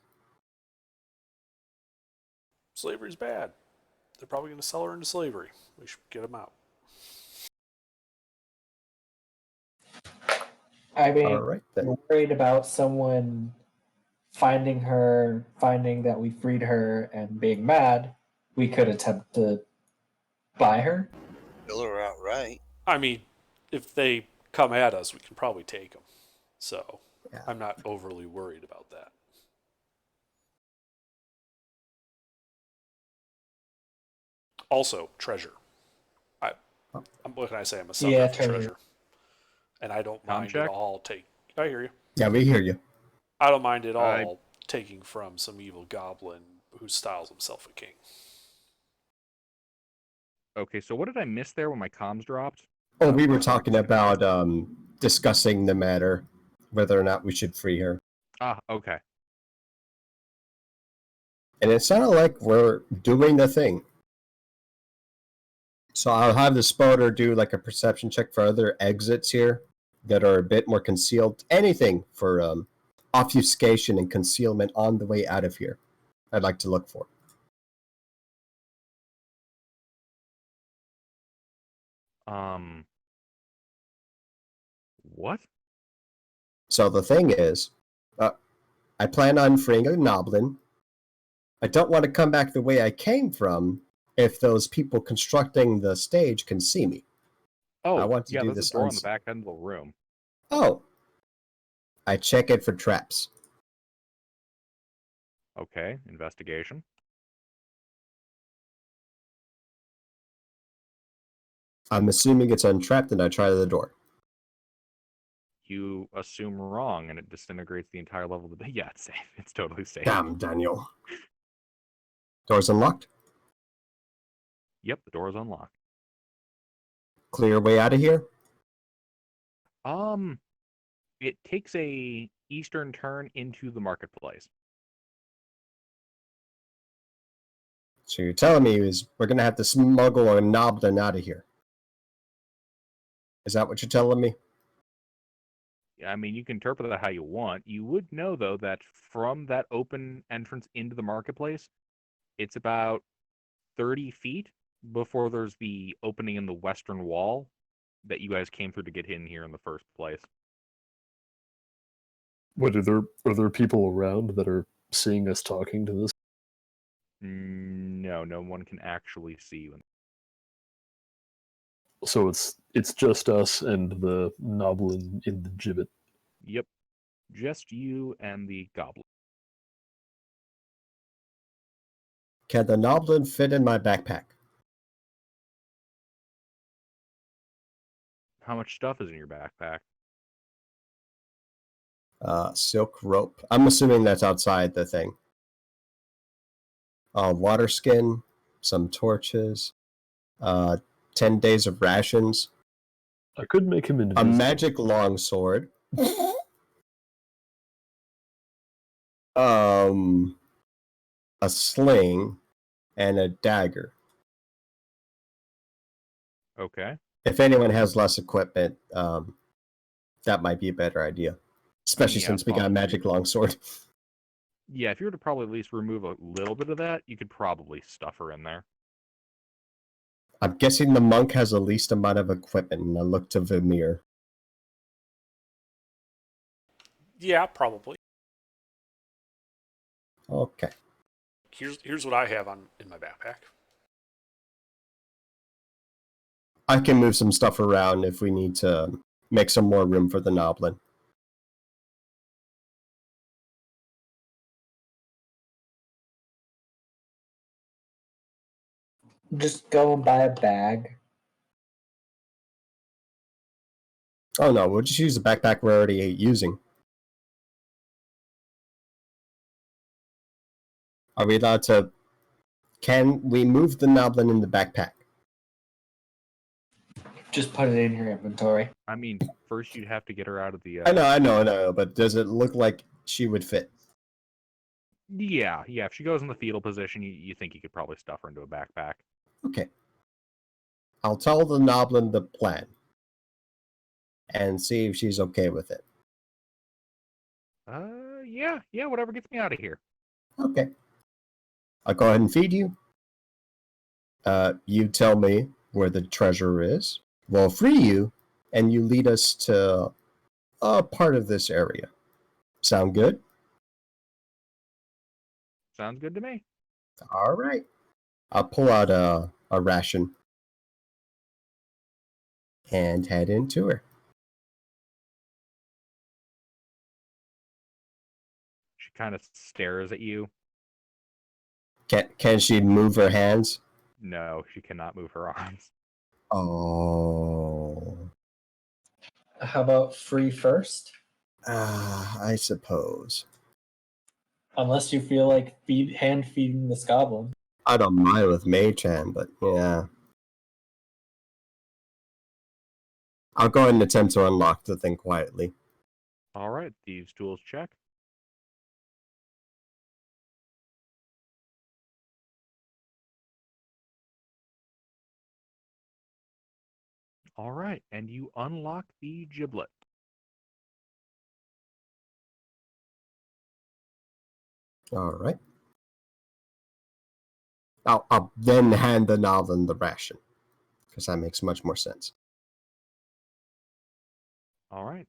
Slavery's bad. They're probably going to sell her into slavery. We should get them out. I mean, All right then. we're worried about someone finding her, finding that we freed her, and being mad. We could attempt to buy her. Kill her outright. I mean, if they come at us, we can probably take them. So Yeah. I'm not overly worried about that. Also, treasure. What can I say? I'm a sucker Yeah, for treasure. treasure. And I don't Com mind check? at all I hear you. Yeah, we hear you. I don't mind at I- all taking from some evil goblin who styles himself a king. Okay, so what did I miss there when my comms dropped? Oh, we For were a second. talking about discussing the matter, whether or not we should free her. Okay. And it sounded like we're doing the thing. So I'll have the spotter do like a perception check for other exits here that are a bit more concealed. Anything for obfuscation and concealment on the way out of here. I'd like to look for. What? So the thing is, I plan on freeing a Noblin. I don't want to come back the way I came from if those people constructing the stage can see me. I Oh, want to yeah, do there's this a door on the back end of the room. Oh. I check it for traps. Okay, investigation. I'm assuming it's untrapped and I try the door. You assume wrong, and it disintegrates the entire level of the... Yeah, it's safe. It's totally safe. Damn, Daniel. Door's unlocked. Yep, the door is unlocked. Clear way out of here? It takes a eastern turn into the marketplace. So you're telling me is we're gonna have to smuggle a Noblin out of here. Is that what you're telling me? I mean, you can interpret that how you want. You would know, though, that from that open entrance into the marketplace, it's about 30 feet before there's the opening in the western wall that you guys came through to get in here in the first place. What are there people around that are seeing us talking to this? No, no one can actually see you. So it's just us and the noblin in the gibbet. Yep, just you and the goblin. Can the Noblin fit in my backpack? How much stuff is in your backpack? Silk rope. I'm assuming that's outside the thing. Water skin, some torches, 10 days of rations, I could make him a invisible. magic longsword, a sling, and a dagger. Okay. If anyone has less equipment, that might be a better idea. Especially Yeah, since we got a probably. magic longsword. Yeah, if you were to probably at least remove a little bit of that, you could probably stuff her in there. I'm guessing the monk has the least amount of equipment, and I look to Vimir. Yeah, probably. Okay. Here's what I have in my backpack. I can move some stuff around if we need to make some more room for the Noblin. Just go and buy a bag. Oh no, we'll just use the backpack we're already using. Are we allowed to... Can we move the Noblin in the backpack? Just put it in your inventory. I mean, first you'd have to get her out of the. I know, but does it look like she would fit? Yeah. If she goes in the fetal position, you think you could probably stuff her into a backpack. Okay. I'll tell the Noblin the plan. And see if she's okay with it. Yeah, whatever gets me out of here. Okay. I'll go ahead and feed you. You tell me where the treasure is. We'll free you, and you lead us to a part of this area. Sound good? Sounds good to me. All right. I'll pull out a ration and head into her. She kind of stares at you. Can she move her hands? No, she cannot move her arms. Oh. How about free first? I suppose. Unless you feel like hand feeding this goblin. I don't mind with Mage Hand, but yeah. I'll go ahead and attempt to unlock the thing quietly. All right, thieves' tools check. All right, and you unlock the giblet. All right. I'll then hand the Noblin the ration, because that makes much more sense. All right.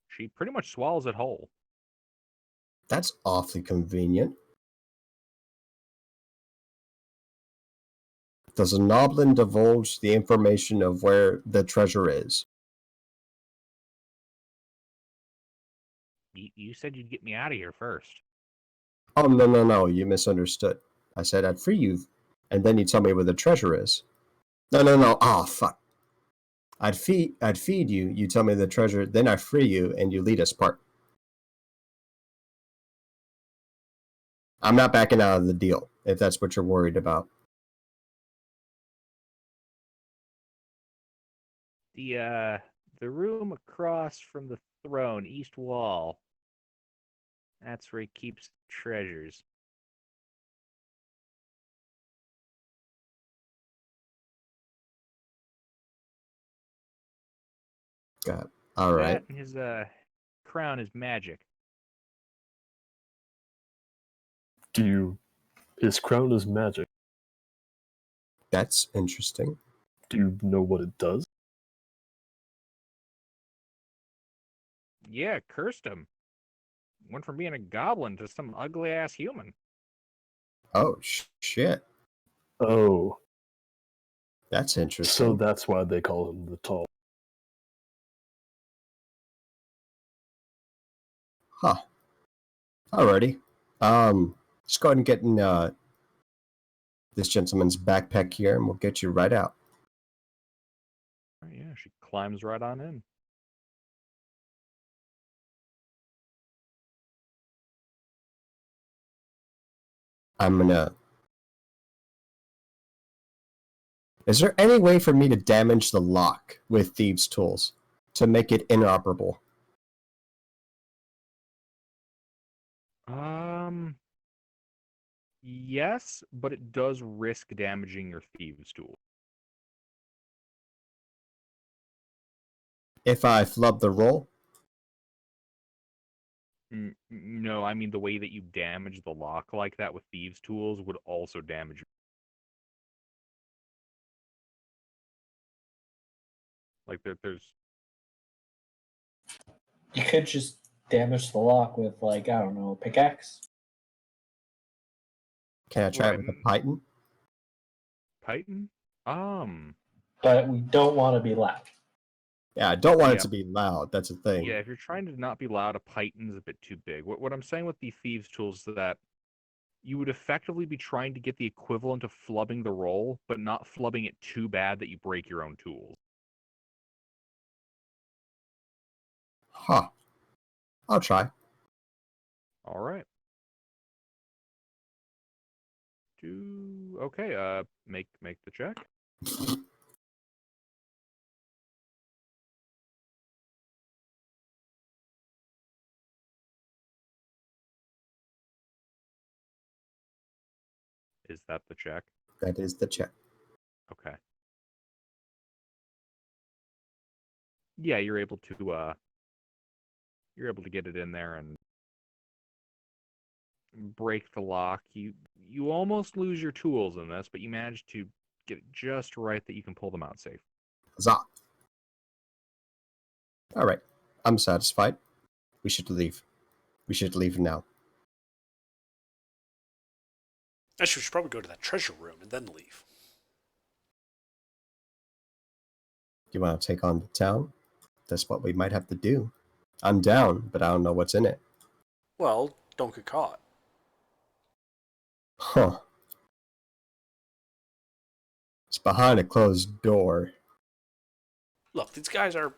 She pretty much swallows it whole. That's awfully convenient. Does a Noblin divulge the information of where the treasure is? You said you'd get me out of here first. Oh, no, you misunderstood. I said I'd free you, and then you tell me where the treasure is. No. Oh, fuck. I'd feed you, you tell me the treasure, then I free you, and you lead us apart. I'm not backing out of the deal, if that's what you're worried about. The room across from the throne, east wall. That's where he keeps treasures. Got it. All right. That and his crown is magic. His crown is magic. That's interesting. Do you know what it does? Yeah, cursed him. Went from being a goblin to some ugly ass human. Oh shit, Oh, that's so interesting. that's why they call him the tall. Huh. Alrighty. Just go ahead and get in this gentleman's backpack here, and we'll get you right out. Oh, yeah, she climbs right on in. I'm gonna. Is there any way for me to damage the lock with thieves' tools to make it inoperable? Yes, but it does risk damaging your thieves' tool. If I flub the roll? No, I mean the way that you damage the lock like that with thieves' tools would also damage. Like there's. You could just damage the lock with, like, I don't know, a pickaxe. Can I try Right, it with a python? Titan. But we don't want to be loud. Yeah, I don't want it Yeah. to be loud. That's the thing. Yeah, if you're trying to not be loud, a python's a bit too big. What I'm saying with the thieves' tools is that you would effectively be trying to get the equivalent of flubbing the roll, but not flubbing it too bad that you break your own tools. Huh. I'll try. All right. Okay. Make the check. Is that the check? That is the check. Okay. Yeah, you're able to get it in there and break the lock. You almost lose your tools in this, but you manage to get it just right that you can pull them out safe. Huzzah. Alright. I'm satisfied. We should leave. We should leave now. Actually, we should probably go to that treasure room and then leave. You want to take on the town? That's what we might have to do. I'm down, but I don't know what's in it. Well, don't get caught. Huh. It's behind a closed door. Look, these guys are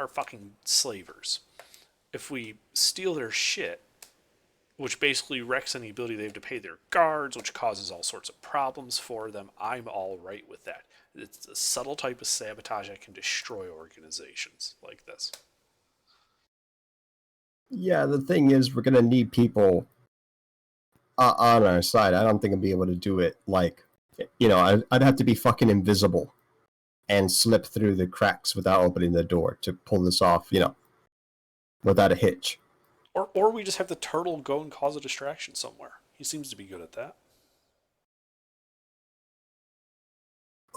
fucking slavers. If we steal their shit, which basically wrecks any ability they have to pay their guards, which causes all sorts of problems for them, I'm all right with that. It's a subtle type of sabotage that can destroy organizations like this. Yeah, the thing is, we're gonna need people on our side. I don't think I'll be able to do it like, I'd have to be fucking invisible and slip through the cracks without opening the door to pull this off, without a hitch. Or we just have the turtle go and cause a distraction somewhere. He seems to be good at that.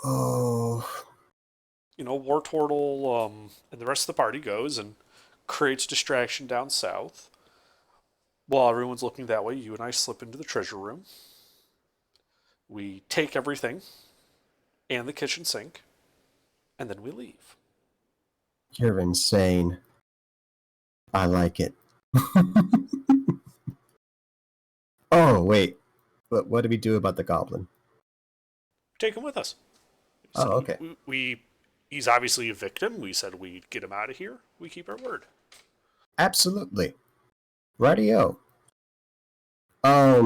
Oh, War Turtle and the rest of the party goes and creates distraction down south. While everyone's looking that way, you and I slip into the treasure room. We take everything and the kitchen sink, and then we leave. you're insane. I like it. Oh, wait. But what do we do about the goblin? Take him with us. Oh, okay. He's obviously a victim. We said we'd get him out of here. We keep our word. Absolutely. Radio. How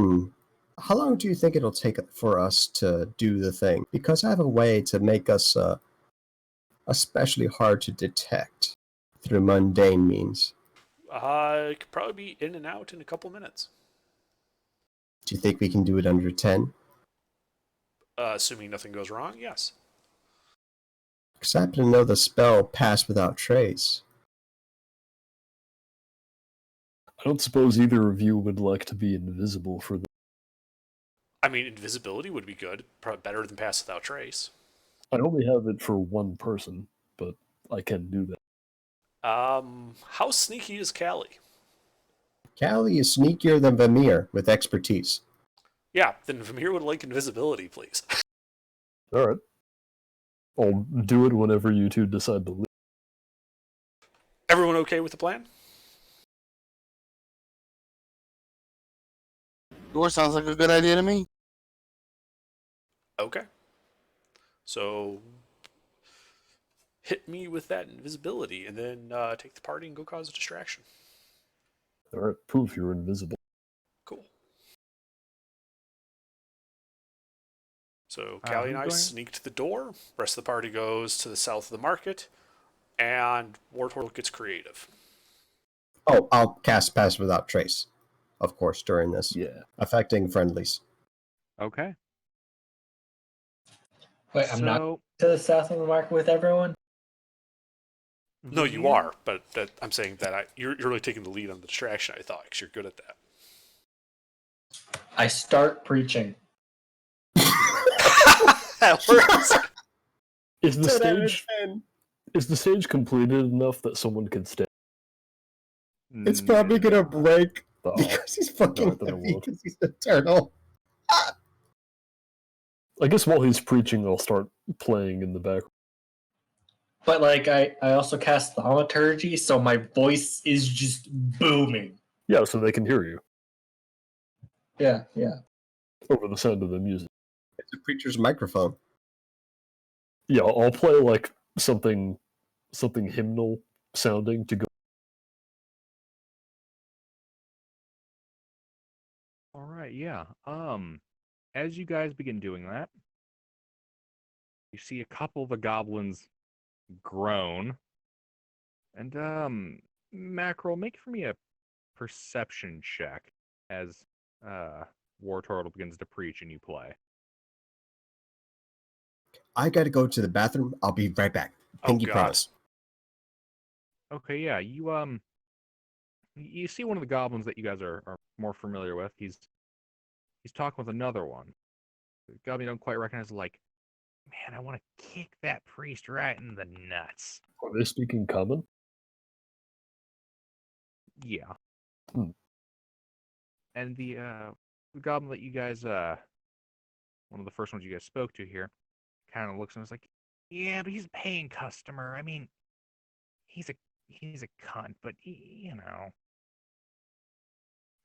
long do you think it'll take for us to do the thing? Because I have a way to make us especially hard to detect through mundane means. It could probably be in and out in a couple minutes. Do you think we can do it under 10? Assuming nothing goes wrong, yes. Because I happen to know the spell Pass Without Trace. I don't suppose either of you would like to be invisible for the. I mean, invisibility would be good. Probably better than Pass Without Trace. I only have it for one person, but I can do that. How sneaky is Callie? Callie is sneakier than Vamir with expertise. Yeah, then Vamir would like invisibility, please. All right. I'll do it whenever you two decide to leave. Everyone okay with the plan? Yours sounds like a good idea to me. Okay. So hit me with that invisibility, and then take the party and go cause a distraction. All right. Prove you're invisible. Cool. So Callie and I sneak to the door. Rest of the party goes to the south of the market, and War Turtle gets creative. Oh, I'll cast Pass Without Trace, of course, during this. Yeah. Affecting friendlies. Okay. Wait, I'm not to the south of the market with everyone? No, you are, but I'm saying that you're really taking the lead on the distraction, I thought, because you're good at that. I start preaching. That works. Is the stage completed enough that someone can stay? It's probably gonna break Oh. because he's fucking No, it doesn't heavy work. because he's a turtle. I guess while he's preaching, I'll start playing in the background. But like I also cast thaumaturgy, so my voice is just booming. Yeah, so they can hear you Yeah. over the sound of the music. It's a preacher's microphone. Yeah, I'll play like something hymnal sounding to go. All right, yeah. As you guys begin doing that, you see a couple of the goblins groan. And Mackerel, make for me a perception check as War Turtle begins to preach and you play. I gotta go to the bathroom. I'll be right back. Pinky promise. Okay, yeah, you see one of the goblins that you guys are more familiar with. He's talking with another one. The goblin you don't quite recognize, like, man, I want to kick that priest right in the nuts. Are they speaking common? Yeah. Hmm. And the goblin that you guys one of the first ones you guys spoke to here kind of looks and was like, yeah, but he's a paying customer. I mean, he's a cunt, but you know,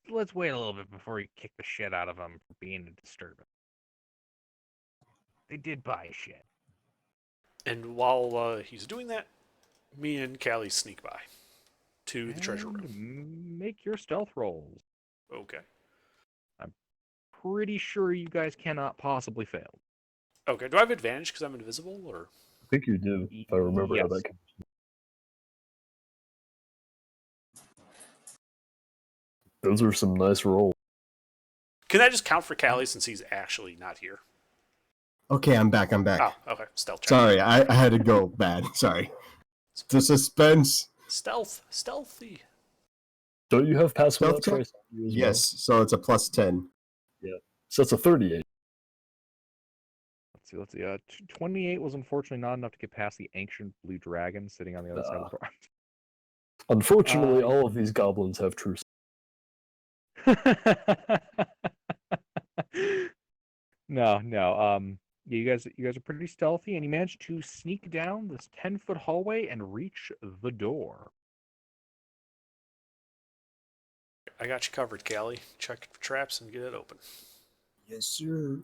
let's wait a little bit before you kick the shit out of him for being a disturbance. They did buy shit. And while he's doing that, me and Callie sneak by to the treasure room. Make your stealth rolls. Okay. I'm pretty sure you guys cannot possibly fail. Okay. Do I have advantage because I'm invisible, or? I think you do, if I remember how that came. Those are some nice rolls. Can that just count for Callie since he's actually not here? Okay, I'm back. Oh, okay. Stealth check. Sorry, I had to go bad. Sorry. The suspense. Stealthy. Don't you have Pass Without Stealth Trace? Yes, so it's a plus 10. Yeah. So it's a 38. Let's see. 28 was unfortunately not enough to get past the ancient blue dragon sitting on the other side of the door. Unfortunately, all of these goblins have true. No. You guys are pretty stealthy, and you managed to sneak down this 10-foot hallway and reach the door. I got you covered, Callie. Check for traps and get it open. Yes, sir.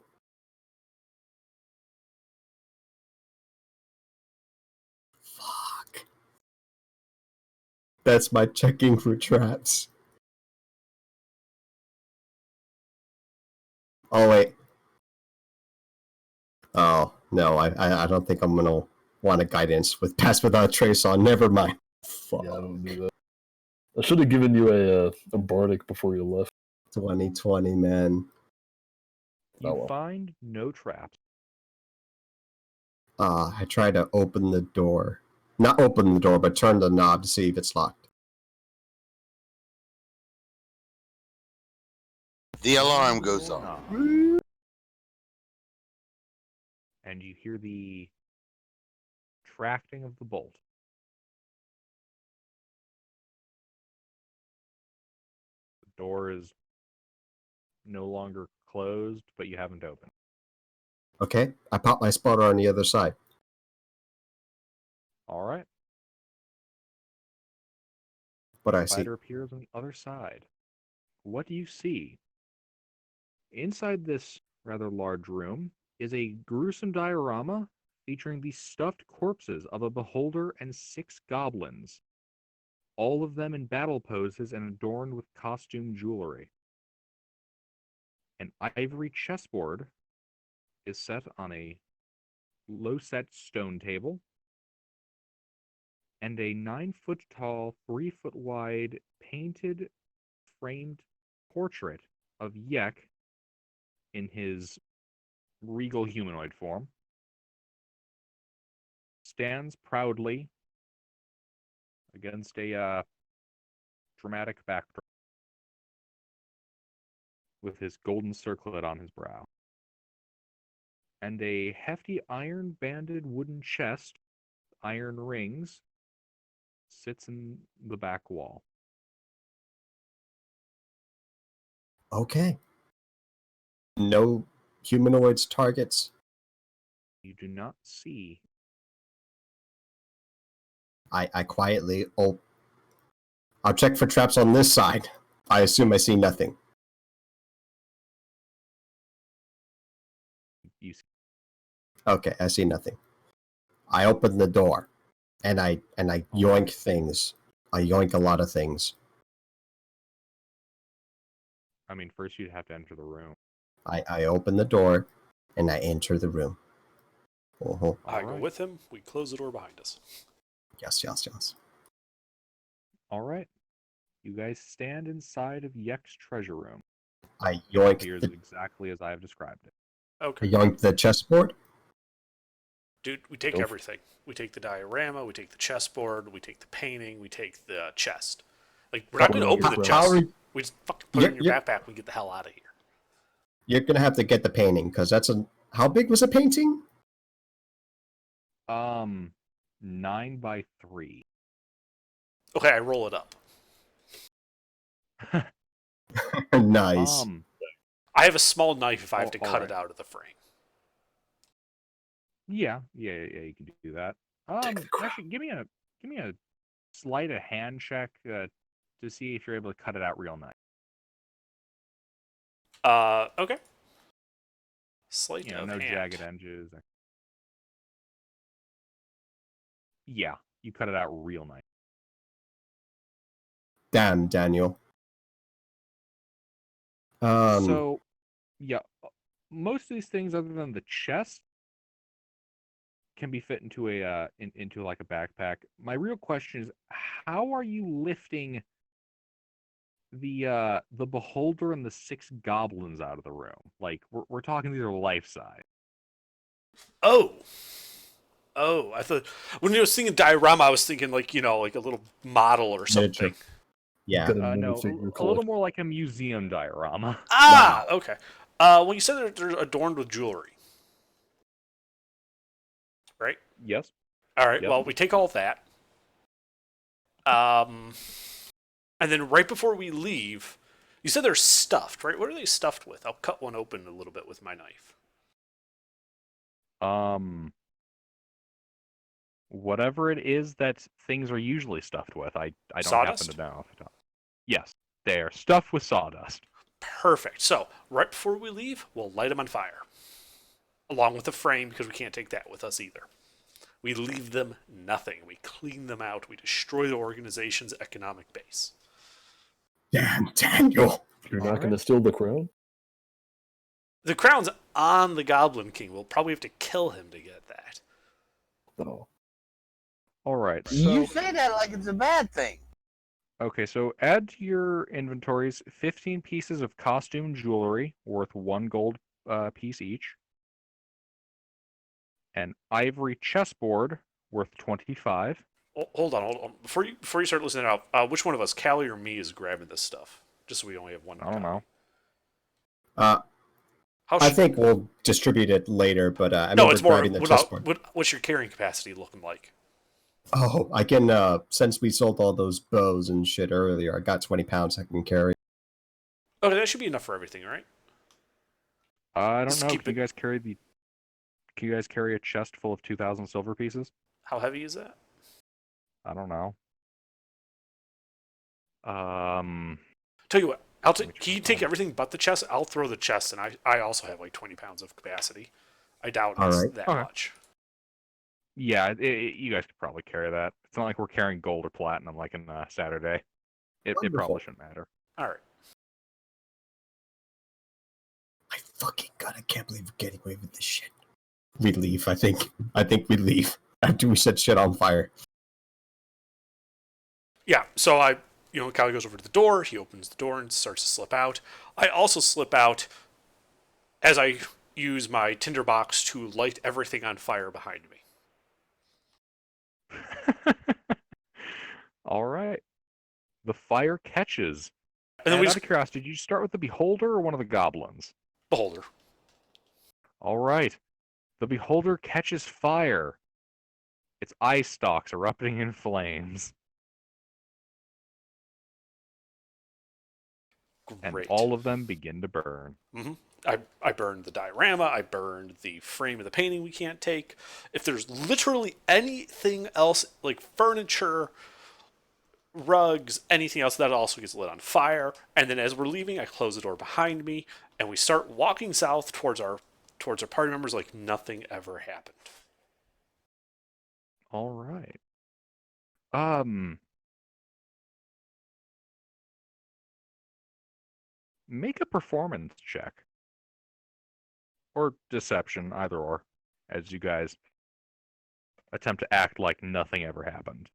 Fuck. That's my checking for traps. Oh, wait. Oh, no, I don't think I'm gonna want a guidance with Pass Without Trace on. Never mind. Fuck. Yeah, I don't do that. I should have given you a bardic before you left. 2020, man. You find no traps. I try to open the door. Not open the door, but turn the knob to see if it's locked. The alarm goes off. And you hear the tracting of the bolt. door is no longer closed, but you haven't opened. Okay, I pop my spotter on the other side. All right. What I see. Spider appears on the other side. What do you see? Inside this rather large room is a gruesome diorama featuring the stuffed corpses of a beholder and 6 goblins, all of them in battle poses and adorned with costume jewelry. An ivory chessboard is set on a low-set stone table, and a 9-foot tall, 3-foot wide, painted, framed portrait of Yek in his regal humanoid form stands proudly against a dramatic backdrop with his golden circlet on his brow. And a hefty iron-banded wooden chest, iron rings, sits in the back wall. Okay. No humanoids targets. You do not see. I quietly. Oh, I'll check for traps on this side. I assume I see nothing. You see. Okay, I see nothing. I open the door, and I yoink things. I yoink a lot of things. I mean, first you'd have to enter the room. I open the door, and I enter the room. Uh-huh. I All go right. with him. We close the door behind us. Yes, yes, yes. All right. You guys stand inside of Yek's treasure room. I It yoink appears the, exactly as I have described it. I Okay. yoink the chessboard. Dude, we take Go for- everything. We take the diorama, we take the chessboard, we take the painting, we take the chest. Like, we're not going to open the How chest. are you- We just fucking put it in your You're- backpack and get the hell out of here. You're gonna have to get the painting because that's a. How big was the painting? 9 by 3. Okay, I roll it up. Nice. I have a small knife if I have to all cut right. it out of the frame. Yeah, you can do that. Take the crown. Actually, give me a sleight of hand check to see if you're able to cut it out real nice. Okay. Sleight of No hand. jagged edges. Yeah, you cut it out real nice. Damn, Daniel. So, yeah, most of these things, other than the chest, can be fit into into like a backpack. My real question is, how are you lifting the beholder and the 6 goblins out of the room? Like, we're talking these are life size. Oh, I thought when I was thinking diorama, I was thinking like like a little model or Miniature. something. Yeah. Got a No, minifigure a little collection. more like a museum diorama. Ah, okay. Well, you said they're adorned with jewelry, right? Yes. All right. Yep. Well, we take all of that. And then right before we leave, you said they're stuffed, right? What are they stuffed with? I'll cut one open a little bit with my knife. Whatever it is that things are usually stuffed with, I don't Sawdust? happen to know off the top. Yes, they are stuffed with sawdust. Perfect. So right before we leave, we'll light them on fire, along with the frame because we can't take that with us either. We leave them nothing. We clean them out. We destroy the organization's economic base. Damn, Daniel. You're not Alright. going to steal the crown? The crown's on the Goblin King. We'll probably have to kill him to get that. No. All right. You So say that like it's a bad thing. okay, so add to your inventories 15 pieces of costume jewelry worth 1 gold piece each. An ivory chessboard worth 25. Hold on. Before you start listening out, which one of us, Callie or me, is grabbing this stuff? Just so we only have one. I don't know. How I think we'll distribute it later, but I no, remember it's more. grabbing the chessboard. What's your carrying capacity looking like? Oh, I can, since we sold all those bows and shit earlier, I got 20 pounds I can carry. Okay, that should be enough for everything, right? I don't Just know. keep Can it- you guys carry the? Can you guys carry a chest full of 2,000 silver pieces? How heavy is that? I don't know. Um, Tell you what, Let me can you check take that. everything but the chest? I'll throw the chest, and I also have like 20 pounds of capacity. I doubt All it's right. that Okay. much. Yeah, you guys could probably carry that. It's not like we're carrying gold or platinum like in Saturday. It Wonderful. probably shouldn't matter. All right. I fucking God, I can't believe we're getting away with this shit. We leave, I think. I think we leave after we set shit on fire. Yeah, so Callie goes over to the door. He opens the door and starts to slip out. I also slip out as I use my tinderbox to light everything on fire behind me. All right. The fire catches. And then And we out just of curiosity, did you start with the beholder or one of the goblins? beholder. All right. The beholder catches fire. Its eye stalks erupting in flames. And Great. all of them begin to burn. I burned the diorama. I burned the frame of the painting we can't take. If there's literally anything else, like furniture, rugs, anything else, that also gets lit on fire. And then as we're leaving, I close the door behind me, and we start walking south towards our party members like nothing ever happened. All right. Make a performance check. Or deception, either or, as you guys attempt to act like nothing ever happened.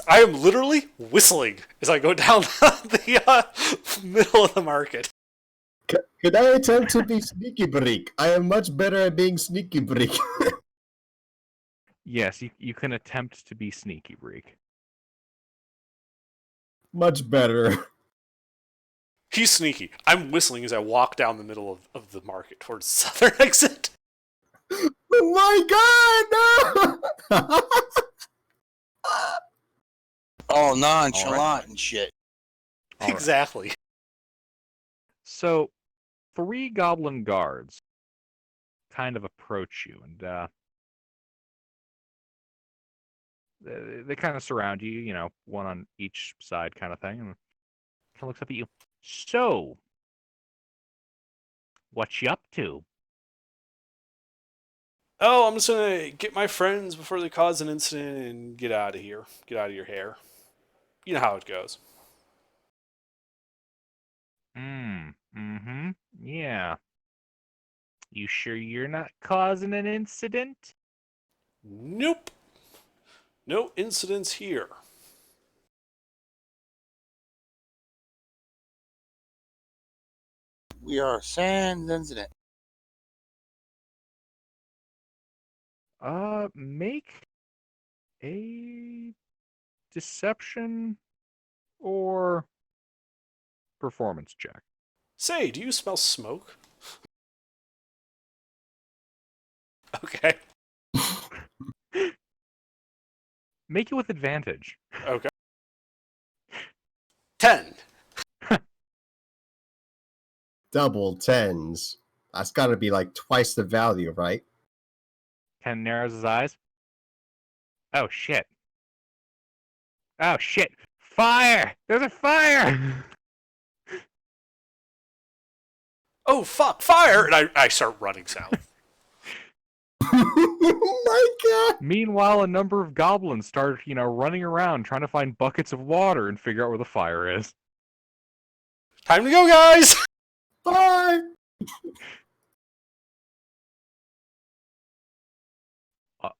I am literally whistling as I go down the middle of the market. Could I attempt to be sneaky break? I am much better at being sneaky break. Yes, you can attempt to be sneaky, Breek. Much better. He's sneaky. I'm whistling as I walk down the middle of the market towards the southern exit. Oh my god, no! All nonchalant and shit. All right. Exactly. So, 3 goblin guards kind of approach you, and they kind of surround you, one on each side kind of thing, and kind of looks up at you. So, what you up to? Oh, I'm just gonna get my friends before they cause an incident and get out of here. Get out of your hair. You know how it goes. Yeah. You sure you're not causing an incident? Nope. No incidents here. We are sans incident. Make a deception or performance check. Say, do you smell smoke? Okay. Make it with advantage. Okay. 10. Double tens. That's gotta be like twice the value, right? Ken narrows his eyes. Oh shit. Oh shit. Fire! There's a fire! Oh, fuck, fire! And I start running south. Oh my god! Meanwhile, a number of goblins start, running around trying to find buckets of water and figure out where the fire is. Time to go, guys! Bye!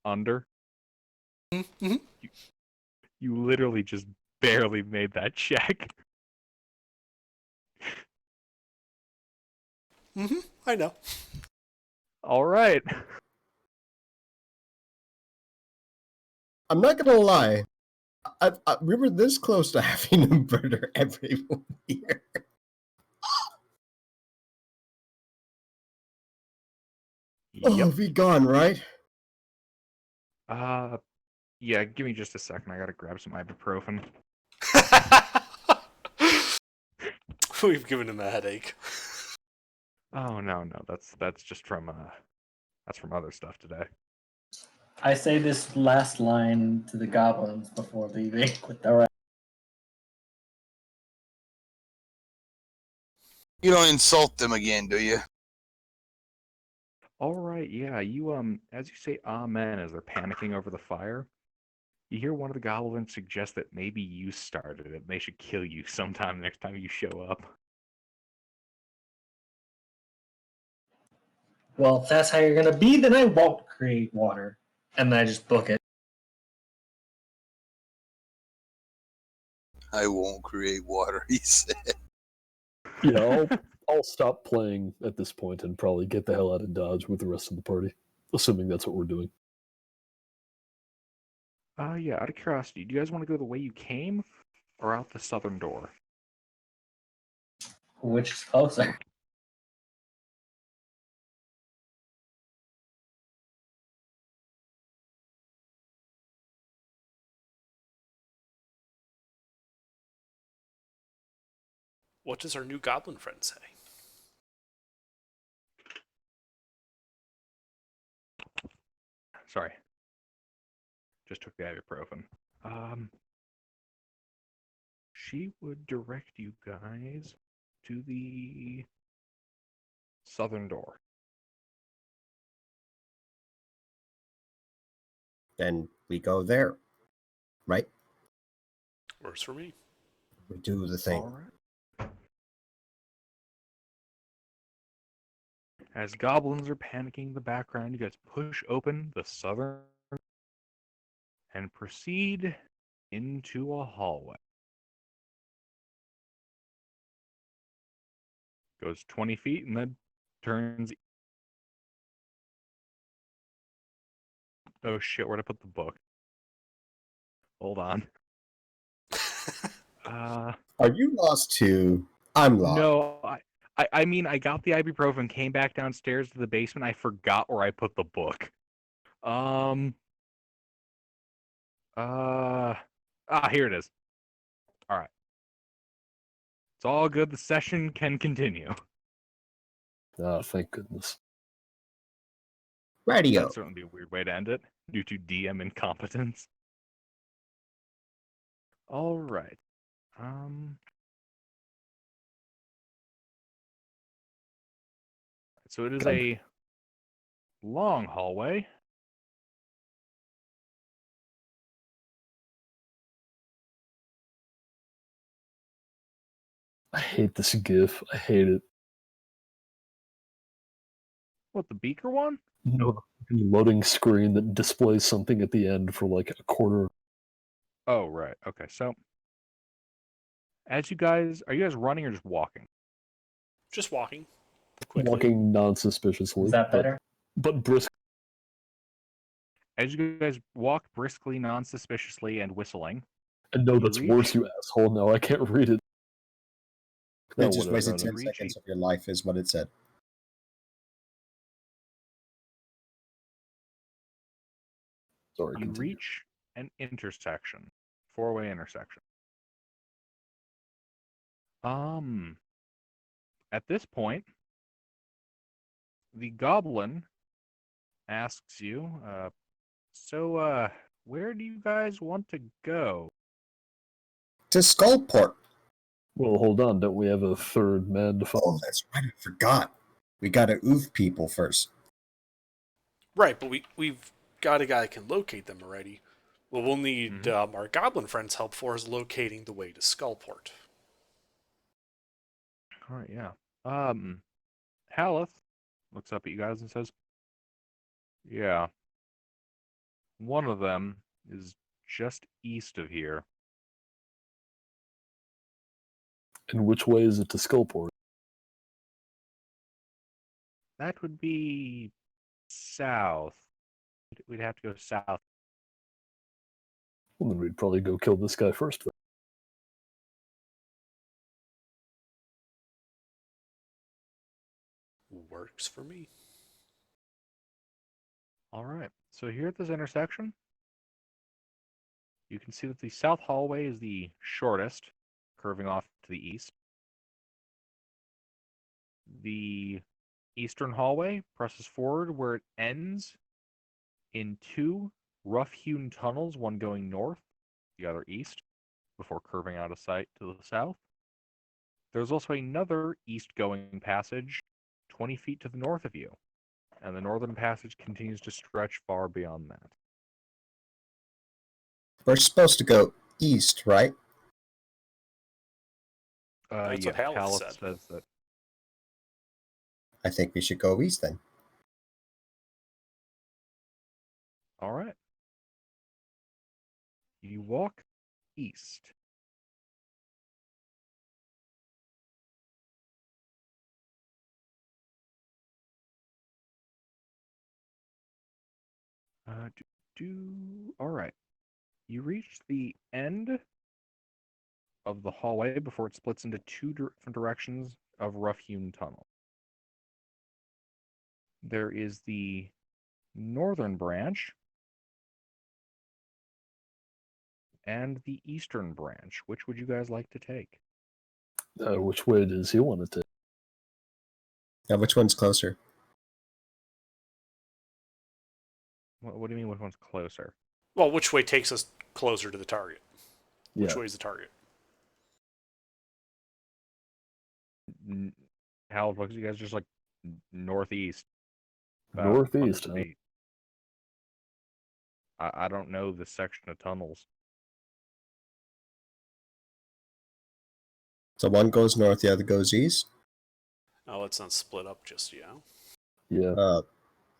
Under? Mm-hmm. You literally just barely made that check. Mm-hmm. I know. All right. I'm not gonna lie. We were this close to having to murder everyone here. Yep. be gone, right? Yeah, give me just a second. I gotta grab some ibuprofen. We've given him a headache. Oh no, that's just from that's from other stuff today. I say this last line to the goblins before leaving with the rest. You don't insult them again, do you? All right, yeah, you as you say amen as they're panicking over the fire, you hear one of the goblins suggest that maybe you started it. They should kill you sometime next time you show up. Well, if that's how you're gonna be, then I won't create water. And then I just book it. I won't create water, he said. Yeah, I'll stop playing at this point and probably get the hell out of Dodge with the rest of the party, assuming that's what we're doing. Yeah, out of curiosity, do you guys want to go the way you came or out the southern door? Which is closer? What does our new goblin friend say? Sorry. Just took the ibuprofen. She would direct you guys to the southern door. Then we go there, right? Works for me. We do the thing. All right. As goblins are panicking in the background, you guys push open the southern and proceed into a hallway. Goes 20 feet and then turns. Oh shit, where'd I put the book? Hold on. Are you lost too? I'm lost. No, I mean, I got the ibuprofen, came back downstairs to the basement. I forgot where I put the book. Here it is. All right. It's all good. The session can continue. Ah, thank goodness. Radio. That'd certainly be a weird way to end it due to DM incompetence. All right. So it is a long hallway. I hate this GIF. I hate it. What, the beaker one? No, the fucking loading screen that displays something at the end for like a quarter. Oh, right. Okay. So, are you guys running or just walking? Just walking. Quickly. Walking non-suspiciously. Is that better? But brisk. As you guys walk briskly, non-suspiciously, and whistling. And no, that's worse, you asshole. No, I can't read it. They No, just whatever, wasted 10 seconds of your life, is what it said. Sorry, You continue. reach an intersection, four-way intersection. At this point, the goblin asks you, so, where do you guys want to go? To Skullport. Well, hold on. Don't we have a third man to Oh, follow? that's right. I forgot. We gotta oof people first. Right, but we've got a guy that can locate them already. What we'll need our goblin friend's help for is locating the way to Skullport. All right, yeah. Haleth looks up at you guys and says, yeah, one of them is just east of here. And which way is it to Skullport? That would be south. We'd have to go south. Well, then we'd probably go kill this guy first. Then. Works for me. All right. So here at this intersection, you can see that the south hallway is the shortest, curving off to the east. The eastern hallway presses forward where it ends in two rough-hewn tunnels, one going north, the other east, before curving out of sight to the south. There's also another east-going passage 20 feet to the north of you, and the northern passage continues to stretch far beyond that. We're supposed to go east, right? That's Yeah, what Haleth Haleth said. says that. I think we should go east then. All right. You walk east. All right. You reach the end of the hallway before it splits into two different directions of rough-hewn tunnel. There is the northern branch and the eastern branch. Which would you guys like to take? Which way does he want to take? Now, which one's closer? What do you mean which one's closer? Well, which way takes us closer to the target? Which Yeah. way is the target? Hal looks at you guys just like northeast. About Northeast, 100 feet. I don't know this section of tunnels. So one goes north, the other goes east. Oh, let's not split up just yet. Yeah.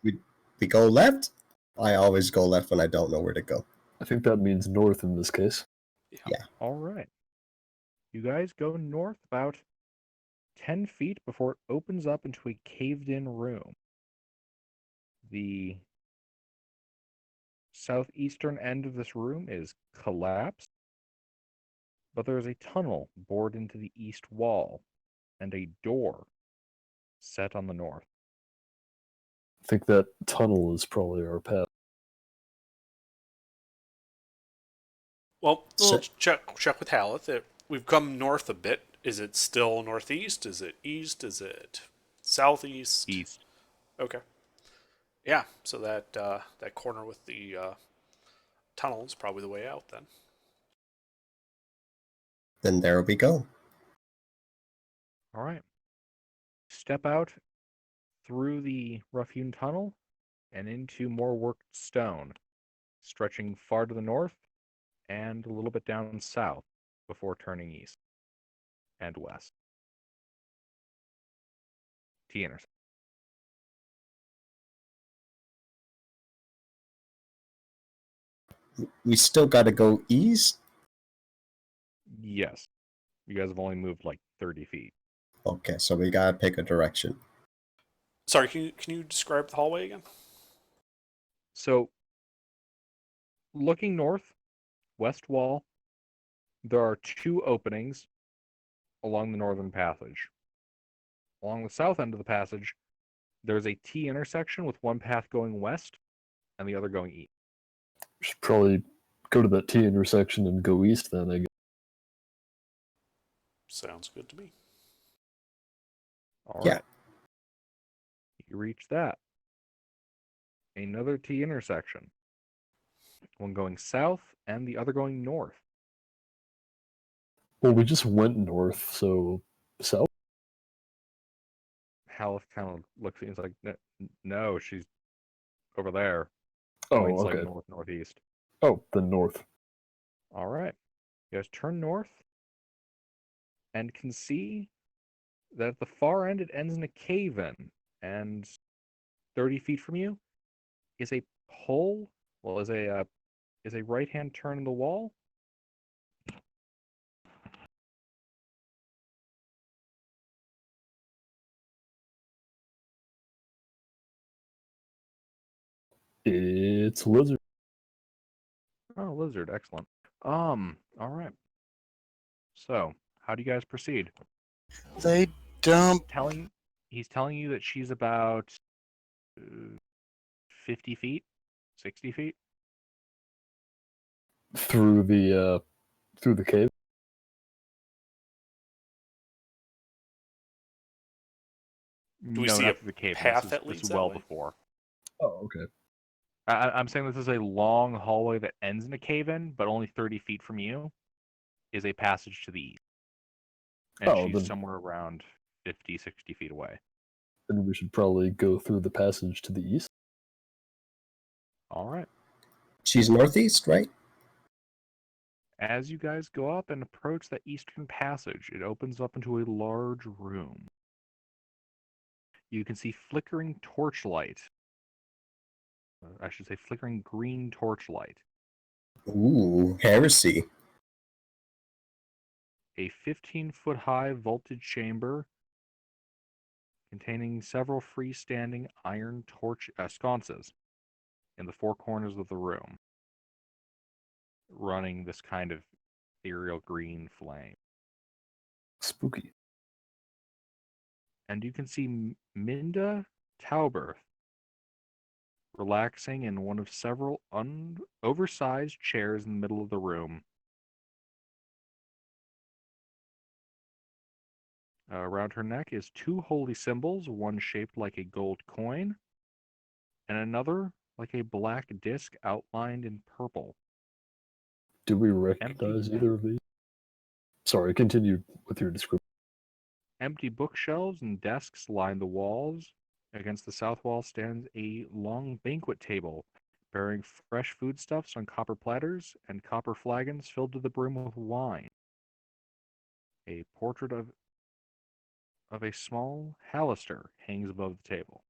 We go left. I always go left when I don't know where to go. I think that means north in this case. Yeah. All right. You guys go north about 10 feet before it opens up into a caved-in room. The southeastern end of this room is collapsed, but there is a tunnel bored into the east wall and a door set on the north. I think that tunnel is probably our path. Well, So- we'll check with Haleth. We've come north a bit. Is it still northeast? Is it east? Is it southeast? East. Okay. Yeah. So that corner with the tunnel is probably the way out then. Then there we go. All right. Step out through the rough-hewn tunnel and into more worked stone, stretching far to the north and a little bit down south before turning east and west. T-intersection. We still got to go east. Yes. You guys have only moved like 30 feet. Okay, so we gotta pick a direction. Sorry, can you describe the hallway again? So, looking north, west wall, there are two openings along the northern passage. Along the south end of the passage, there's a T intersection with one path going west and the other going east. We should probably go to that T intersection and go east then, I guess. Sounds good to me. All Yeah. right. You reach that. Another T intersection. One going south and the other going north. Well, we just went north, so south? Haleth kind of looks at you and is like, no, she's over there. Oh, Points okay. like northeast. Oh, the north. All right. You guys turn north and can see that at the far end it ends in a cave-in, and 30 feet from you is a pull. Well, is a right-hand turn in the wall. It's a lizard. Oh, lizard, excellent. All right. So, how do you guys proceed? They dump. He's telling you that she's about 50 feet, 60 feet. Through the cave. Do we No, see not a through the cave. path This that is leads that well way? before. Oh, okay. I'm saying this is a long hallway that ends in a cave-in, but only 30 feet from you is a passage to the east. And Oh, she's then- somewhere around 50, 60 feet away. Then we should probably go through the passage to the east. All right. She's northeast, right? As you guys go up and approach that eastern passage, it opens up into a large room. You can see flickering torchlight. I should say flickering green torchlight. Ooh, heresy. A 15-foot high vaulted chamber containing several freestanding iron torch sconces in the four corners of the room, running this kind of ethereal green flame. Spooky. And you can see Minda Tauberth relaxing in one of several oversized chairs in the middle of the room. Around her neck is two holy symbols, one shaped like a gold coin, and another like a black disc outlined in purple. Do we recognize either of these? Sorry, continue with your description. Empty bookshelves and desks line the walls. Against the south wall stands a long banquet table bearing fresh foodstuffs on copper platters and copper flagons filled to the brim with wine. A portrait of a small Hallister hangs above the table.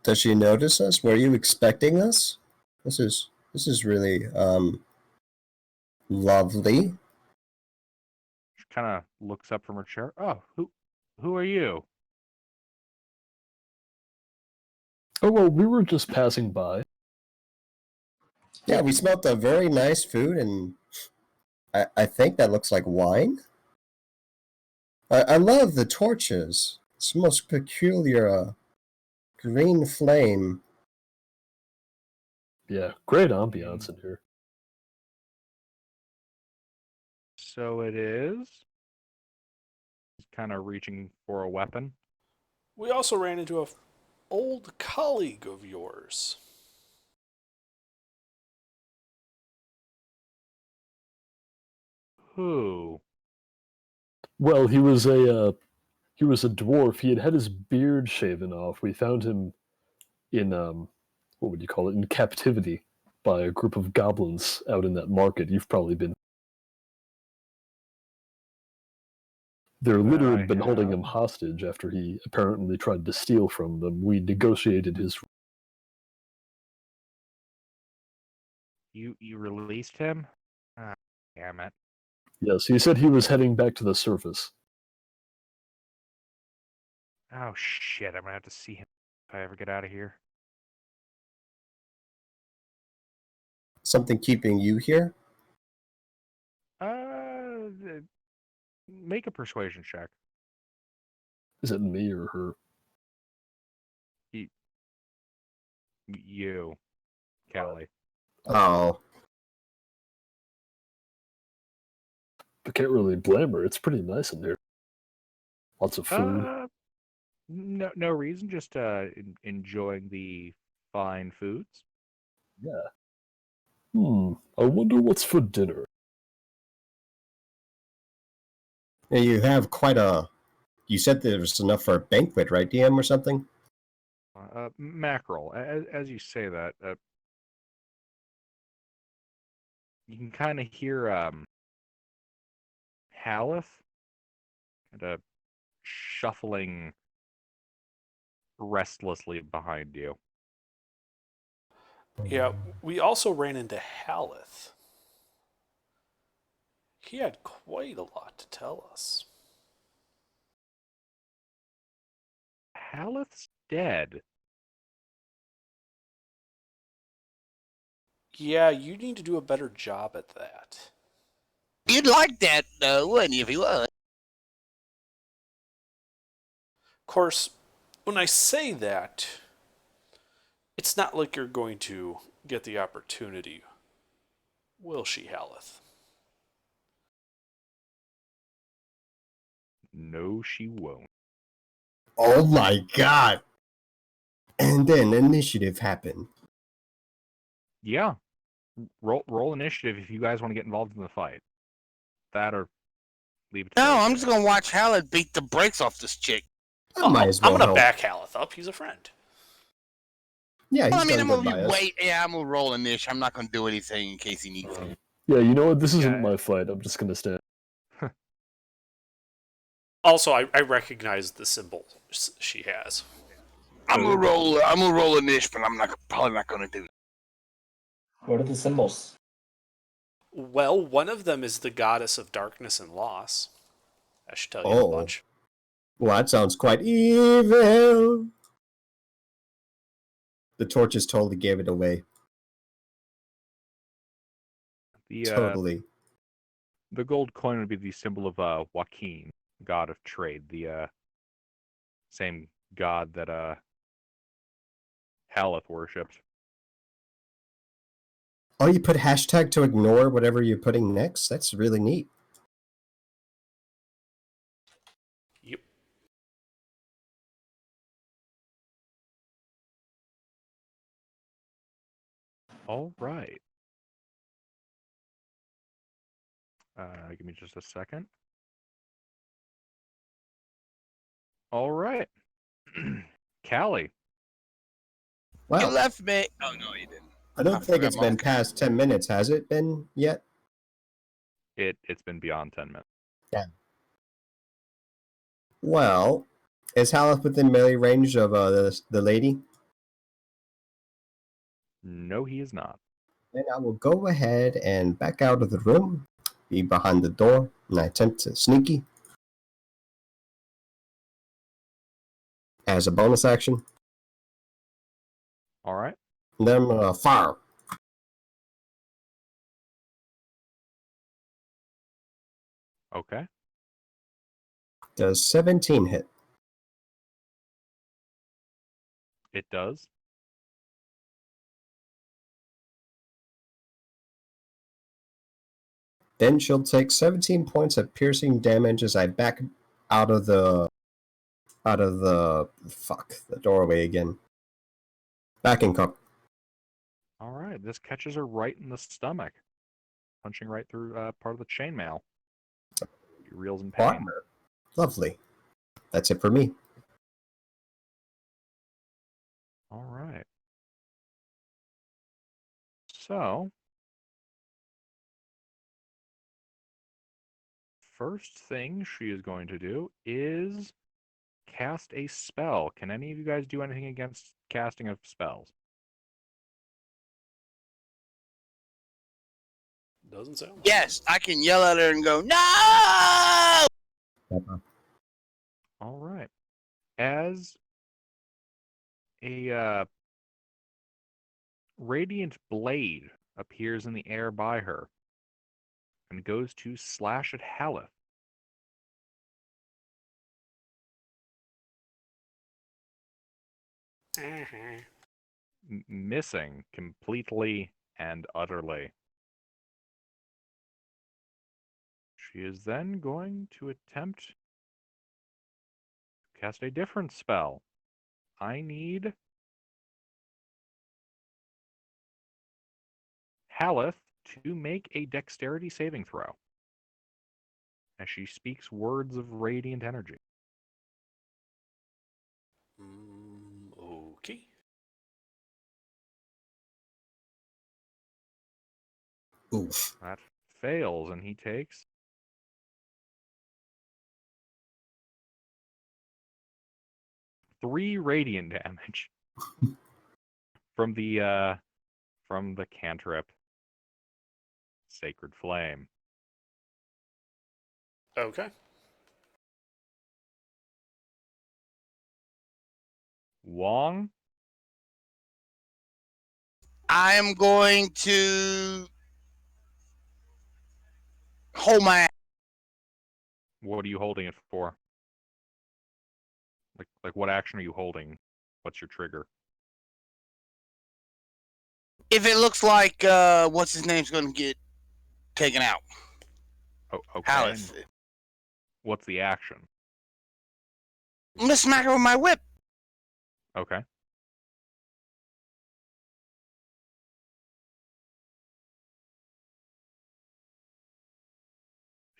Does she notice us? Were you expecting us? This is really lovely. She kind of looks up from her chair. Oh, who are you? Oh, well, we were just passing by. Yeah, we smelled a very nice food, and I think that looks like wine. I love the torches. It's the most peculiar green flame. Yeah, great ambiance in here. So it is. He's kind of reaching for a weapon. We also ran into a old colleague of yours. Who? Well, he was a dwarf. He had had his beard shaven off. We found him in what would you call it? In captivity by a group of goblins out in that market. You've probably been. Their leader I had been holding have. him hostage after he apparently tried to steal from them. We negotiated his. You released him? Ah, damn it. Yes, he said he was heading back to the surface. Oh shit, I'm gonna have to see him if I ever get out of here. Something keeping you here? Make a persuasion check. Is it me or her? You, Callie. Oh, I can't really blame her. It's pretty nice in here. Lots of food. No reason, just enjoying the fine foods. Yeah. I wonder what's for dinner. yeah, you have quite a. You said there was enough for a banquet, right, DM, or something? Mackerel. As you say that, you can kind of hear Haleth kind of shuffling restlessly behind you. Yeah, we also ran into Haleth. He had quite a lot to tell us. Haleth's dead. Yeah, you need to do a better job at that. You'd like that, though, wouldn't you, if he was? Of course, when I say that, it's not like you're going to get the opportunity, will she, Haleth? No, she won't. Oh my god! And then initiative happened. Yeah. Roll initiative if you guys want to get involved in the fight. That or leave it to No, those I'm guys. just gonna watch Howard beat the brakes off this chick. I might as well I'm gonna help. back Haleth up. He's a friend. Yeah, Well, he's I mean, done I'm good gonna by us. wait. Yeah, I'm gonna roll a niche. I'm not gonna do anything in case he needs to. Yeah, you know what? This isn't Yeah. my fight. I'm just gonna stand. Also, I recognize the symbol she has. I'm gonna roll. I'm gonna roll a niche, but I'm probably not gonna do it. What are the symbols? Well, one of them is the goddess of darkness and loss. That should tell you a Oh. bunch. Well, that sounds quite evil. The torches totally gave it away. Totally. The gold coin would be the symbol of Joaquin, god of trade, the same god that Haleth worships. Oh, you put hashtag to ignore whatever you're putting next? That's really neat. Yep. All right. Give me just a second. All right. Callie. You Wow. left me. Oh no, you didn't. I don't think forgot it's my been own- past 10 minutes, has it been yet? It's been beyond 10 minutes. Well, is Haleth within melee range of the lady? No, he is not. Then I will go ahead and back out of the room, be behind the door, and I attempt to sneaky. As a bonus action. All right. And then I'm gonna fire. Okay. Does 17 hit? It does. Then she'll take 17 points of piercing damage as I back out of the the doorway again. Backing cup. All right. This catches her right in the stomach, punching right through part of the chainmail. She reels in pain. Armor. Lovely. That's it for me. All right. So, first thing she is going to do is cast a spell. Can any of you guys do anything against casting of spells? Doesn't sound like Yes, I can yell at her and go, "No!" All right. As a radiant blade appears in the air by her and goes to slash at Haleth. Missing completely and utterly. She is then going to attempt to cast a different spell. I need Haleth to make a dexterity saving throw as she speaks words of radiant energy. Okay. Oof. That fails, and he takes 3 radiant damage from the cantrip Sacred Flame. Okay. Wong, I am going to hold my. what are you holding it for? Like what action are you holding? What's your trigger? If it looks like what's his name's going to get taken out, Oh, okay. Haleth. And what's the action? I'm gonna smack her with my whip. Okay.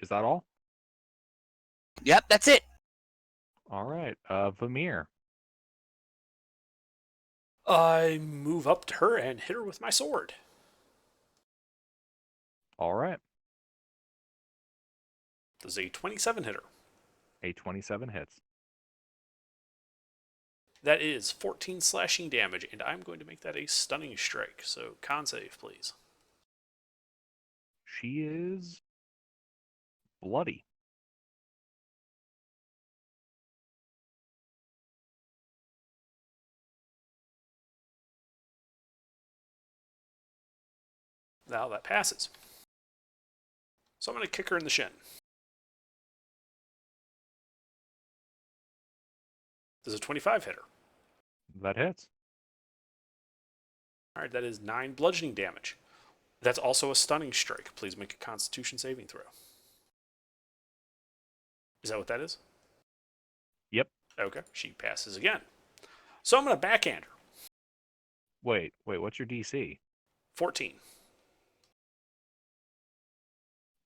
Is that all? Yep, that's it. All right. Vamir. I move up to her and hit her with my sword. All right. Does a 27 hitter. A 27 hits. That is 14 slashing damage, and I'm going to make that a stunning strike. So con save, please. She is bloody. Now that passes. So I'm going to kick her in the shin. Does a 25 hitter. That hits. All right, that is 9 bludgeoning damage. That's also a stunning strike. Please make a Constitution saving throw. Is that what that is? Yep. Okay, she passes again. So I'm going to backhand her. Wait, what's your DC? 14.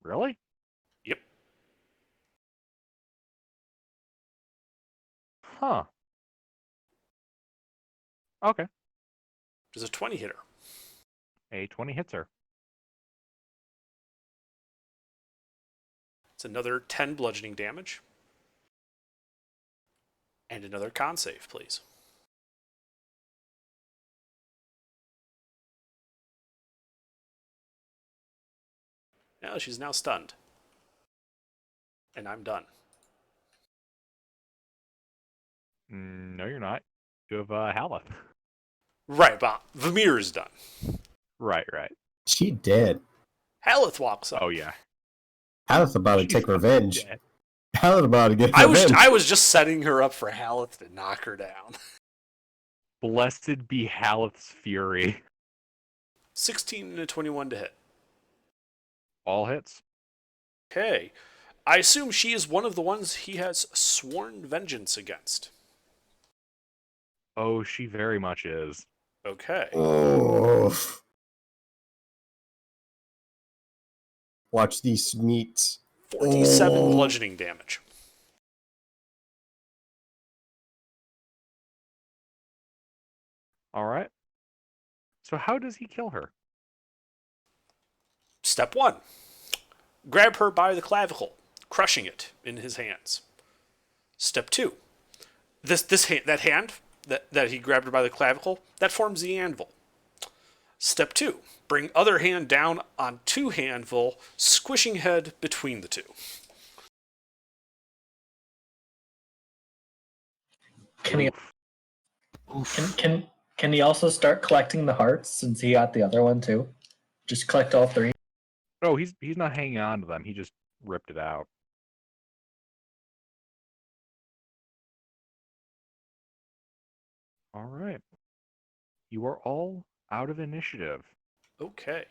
Really? Yep. Huh. Okay. Does a 20 hitter. A 20 hits her. It's another 10 bludgeoning damage. And another con save, please. Now she's now stunned. And I'm done. No, you're not. You have Haleth. Right, but Vamir is done. Right. She dead. Haleth walks up. Oh, yeah. Haleth about to She's take not revenge. dead. Haleth about to get I revenge. was just setting her up for Haleth to knock her down. Blessed be Haleth's fury. 16 and a 21 to hit. All hits. Okay. I assume she is one of the ones he has sworn vengeance against. Oh, she very much is. Okay. Oh. Watch these meats. 47 Oh. bludgeoning damage. All right. So how does he kill her? Step 1. Grab her by the clavicle, crushing it in his hands. Step 2. That hand that he grabbed her by the clavicle, that forms the anvil. Step 2. Bring other hand down on 2 anvil, squishing head between the 2. Can he Oof. can he also start collecting the hearts since he got the other one too? Just collect all 3. Oh, he's not hanging on to them. He just ripped it out. All right. You are all out of initiative. Okay.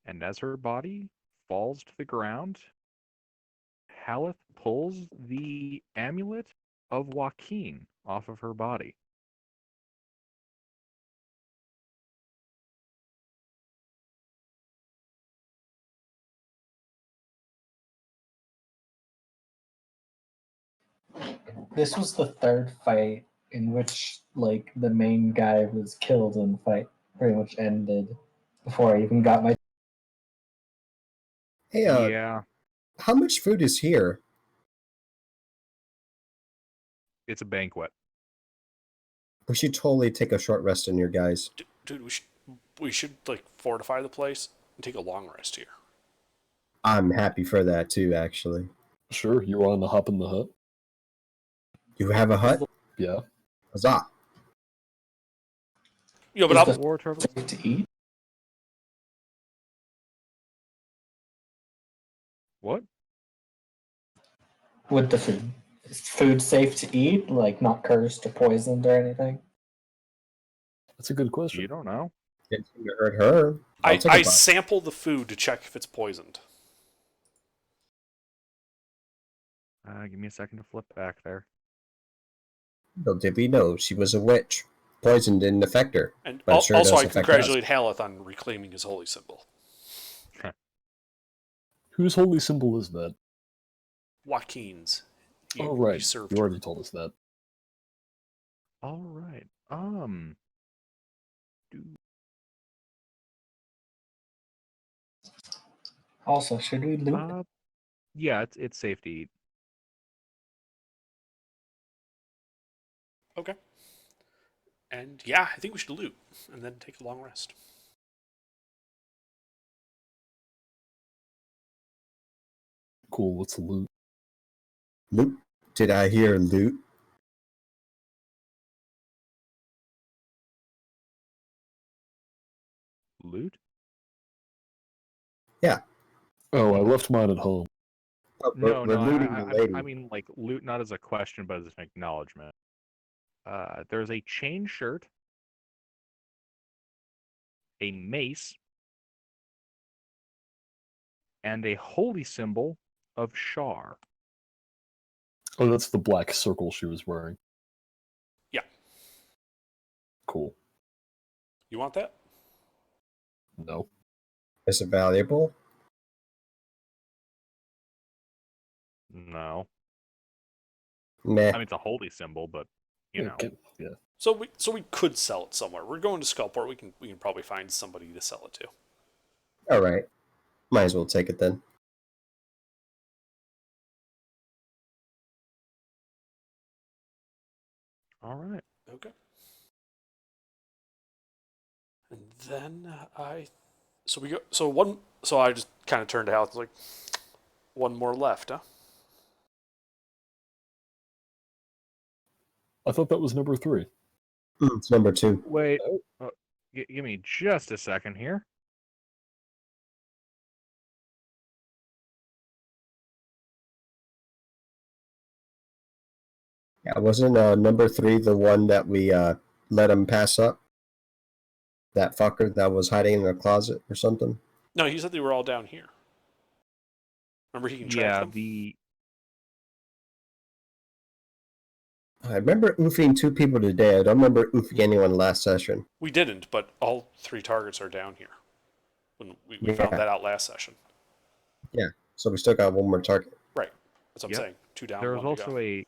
And as her body falls to the ground, Haleth pulls the amulet of Joaquin off of her body. This was the 3rd fight in which like the main guy was killed and the fight pretty much ended before I even got my. Hey, Yeah, how much food is here? it's a banquet. We should totally take a short rest in here, guys. Dude, we should like fortify the place and take a long rest here. I'm happy for that too, actually. Sure, you want to hop in the hut? You have a hut? Yeah. Huzzah. Yeah, but Is I'll, the War turtle. safe to eat? What? With the food. Is food safe to eat? Like not cursed or poisoned or anything? That's a good question. You don't know. Didn't seem to hurt her. I'll I take a bite. sample the food to check if it's poisoned. Give me a second to flip back there. Little did we know she was a witch. Poison didn't affect her. And But it sure also, does I affect congratulate Haleth on reclaiming his holy symbol. Whose holy symbol is that? Joaquin's. He Oh, right. usurped You her. already told us that. All right. Also, should we loot? Yeah, it's safe to eat. Okay. And yeah, I think we should loot and then take a long rest. Cool, what's the loot? Loot? Did I hear loot? Loot? Oh, I left mine at home. Oh, No, we're looting the lady. I mean like loot not as a question, but as an acknowledgement. There's a chain shirt, a mace, and a holy symbol of Shar. Oh, that's the black circle she was wearing. Yeah. Cool. You want that? No. Is it valuable? No. Meh. I mean it's a holy symbol, but you know. Yeah. So we could sell it somewhere. We're going to Skullport. We can probably find somebody to sell it to. Alright. Might as well take it then. All right. Okay. And then I just kind of turned to Hal. It's like one more left, huh? I thought that was number 3. It's number 2. Wait. Give me just a second here. Yeah, wasn't number 3 the one that we let him pass up? That fucker that was hiding in a closet or something? No, he said they were all down here. Remember, he can track them. I remember oofing 2 people today. I don't remember oofing anyone last session. We didn't, but all 3 targets are down here. When we found that out last session. Yeah, so we still got one more target. Right. That's what I'm saying. 2 down. There was 1 to also go.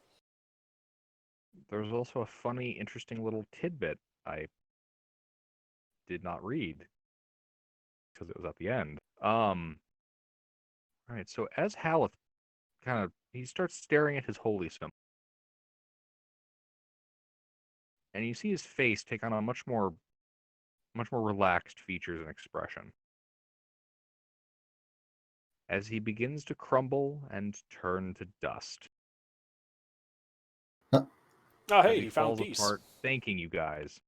There was also a funny, interesting little tidbit I did not read because it was at the end. All right, so as Haleth he starts staring at his holy symbol, and you see his face take on a much more relaxed features and expression as he begins to crumble and turn to dust. Oh, As hey, he he found falls peace. apart, thanking you guys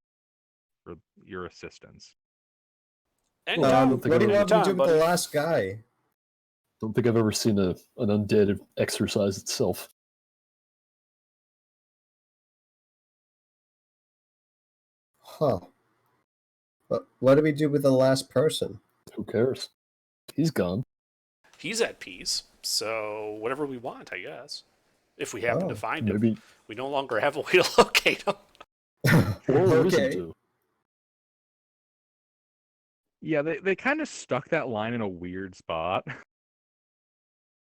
for your assistance. Anytime. don't think what do you we're want me to do anytime, with the buddy. last guy? Don't think I've ever seen an undead exercise itself. Huh. But what do we do with the last person? Who cares? He's gone. He's at peace, so whatever we want, I guess. If we happen to find him, Maybe. we no longer have a way to locate him. Or listen Okay. to. Yeah, they kind of stuck that line in a weird spot.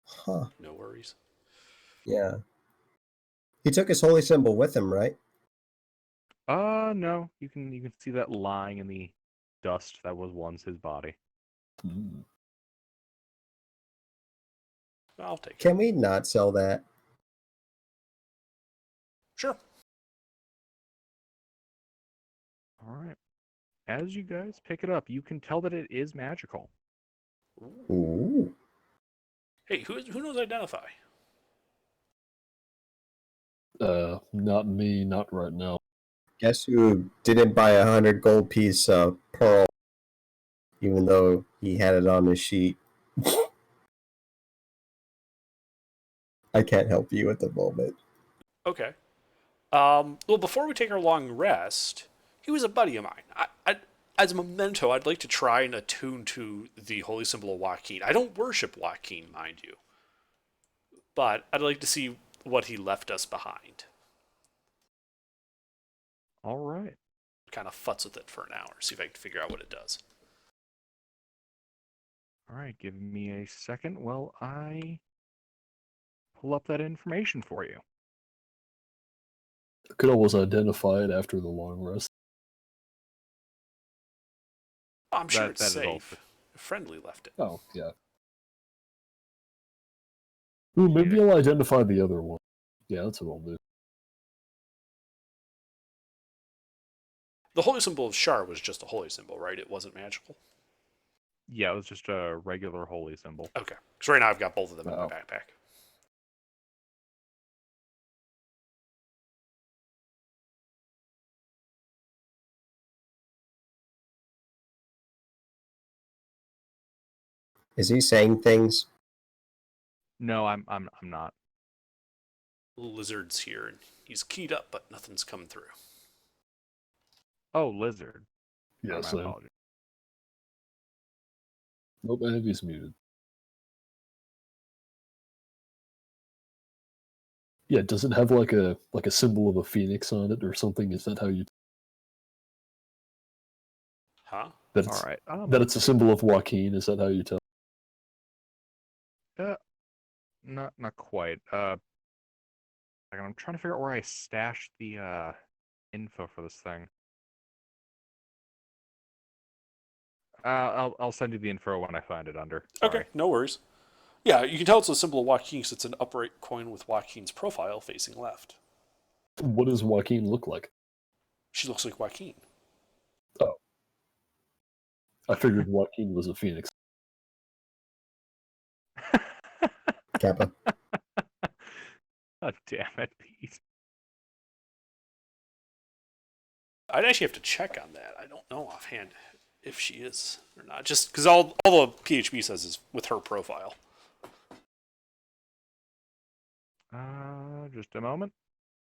Huh. No worries. Yeah. He took his holy symbol with him, right? No, you can see that lying in the dust that was once his body. Hmm. I'll take it. Can we not sell that? Sure. All right. As you guys pick it up, you can tell that it is magical. Ooh. Hey, who knows identify? Not me, not right now. Guess who didn't buy 100 gold piece pearl, even though he had it on his sheet? I can't help you at the moment. Okay. Well, before we take our long rest, he was a buddy of mine. As a memento, I'd like to try and attune to the holy symbol of Joaquin. I don't worship Joaquin, mind you, but I'd like to see what he left us behind. All right. Kind of futz with it for an hour, see if I can figure out what it does. All right. Give me a second while I pull up that information for you. Could always identify it after the long rest. I'm sure That- it's that is all safe. Friendly left it. Oh, yeah. Ooh, maybe I'll identify the other one. Yeah, that's what I'll do. The holy symbol of Shar was just a holy symbol, right? It wasn't magical. Yeah, it was just a regular holy symbol. Okay. So right now I've got both of them in my Oh. backpack. Is he saying things? No, I'm not. Lizard's here, and he's keyed up, but nothing's coming through. Oh, lizard. Yeah, My same. apologies. Nope, Abby's muted. Yeah, does it have like a symbol of a phoenix on it or something? Is that how you Huh? that All it's right. that it's a symbol of Joaquin? Is that how you tell? Not quite. I'm trying to figure out where I stashed the info for this thing. I'll send you the info when I find it under. Sorry. Okay, no worries. Yeah, you can tell it's a symbol of Joaquin because it's an upright coin with Joaquin's profile facing left. What does Joaquin look like? She looks like Joaquin. Oh, I figured Joaquin was a phoenix. Kappa. Oh, damn it, Pete. I'd actually have to check on that. I don't know offhand if she is or not. Just because all the PHP says is with her profile. Just a moment.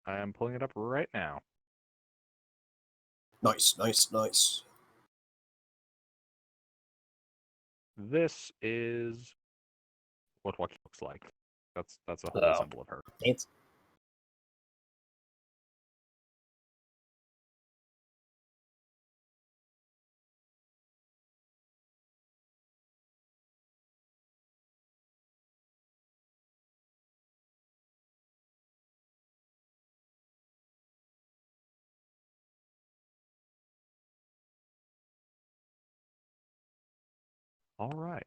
I am pulling it up right now. Nice, nice, nice. This is what Joaquin looks like. That's a holy Oh. symbol of her. It's All right.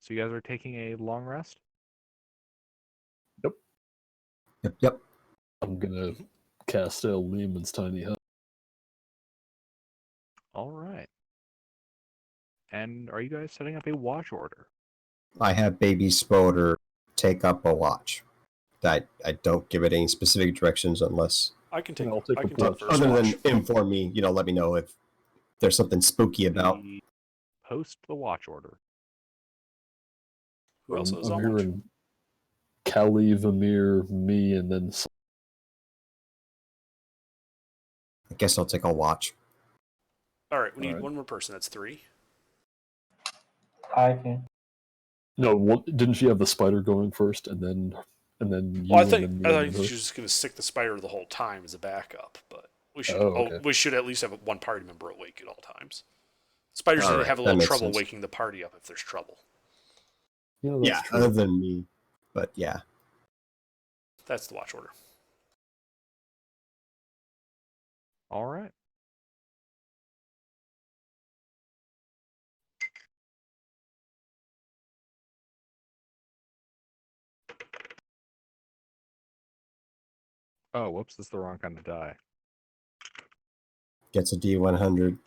So you guys are taking a long rest? yep, yep. I'm gonna cast Lehman's tiny hut. All right. And are you guys setting up a watch order? I have Baby Spoder take up a watch. I don't give it any specific directions unless I can take. I'll take I a can watch. take first other watch. than inform me, let me know if there's something spooky about. Post the watch order. Who else is I'm on watch? hearing Kali, Vamir, me, and then I guess I'll take a watch. All right, we need Alright. one more person. That's 3. I can. no. Didn't she have the spider going first, and then you, Well, I and think then me, I and think then her? she's just gonna stick the spider the whole time as a backup, but we should. Oh, okay. We should at least have one party member awake at all times. Spiders All need to right, have a that little makes trouble sense. waking the party up if there's trouble. Yeah, that's Yeah, true. other than me, but yeah. That's the watch order. All right. Oh, whoops, that's the wrong kind of die. Gets a D100.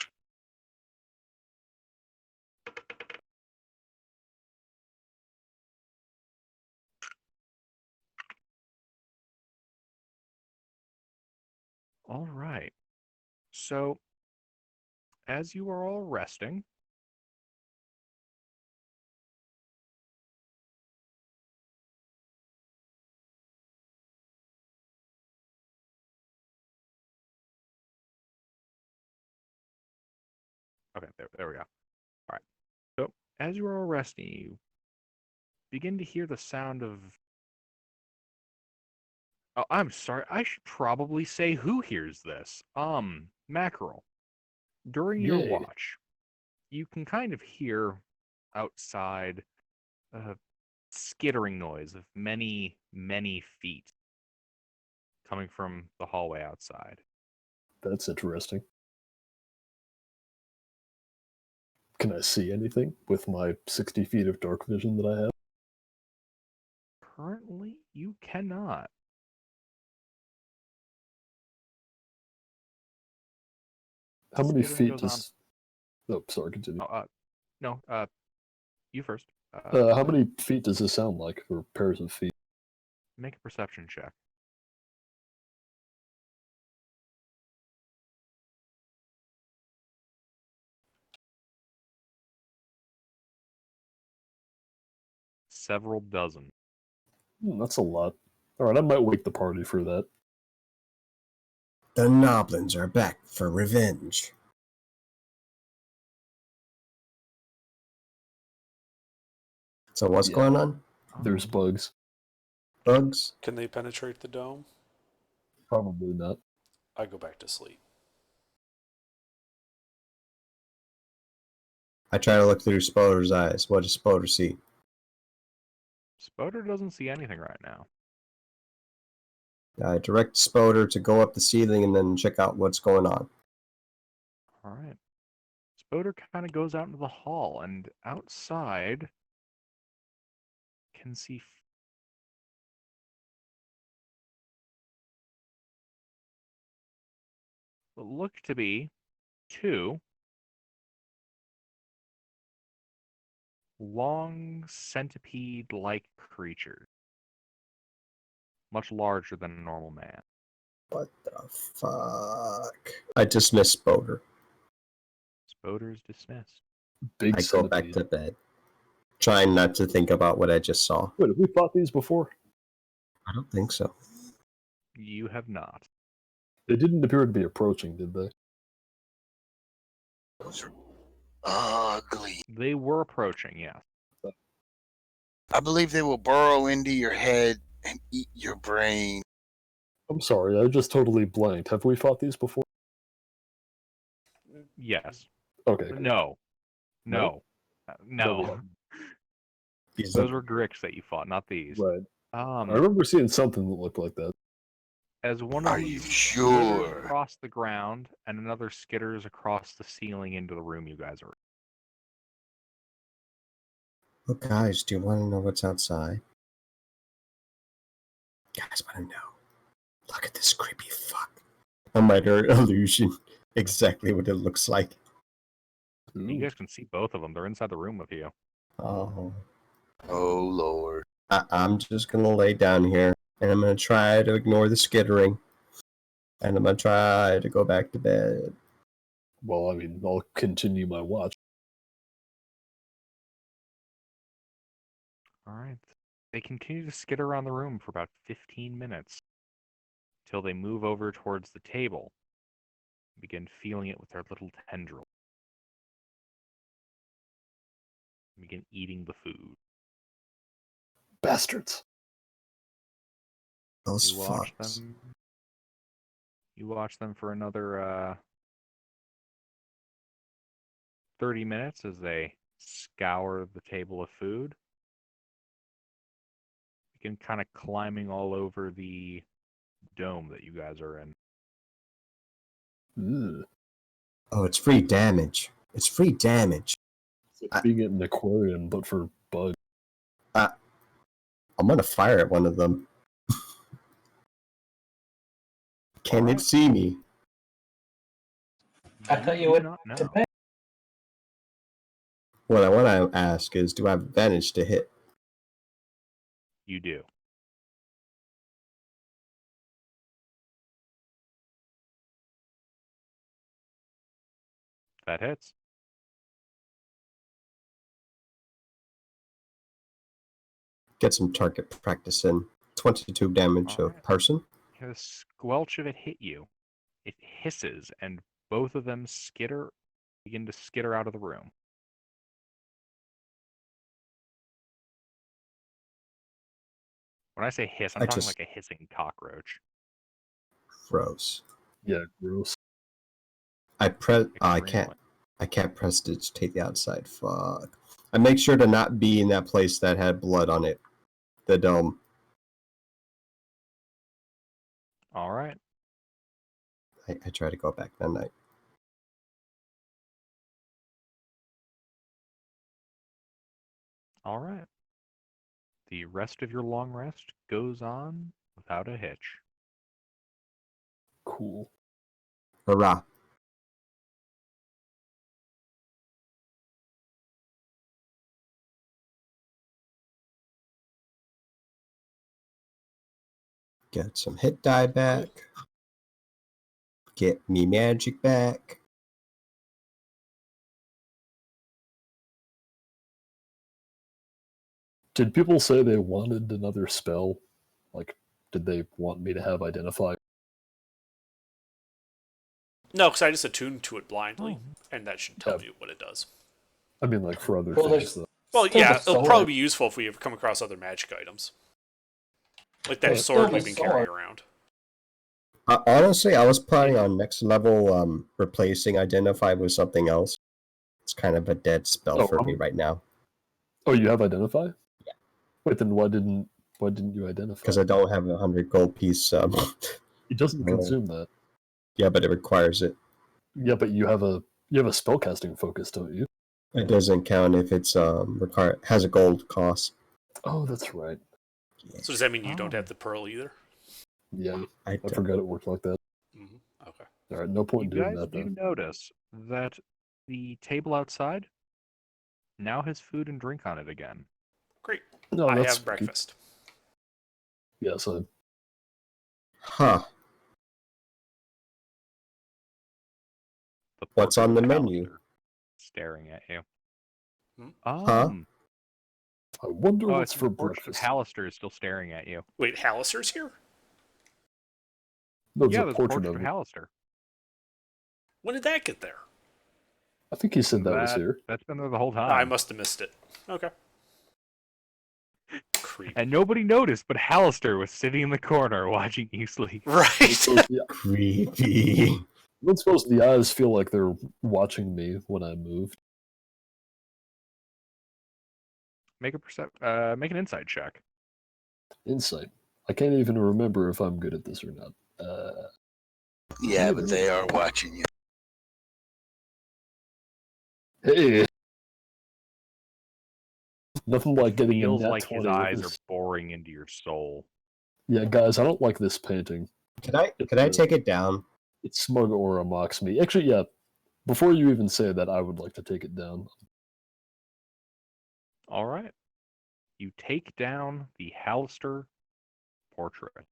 All right. So, as you are all resting, Okay, there we go. All right. So as you are all resting, you begin to hear the sound of. Oh, I'm sorry. I should probably say who hears this. Mackerel. During your Yay. watch, you can kind of hear outside a skittering noise of many, many feet coming from the hallway outside. That's interesting. Can I see anything with my 60 feet of dark vision that I have? Currently, you cannot. How many Skittering feet goes on. does... Oh, sorry, continue. No, you first. How many feet does this sound like, or pairs of feet? Make a perception check. Several dozen. That's a lot. Alright, I might wake the party for that. The Noblins are back for revenge. So what's Yeah. going on? There's bugs. Bugs? Can they penetrate the dome? Probably not. I go back to sleep. I try to look through Spoder's eyes. What does Spoder see? Spoder doesn't see anything right now. I direct Spoder to go up the ceiling and then check out what's going on. All right. Spoder kind of goes out into the hall, and outside can see what look to be two long centipede-like creatures, much larger than a normal man. What the fuck? I dismiss Spoder. Spoder is dismissed. Big I go back centipede. to bed, trying not to think about what I just saw. Wait, have we fought these before? I don't think so. You have not. They didn't appear to be approaching, did they? Those are ugly. They were approaching, yes. I believe they will burrow into your head and eat your brain. I'm sorry, I just totally blanked. Have we fought these before? Yes. Okay, cool. No. No? No. we haven't. Those were Gricks that you fought, not these. Right. I Um, remember seeing something that looked like that. as one Are of you them sure? skitters across the ground and another skitters across the ceiling into the room you guys are in. Oh, guys, do you want to know what's outside? Guys, want to know? Look at this creepy fuck. A minor illusion. Exactly what it looks like. You guys can see both of them. They're inside the room with you. Oh. Oh, Lord. I'm just gonna lay down here, and I'm gonna try to ignore the skittering, and I'm gonna try to go back to bed. Well, I mean, I'll continue my watch. All right. They continue to skitter around the room for about 15 minutes till they move over towards the table and begin feeling it with their little tendrils. Begin eating the food. Bastards! Those You watch fucks. them. You watch them for another 30 minutes as they scour the table of food. Begin kind of climbing all over the dome that you guys are in. Ugh. Oh, it's free damage. It's free damage. It's like being in an aquarium, but for bugs. I'm gonna fire at one of them. Can Alright. it see me? I thought you do would not to know. bed. What I want to ask is, do I have advantage to hit? You do. That hits. Get some target practice in. 22 damage of Alright. person. The squelch of it hit you. It hisses, and both of them skitter begin to skitter out of the room. When I say hiss, I'm I talking just- like a hissing cockroach. Gross. Yeah, gross. I Extremely. can't press to take the outside. Fuck. I make sure to not be in that place that had blood on it. The dome. All right. I try to go back that night. All right. The rest of your long rest goes on without a hitch. Cool. Hurrah. Get some hit die back. Get me magic back. Did people say they wanted another spell? Like, did they want me to have identify? No, because I just attuned to it blindly, Oh. and that should tell Yeah. me what it does. I mean, like for other Well, things. there's Though. Well, still yeah, the it'll sword. probably be useful if we ever come across other magic items. Like that Well, sword still we've the been carrying sword. around. Honestly, I was planning on next level replacing identify with something else. It's kind of a dead spell Oh, for me right now Oh, you have identify? Yeah. Wait, then why didn't you identify? because I don't have 100 gold piece. It doesn't Oh. consume that. Yeah, but it requires it. Yeah, but you have a spellcasting focus, don't you? It doesn't count if it's has a gold cost. Oh, that's right. So does that mean you don't Oh. have the pearl either? Yeah, I I forgot it worked like that. Mm-hmm. Okay. All right, no You point in doing guys that do then. notice that the table outside now has food and drink on it again. Great. No, I that's have breakfast. Yeah, so Huh. The What's portrait on of the menu? Alistair staring at you. Hmm? Huh? I wonder Oh, what's it's for the portrait of breakfast. Alistair is still staring at you. Wait, Hallister's here? No, it's Yeah, a there's a portrait portrait of of him. Alistair. When did that get there? I think he said that was here. That's been there the whole I time. must have missed it. Okay. Creepy. And nobody noticed, but Alistair was sitting in the corner watching you sleep. Right. Yeah, Creepy. I don't suppose the eyes feel like they're watching me when I moved. Make an insight check. Insight. I can't even remember if I'm good at this or not. Yeah, but they are watching you. Hey, nothing like getting a Feels nat like 20 his with eyes this. are boring into your soul. Yeah, guys, I don't like this painting. Could I take it down? Its smug aura mocks me. Actually, yeah. Before you even say that, I would like to take it down. All right. You take down the Alistair portrait.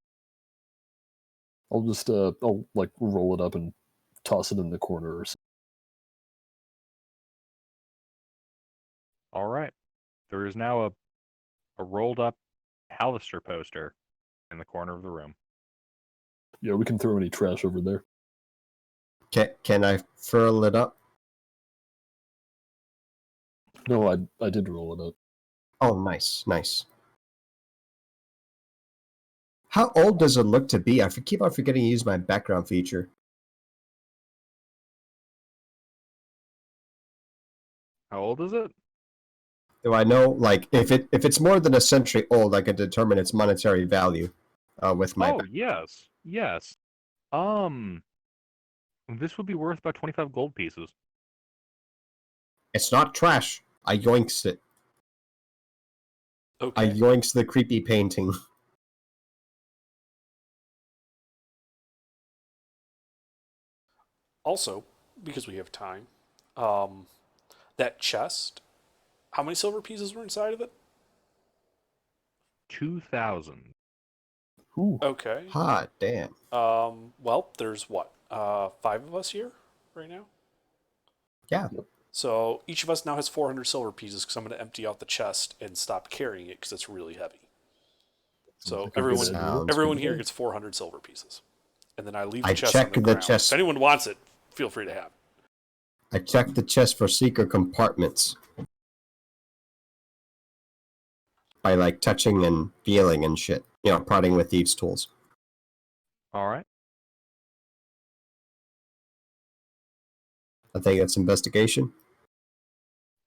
I'll just I'll like roll it up and toss it in the corner or something. All right. There is now a rolled up Alistair poster in the corner of the room. Yeah, we can throw any trash over there. Can I furl it up? No, I did roll it up. Oh, nice. How old does it look to be? I keep on forgetting to use my background feature. How old is it? Do I know, like, if it's more than a century old, I can determine its monetary value with my. Oh, yes. This would be worth about 25 gold pieces. It's not trash. I yoinks it. I Okay. yoinks the creepy painting. Also, because we have time, that chest, how many silver pieces were inside of it? 2,000. Ooh. Okay. Hot damn. Well, there's what? 5 of us here right now? Yeah. So each of us now has 400 silver pieces because I'm going to empty out the chest and stop carrying it because it's really heavy. So like a good idea. Sounds everyone pretty here good. gets 400 silver pieces. And then I leave the I chest check on the the ground. chest. If anyone wants it, feel free to have it. I checked the chest for secret compartments by like touching and feeling and shit. Prodding with thieves' tools. All right. I think it's investigation.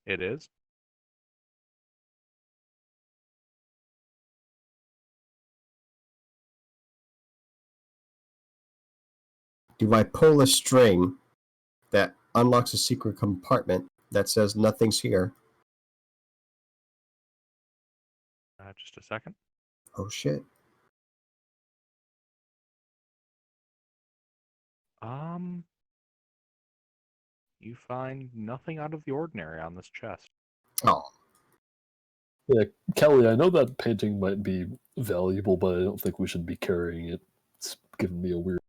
It is. Do I pull a string that unlocks a secret compartment that says nothing's here? Just a second. Oh shit. You find nothing out of the ordinary on this chest. Oh, Yeah, Kelly, I know that painting might be valuable, but I don't think we should be carrying it. It's giving me a weird.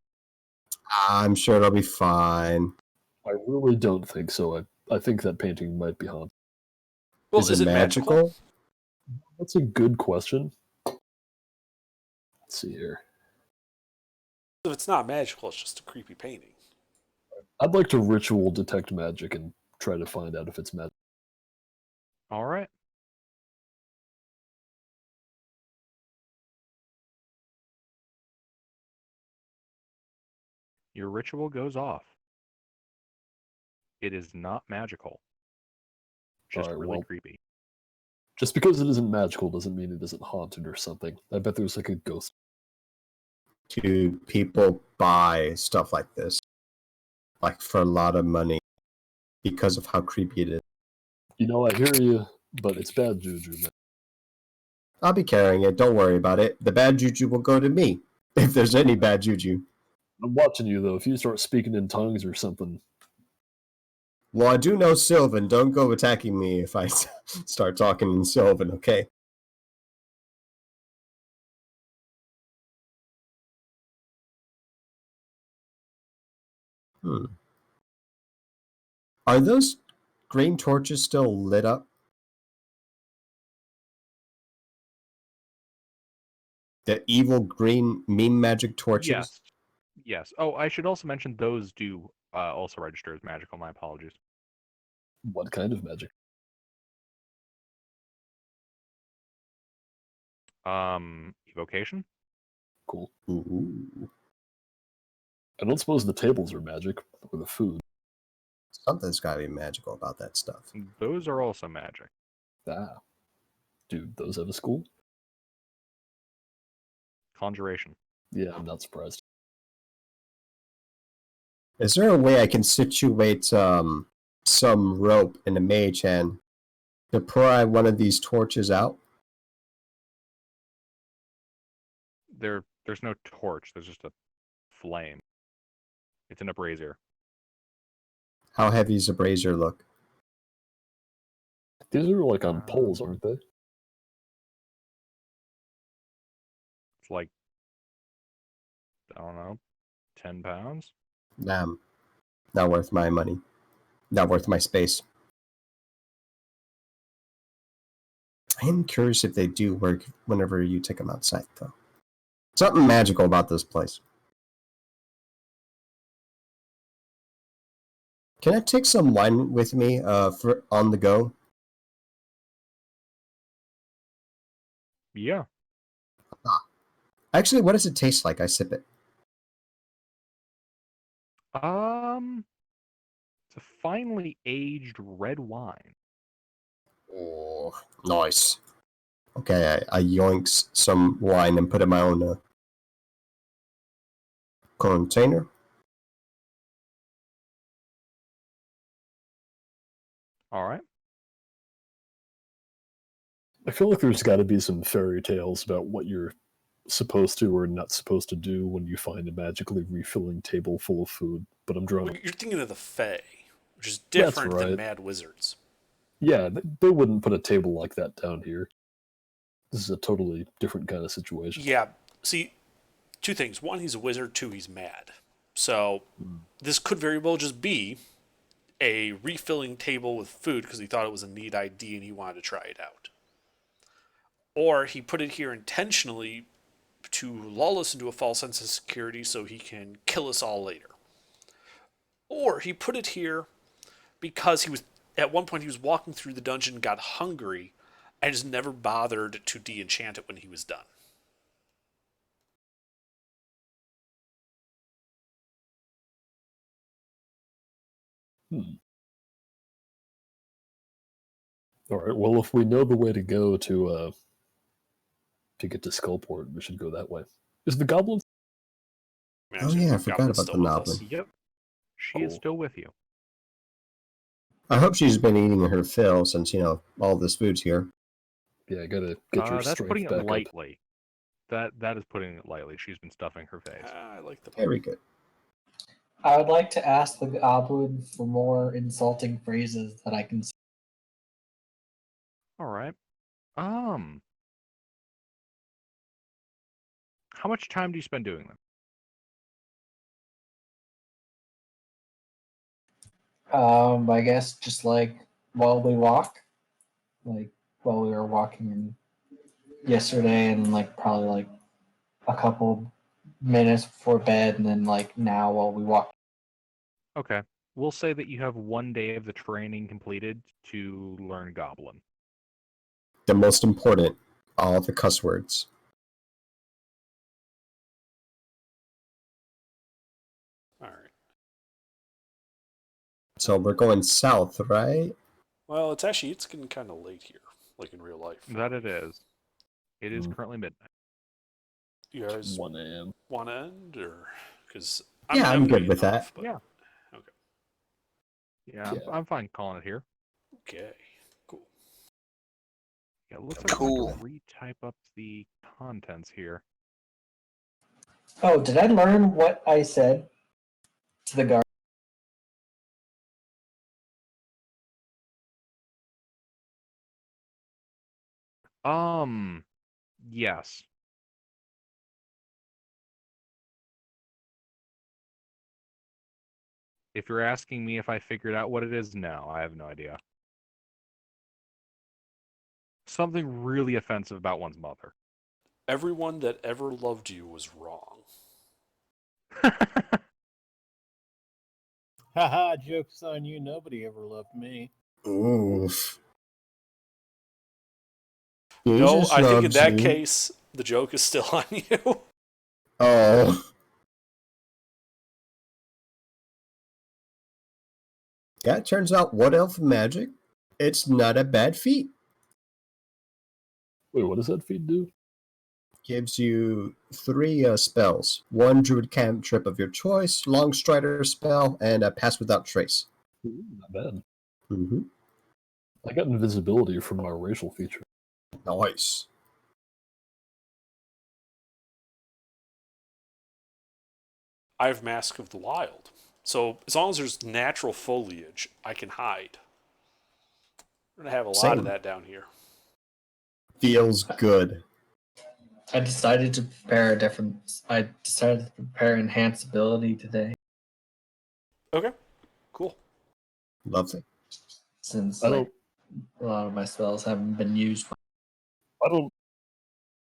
I'm sure it'll be fine. I really don't think so. I think that painting might be haunted. Well, Is it magical? That's a good question. Let's see here. If it's not magical, it's just a creepy painting. I'd like to ritual detect magic and try to find out if it's magic. All right. Your ritual goes off. It is not magical. Just Alright, really well, creepy. just because it isn't magical doesn't mean it isn't haunted or something. I bet there's like a ghost. Do people buy stuff like this? Like for a lot of money because of how creepy it is? I hear you, but it's bad juju, man. I'll be carrying it. Don't worry about it. The bad juju will go to me if there's any bad juju. I'm watching you, though. If you start speaking in tongues or something. Well, I do know Sylvan. Don't go attacking me if I start talking in Sylvan, okay? Are those green torches still lit up? The evil green meme magic torches? Yes. Yes. Oh, I should also mention those do also register as magical. My apologies. What kind of magic? Evocation? Cool. Ooh. I don't suppose the tables are magic, or the food. Something's gotta be magical about that stuff. Those are also magic. Ah. Dude, those have a school? Conjuration. Yeah, I'm not surprised. Is there a way I can situate some rope in a mage hand to pry one of these torches out? There's no torch. There's just a flame. It's in a brazier. How heavy does a brazier look? These are like on poles, aren't they? It's like, I don't know, 10 pounds? Damn. Not worth my money. Not worth my space. I am curious if they do work whenever you take them outside, though. Something magical about this place. Can I take some wine with me for on the go? Yeah. Actually, what does it taste like? I sip it. It's a finely aged red wine. Oh, nice. Okay, I yoinks some wine and put it in my own container. All right. I feel like there's got to be some fairy tales about what you're supposed to or not supposed to do when you find a magically refilling table full of food, but I'm drawing. You're thinking of the Fae, which is That's different right. than Mad Wizards. Yeah, they wouldn't put a table like that down here. This is a totally different kind of situation. Yeah, see, two things. One, he's a wizard. Two, he's mad. So this could very well just be a refilling table with food because he thought it was a neat idea and he wanted to try it out. Or he put it here intentionally to lull us into a false sense of security so he can kill us all later. Or he put it here because he was at one point he was walking through the dungeon, got hungry, and just never bothered to de-enchant it when he was done. Hmm. All right. Well, if we know the way to go to get to Skullport, we should go that way. Is the goblin? Oh yeah, I forgot Goblin's about the still with us. Noblin. Yep. She is Cool. still with you. I hope she's been eating her fill since, all this food's here. Yeah, I gotta get your That's strength putting it back up. lightly. That is putting it lightly. She's been stuffing her face. I like the Very good. I would like to ask the goblin for more insulting phrases that I can say. All right. How much time do you spend doing them? I guess just like while we walk, like while we were walking yesterday, and like probably like a couple minutes before bed, and then like now while we walk. Okay. We'll say that you have 1 day of the training completed to learn Goblin. The most important, all the cuss words. All right. So we're going south, right? Well, it's getting kind of late here, like in real life. That it is. It is Hmm. currently midnight. You guys 1 a.m. want to end, or because Yeah, I'm good getting with that. But, Yeah. Okay. Yeah, Yeah. I'm fine calling it here. Okay. Cool. Yeah, it looks like Cool. I have to retype up the contents here. Oh, did I learn what I said to the guard? Yes. If you're asking me if I figured out what it is, no, I have no idea. Something really offensive about one's mother. Everyone that ever loved you was wrong. Haha, joke's on you. Nobody ever loved me. Oof. No, Jesus I think in loves that you. case, the joke is still on you. Oh. Yeah, it turns out what elf magic? It's not a bad feat. Wait, what does that feed do? Gives you 3 spells. 1 druid cantrip of your choice, long strider spell, and a pass without trace. Ooh, not bad. Mm-hmm. I got invisibility from my racial feature. Nice. I have Mask of the Wild. So as long as there's natural foliage, I can hide. We're going to have a lot of Same. that down here. Feels good. I decided to prepare enhanced ability today Okay. Cool. Lovely. since I like don't. a lot of my spells haven't been used. I don't